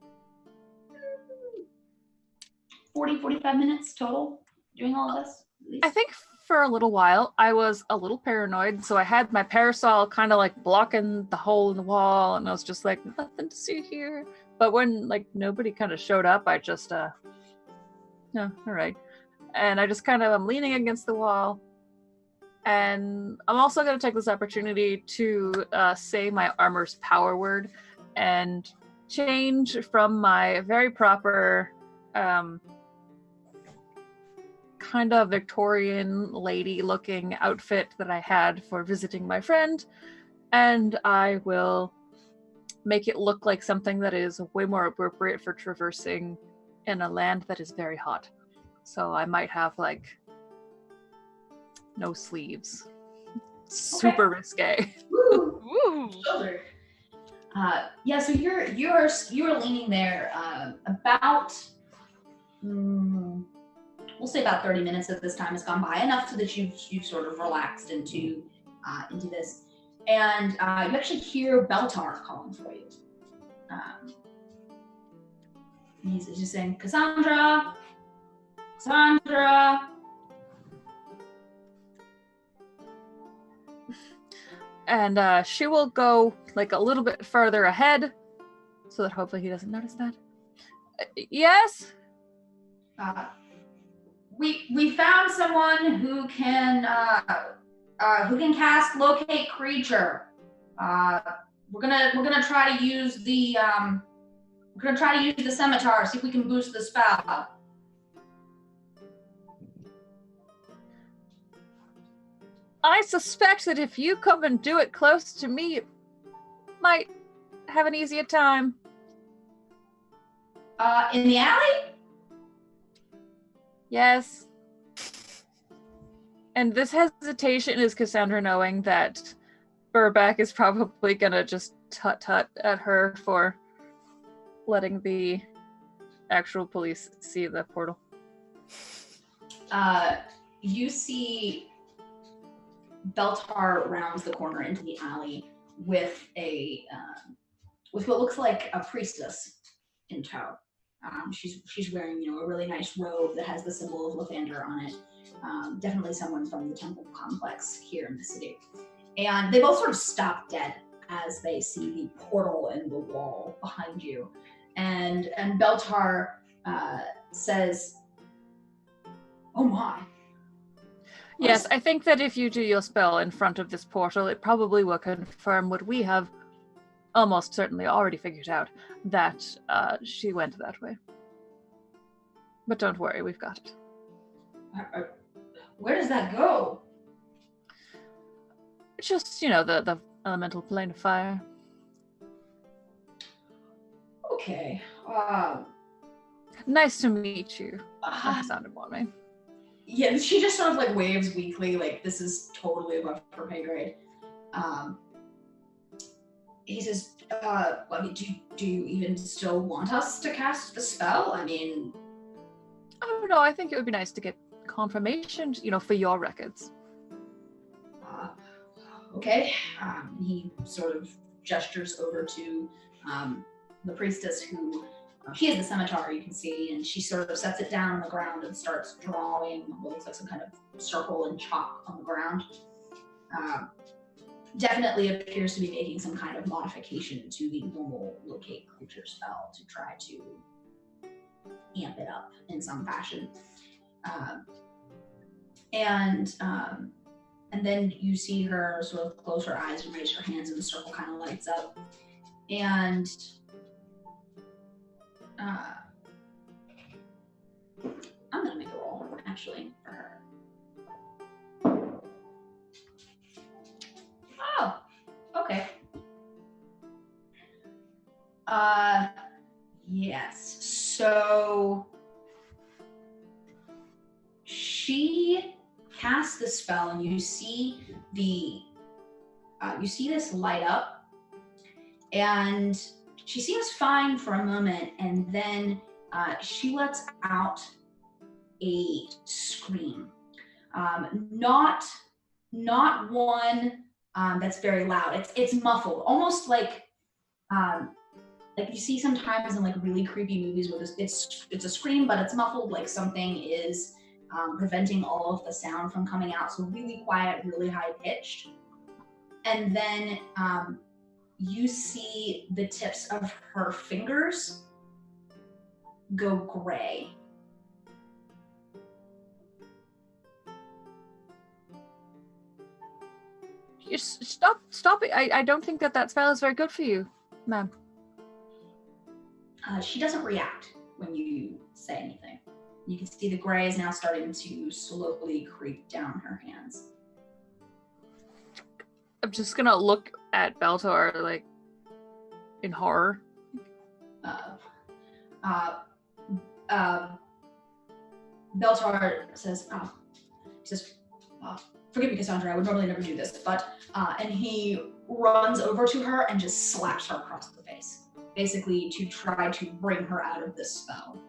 45 minutes total doing all of this. I think for a little while I was a little paranoid, so I had my parasol kind of like blocking the hole in the wall, and I was just like, nothing to see here. But when nobody kind of showed up, I just no, all right. And I just I'm leaning against the wall. And I'm also going to take this opportunity to say my armor's power word and change from my very proper kind of Victorian lady looking outfit that I had for visiting my friend and I will make it look like something that is way more appropriate for traversing in a land that is very hot. So I might have like no sleeves. Super risque. Woo! Woo! Shoulder. Yeah, so you're leaning there about we'll say about 30 minutes of this time has gone by, enough so that you've sort of relaxed into this, and you actually hear Beltar calling for you. He's just saying, Cassandra. And she will go like a little bit further ahead so that hopefully he doesn't notice that. Yes? We found someone who can cast locate creature. We're gonna try to use the scimitar, see if we can boost the spell. I suspect that if you come and do it close to me, you might have an easier time. In the alley? Yes. And this hesitation is Cassandra knowing that Burback is probably gonna just tut-tut at her for letting the actual police see the portal. You see Beltar rounds the corner into the alley with with what looks like a priestess in tow. She's wearing a really nice robe that has the symbol of Lathander on it. Definitely someone from the temple complex here in the city. And they both sort of stop dead as they see the portal in the wall behind you. And Beltar says, "Oh my." Yes, I think that if you do your spell in front of this portal, it probably will confirm what we have almost certainly already figured out, that she went that way. But don't worry, we've got it. Where does that go? Just, the elemental plane of fire. Okay. Nice to meet you. That sounded warming. Yeah, she just sort of like waves weakly, like this is totally above her pay grade. He says, do you even still want us to cast the spell? I mean... I don't know, I think it would be nice to get confirmation, for your records. Okay. He sort of gestures over to the priestess who... she has the scimitar, you can see, and she sort of sets it down on the ground and starts drawing what looks like some kind of circle and chalk on the ground. Definitely appears to be making some kind of modification to the normal locate creature spell to try to amp it up in some fashion. And then you see her sort of close her eyes and raise her hands, and the circle kind of lights up. And I'm gonna make a roll, actually, for her. Oh, okay. Yes. So she casts the spell, and you see this light up, and she seems fine for a moment, and then she lets out a scream. Not one that's very loud. It's muffled, almost like you see sometimes in like really creepy movies where it's a scream, but it's muffled, like something is preventing all of the sound from coming out. So really quiet, really high pitched. And then you see the tips of her fingers go gray. Stop it. I don't think that spell is very good for you, ma'am. She doesn't react when you say anything. You can see the gray is now starting to slowly creep down her hands. I'm just gonna look at Beltor, like, in horror. Beltar says, forgive me, Cassandra, I would normally never do this, but, and he runs over to her and just slaps her across the face, basically to try to bring her out of this spell.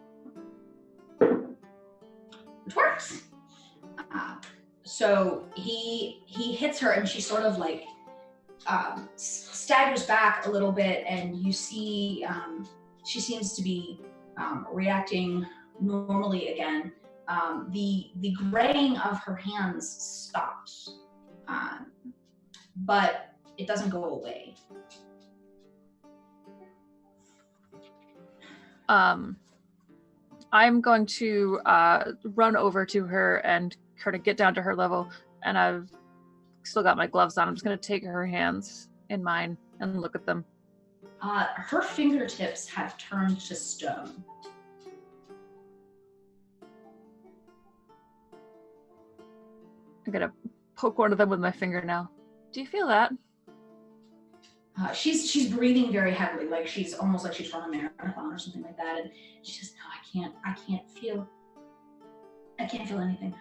Which works. So he hits her and she sort of like staggers back a little bit, and you see she seems to be reacting normally again. The graying of her hands stops, but it doesn't go away. I'm going to run over to her and kind of get down to her level, and I've still got my gloves on. I'm just going to take her hands in mine and look at them. Her fingertips have turned to stone. I'm going to poke one of them with my fingernail. Do you feel that? She's breathing very heavily, like she's almost like she's running a marathon or something like that, and she says, "No, I can't feel anything."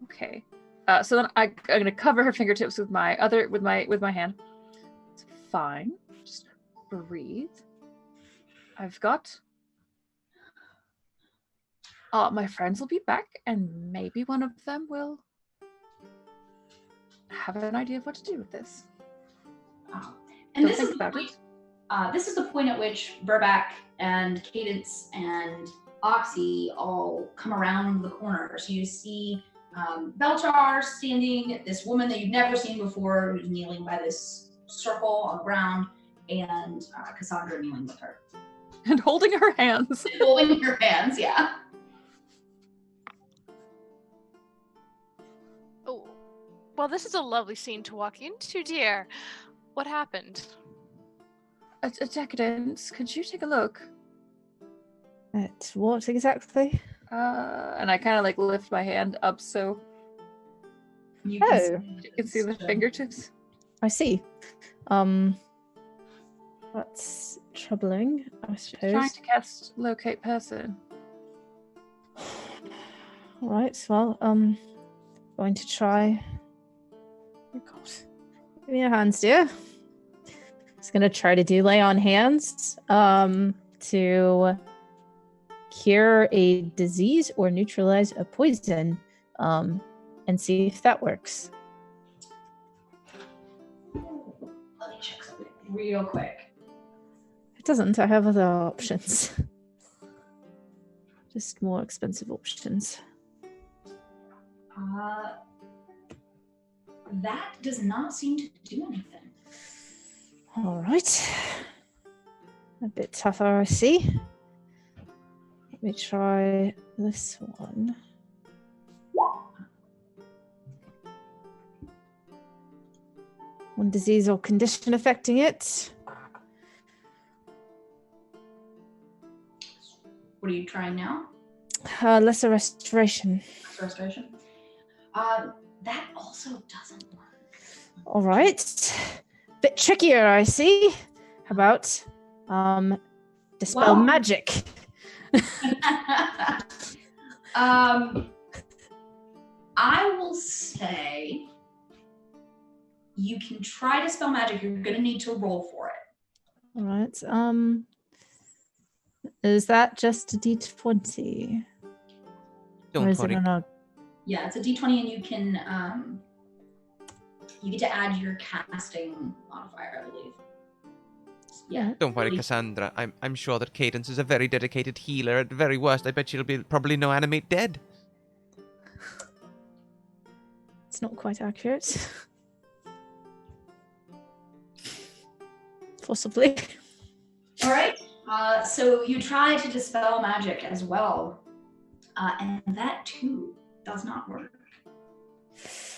Okay. So then I'm gonna cover her fingertips with my hand. It's fine. Just breathe. I've got. My friends will be back, and maybe one of them will have an idea of what to do with this. And Don't think about it. This is the point at which Burback and Cadence and Oxy all come around the corner. So you see Belchar standing, this woman that you've never seen before, who's kneeling by this circle on the ground, and Cassandra kneeling with her. And holding her hands. Holding her hands, yeah. Oh, well, this is a lovely scene to walk into, dear. What happened? A decadence. Could you take a look? At what exactly? And I kind of like lift my hand up so You Oh. you can see the fingertips. I see. That's troubling, I suppose. Trying to cast locate person. All right. Well, going to try. Oh God, give me your hands, dear. Just gonna try to do lay on hands. To cure a disease or neutralize a poison. And see if that works. Let me check something real quick. If it doesn't, I have other options. Just more expensive options. That does not seem to do anything. All right. A bit tougher, I see. Let me try this one. One disease or condition affecting it. What are you trying now? Lesser restoration. Restoration? That also doesn't work. All right. Bit trickier, I see. How about dispel Well- magic? I will say you can try to spell magic. You're going to need to roll for it. All right. Is that just a d20? Or Don't is it worry. on a... Yeah, it's a d20, and you can you get to add your casting modifier, I believe. Yeah. Don't worry, Cassandra. I'm sure that Cadence is a very dedicated healer. At the very worst, I bet she'll be probably no animate dead. It's not quite accurate. Possibly. All right. So you try to dispel magic as well, and that too does not work.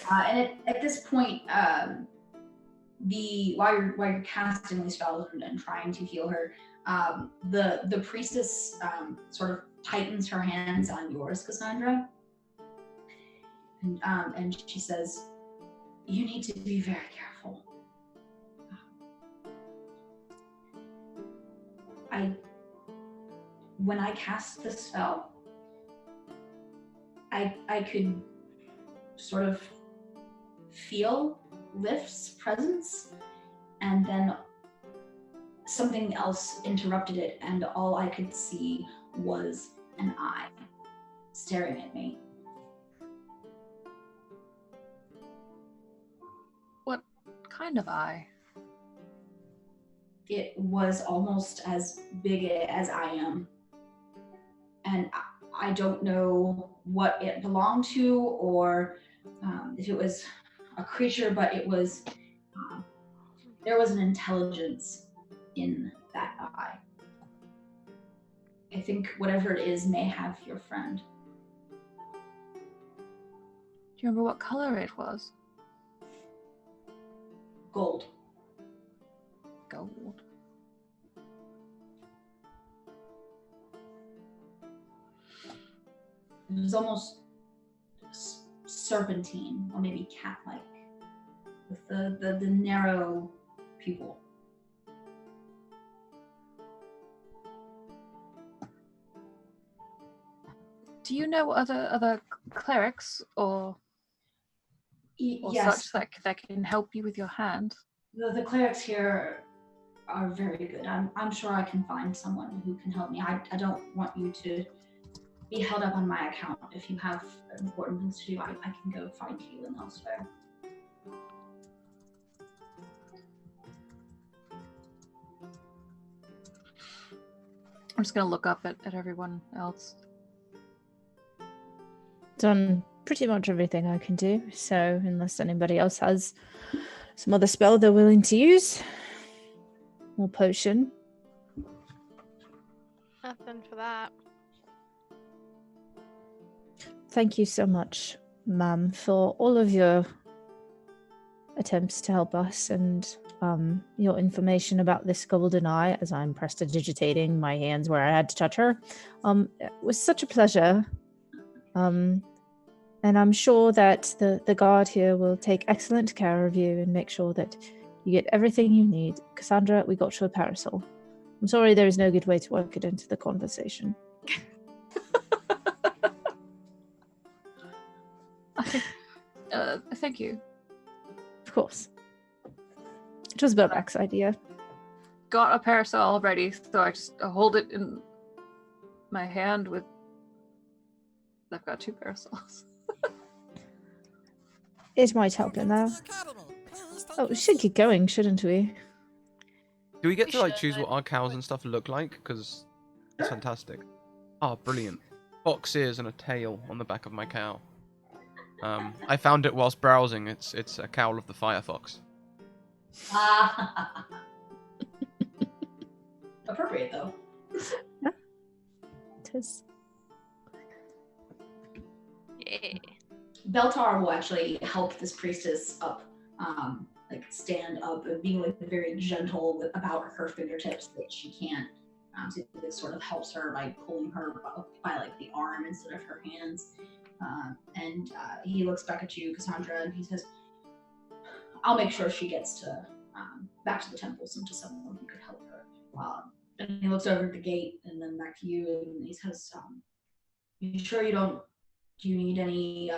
And at this point, while you're casting these spells and trying to heal her, the priestess sort of tightens her hands on yours, Cassandra, and she says, "You need to be very careful. when I cast the spell, I could sort of feel Lift's presence, and then something else interrupted it, and all I could see was an eye staring at me. What kind of eye? It was almost as big as I am, and I don't know what it belonged to, or if it was a creature, but it was there was an intelligence in that eye. I think whatever it is may have your friend. Do you remember what color it was? Gold. Gold. It was almost serpentine, or maybe cat-like, with the narrow pupil. Do you know other clerics or Yes, such that can help you with your hand? the clerics here are very good. I'm sure I can find someone who can help me. I don't want you to be held up on my account. If you have important things to do, I can go find healing elsewhere. I'm just gonna look up at everyone else. Done pretty much everything I can do, so unless anybody else has some other spell they're willing to use, or potion. Nothing for that. Thank you so much, ma'am, for all of your attempts to help us and your information about this golden eye, as I'm prestidigitating my hands where I had to touch her. It was such a pleasure. And I'm sure that the guard here will take excellent care of you and make sure that you get everything you need. Cassandra, we got you a parasol. I'm sorry there is no good way to work it into the conversation. Thank you. Of course. It was Bobak's idea. Got a parasol already, so I just hold it in my hand with... I've got 2 parasols. It might help in there. Oh, we should keep going, shouldn't we? Do we get We to like should. choose what our cows and stuff look like? Because it's fantastic. Oh, brilliant. Fox ears and a tail on the back of my cow. I found it whilst browsing. It's a cowl of the firefox. Appropriate though. Yeah. It is. Yeah. Beltar will actually help this priestess up, like stand up and being like very gentle about her fingertips that she can't. So it sort of helps her by pulling her up by like the arm instead of her hands. And he looks back at you, Cassandra, and he says, "I'll make sure she gets to back to the temples and to someone who could help her." And he looks over at the gate and then back to you, and he says, "You sure you don't? Do you need any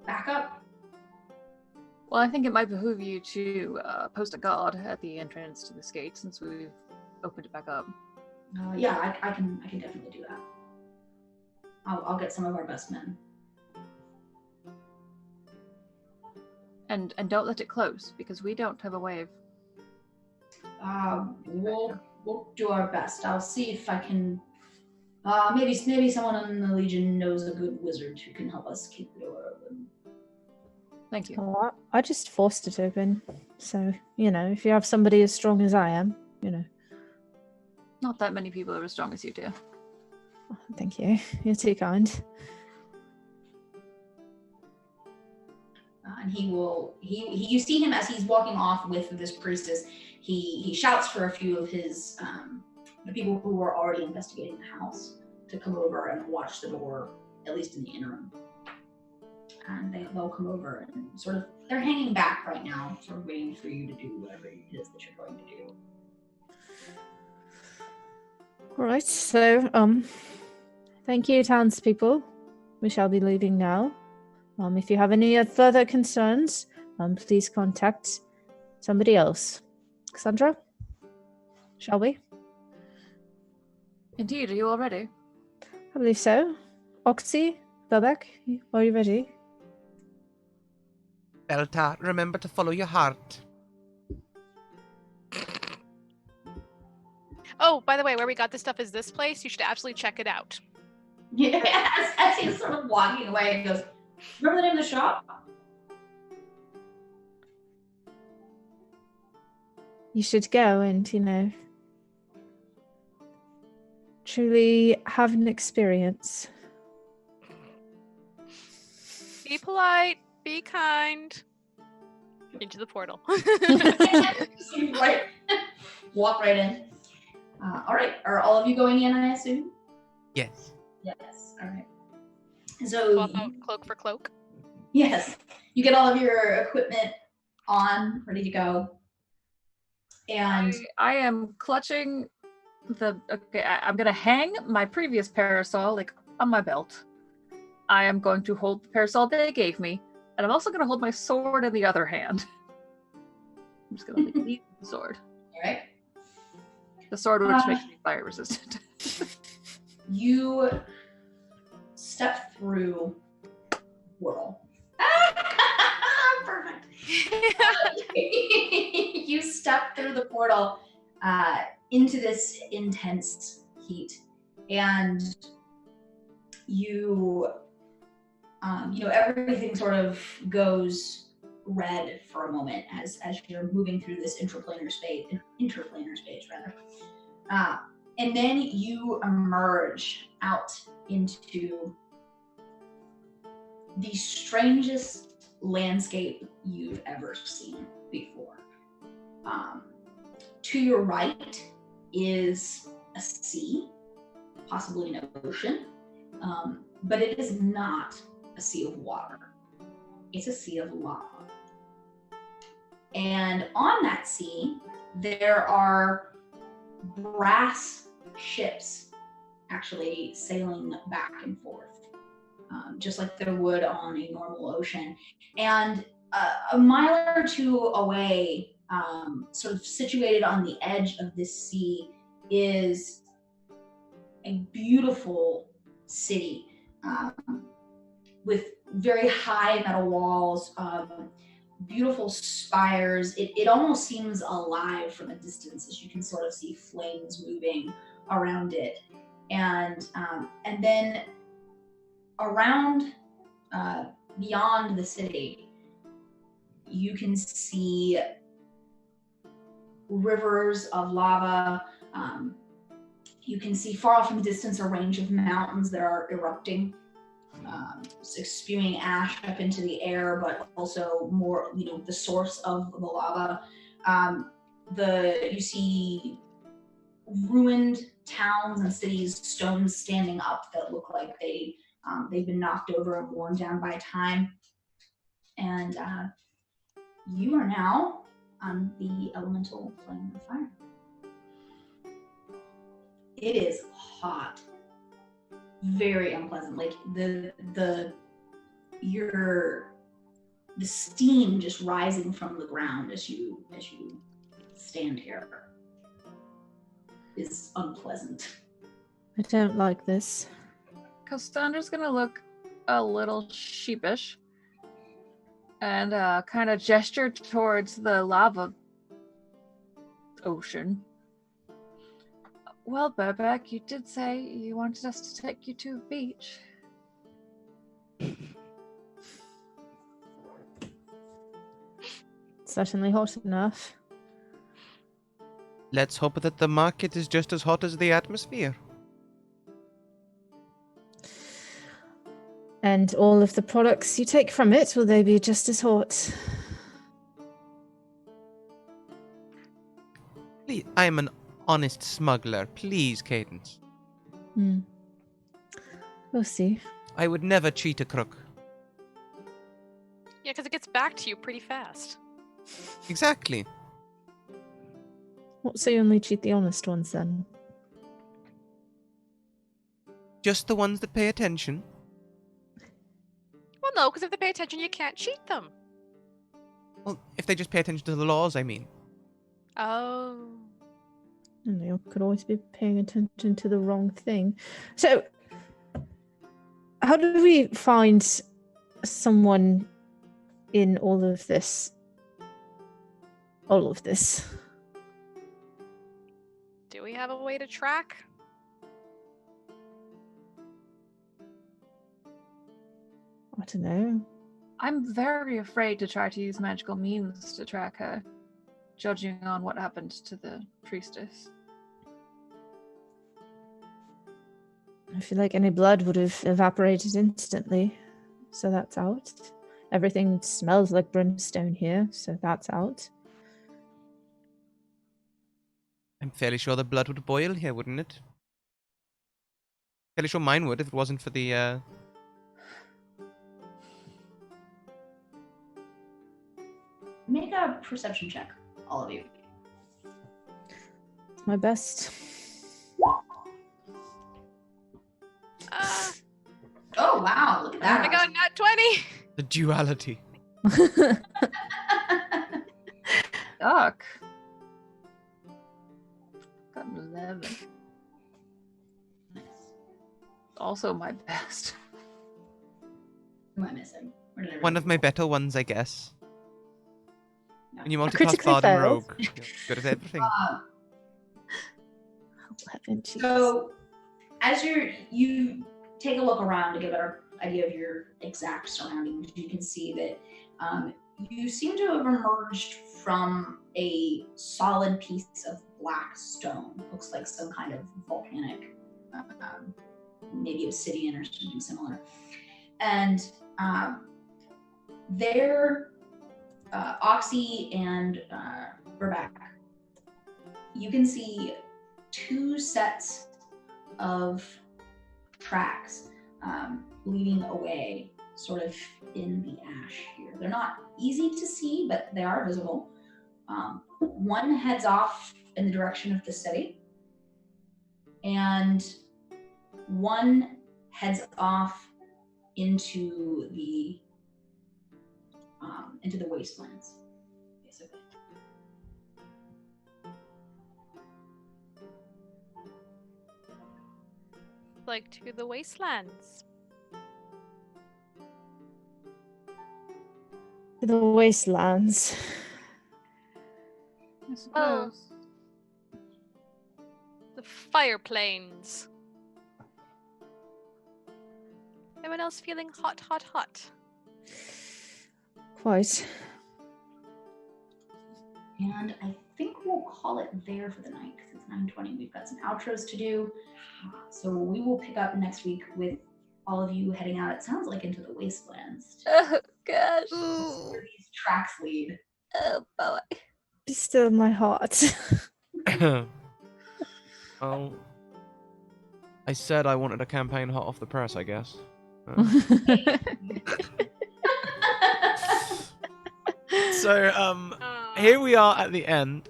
backup?" Well, I think it might behoove you to post a guard at the entrance to this gate since we've opened it back up. Yeah, I can definitely do that. I'll get some of our best men. And don't let it close because we don't have a way of... We'll do our best. I'll see if I can. Maybe someone in the Legion knows a good wizard who can help us keep the door open. Thank you. Oh, I just forced it open. So, if you have somebody as strong as I am, Not that many people are as strong as you do. Oh, thank you. You're too kind. And you see him as he's walking off with this priestess. He shouts for a few of his the people who were already investigating the house to come over and watch the door, at least in the interim. And they'll come over and sort of, they're hanging back right now, sort of waiting for you to do whatever it is that you're going to do. All right, so thank you, townspeople. We shall be leaving now. If you have any further concerns, please contact somebody else. Cassandra, shall we? Indeed, are you all ready? I believe so. Oxy, Bebek, are you ready? Belta, remember to follow your heart. Oh, by the way, where we got this stuff is this place. You should absolutely check it out. Yes, as he's sort of walking away, he goes, remember the name of the shop? You should go and, truly have an experience. Be polite. Be kind. Into the portal. Right. Walk right in. All right. Are all of you going in, I assume? Yes. Yes. All right. So, Swap out cloak for cloak. yes, you get all of your equipment on, ready to go. And I am clutching I'm gonna hang my previous parasol like on my belt. I am going to hold the parasol they gave me, and I'm also gonna hold my sword in the other hand. I'm just gonna leave the sword. all right. The sword which makes me fire resistant. You step through the portal. Perfect. You step through the portal into this intense heat, and everything sort of goes red for a moment as you're moving through this interplanar space rather. And then you emerge out into the strangest landscape you've ever seen before. To your right is a sea, possibly an ocean, but it is not a sea of water. It's a sea of lava. And on that sea, there are brass ships actually sailing back and forth, just like there would on a normal ocean. And a mile or two away, sort of situated on the edge of this sea, is a beautiful city with very high metal walls, beautiful spires. It almost seems alive from a distance, as you can sort of see flames moving around it. And then around, beyond the city, you can see rivers of lava. You can see far off in the distance a range of mountains that are erupting, spewing ash up into the air, but also more, the source of the lava. You see ruined towns and cities, stones standing up that look like they've been knocked over and worn down by time. And you are now on the elemental plane of fire. It is hot, very unpleasant. Like the steam just rising from the ground as you stand here is unpleasant. I don't like this. Cassandra's gonna look a little sheepish and kind of gesture towards the lava ocean. Well, Burbeck, you did say you wanted us to take you to a beach. Certainly hot enough. Let's hope that the market is just as hot as the atmosphere. And all of the products you take from it, will they be just as hot? Please, I am an honest smuggler. Please, Cadence. We'll see. I would never cheat a crook. Yeah, because it gets back to you pretty fast. Exactly. What, so you only cheat the honest ones then? Just the ones that pay attention. Well, no, because if they pay attention, you can't cheat them. Well, if they just pay attention to the laws, I mean. Oh. And they could always be paying attention to the wrong thing. So, how do we find someone in all of this? All of this. Do we have a way to track? I don't know. I'm very afraid to try to use magical means to track her, judging on what happened to the priestess. I feel like any blood would have evaporated instantly. So that's out. Everything smells like brimstone here, so that's out. I'm fairly sure the blood would boil here, wouldn't it? Fairly sure mine would if it wasn't for the, Make a perception check, all of you. It's my best. Oh wow, look at that. I got nat 20! the duality. Yuck. Got an 11. Nice. Also my best. Who am I missing? Where did I One write of my better ones, I guess. No. When you multiclass critically Bard and failed. Rogue, you're good at everything. 11, jeez. So, as you take a look around to get a better idea of your exact surroundings, you can see that you seem to have emerged from a solid piece of black stone. Looks like some kind of volcanic, maybe obsidian or something similar. And there, Oxy and Rebecca, you can see two sets of tracks leading away sort of in the ash here. They're not easy to see, but they are visible. One heads off in the direction of the city, and one heads off into the wastelands, basically. Like to the wastelands. The wastelands. I suppose. The fire plains. Anyone else feeling hot, hot, hot? Quite. And I think we'll call it there for the night because it's 9:20. We've got some outros to do. So we will pick up next week with all of you heading out, it sounds like, into the wastelands. Oh gosh. Where these tracks lead. Oh boy. Be still in my heart. Well, I said I wanted a campaign hot off the press, I guess. So, here we are at the end.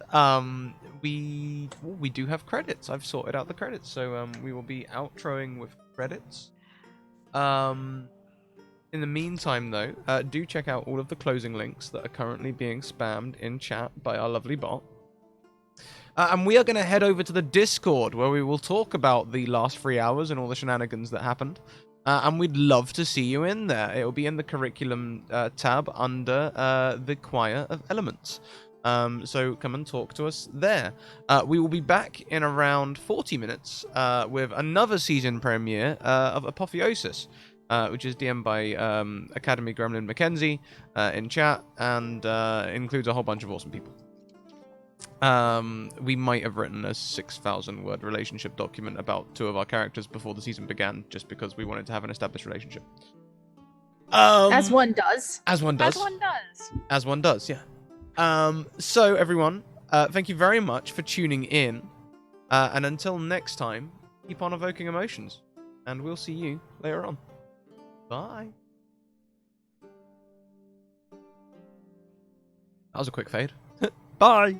We do have credits. I've sorted out the credits, so we will be outroing with credits. In the meantime, though, do check out all of the closing links that are currently being spammed in chat by our lovely bot. And we are going to head over to the Discord, where we will talk about the last 3 hours and all the shenanigans that happened. And we'd love to see you in there. It will be in the curriculum tab under the Choir of Elements. So come and talk to us there. We will be back in around 40 minutes with another season premiere of Apotheosis, which is DM'd by Academy Gremlin Mackenzie in chat, and includes a whole bunch of awesome people. We might have written a 6,000 word relationship document about two of our characters before the season began, just because we wanted to have an established relationship. As one does. As one does. As one does. As one does, yeah. So everyone, thank you very much for tuning in. And until next time, keep on evoking emotions. And we'll see you later on. Bye. That was a quick fade. Bye.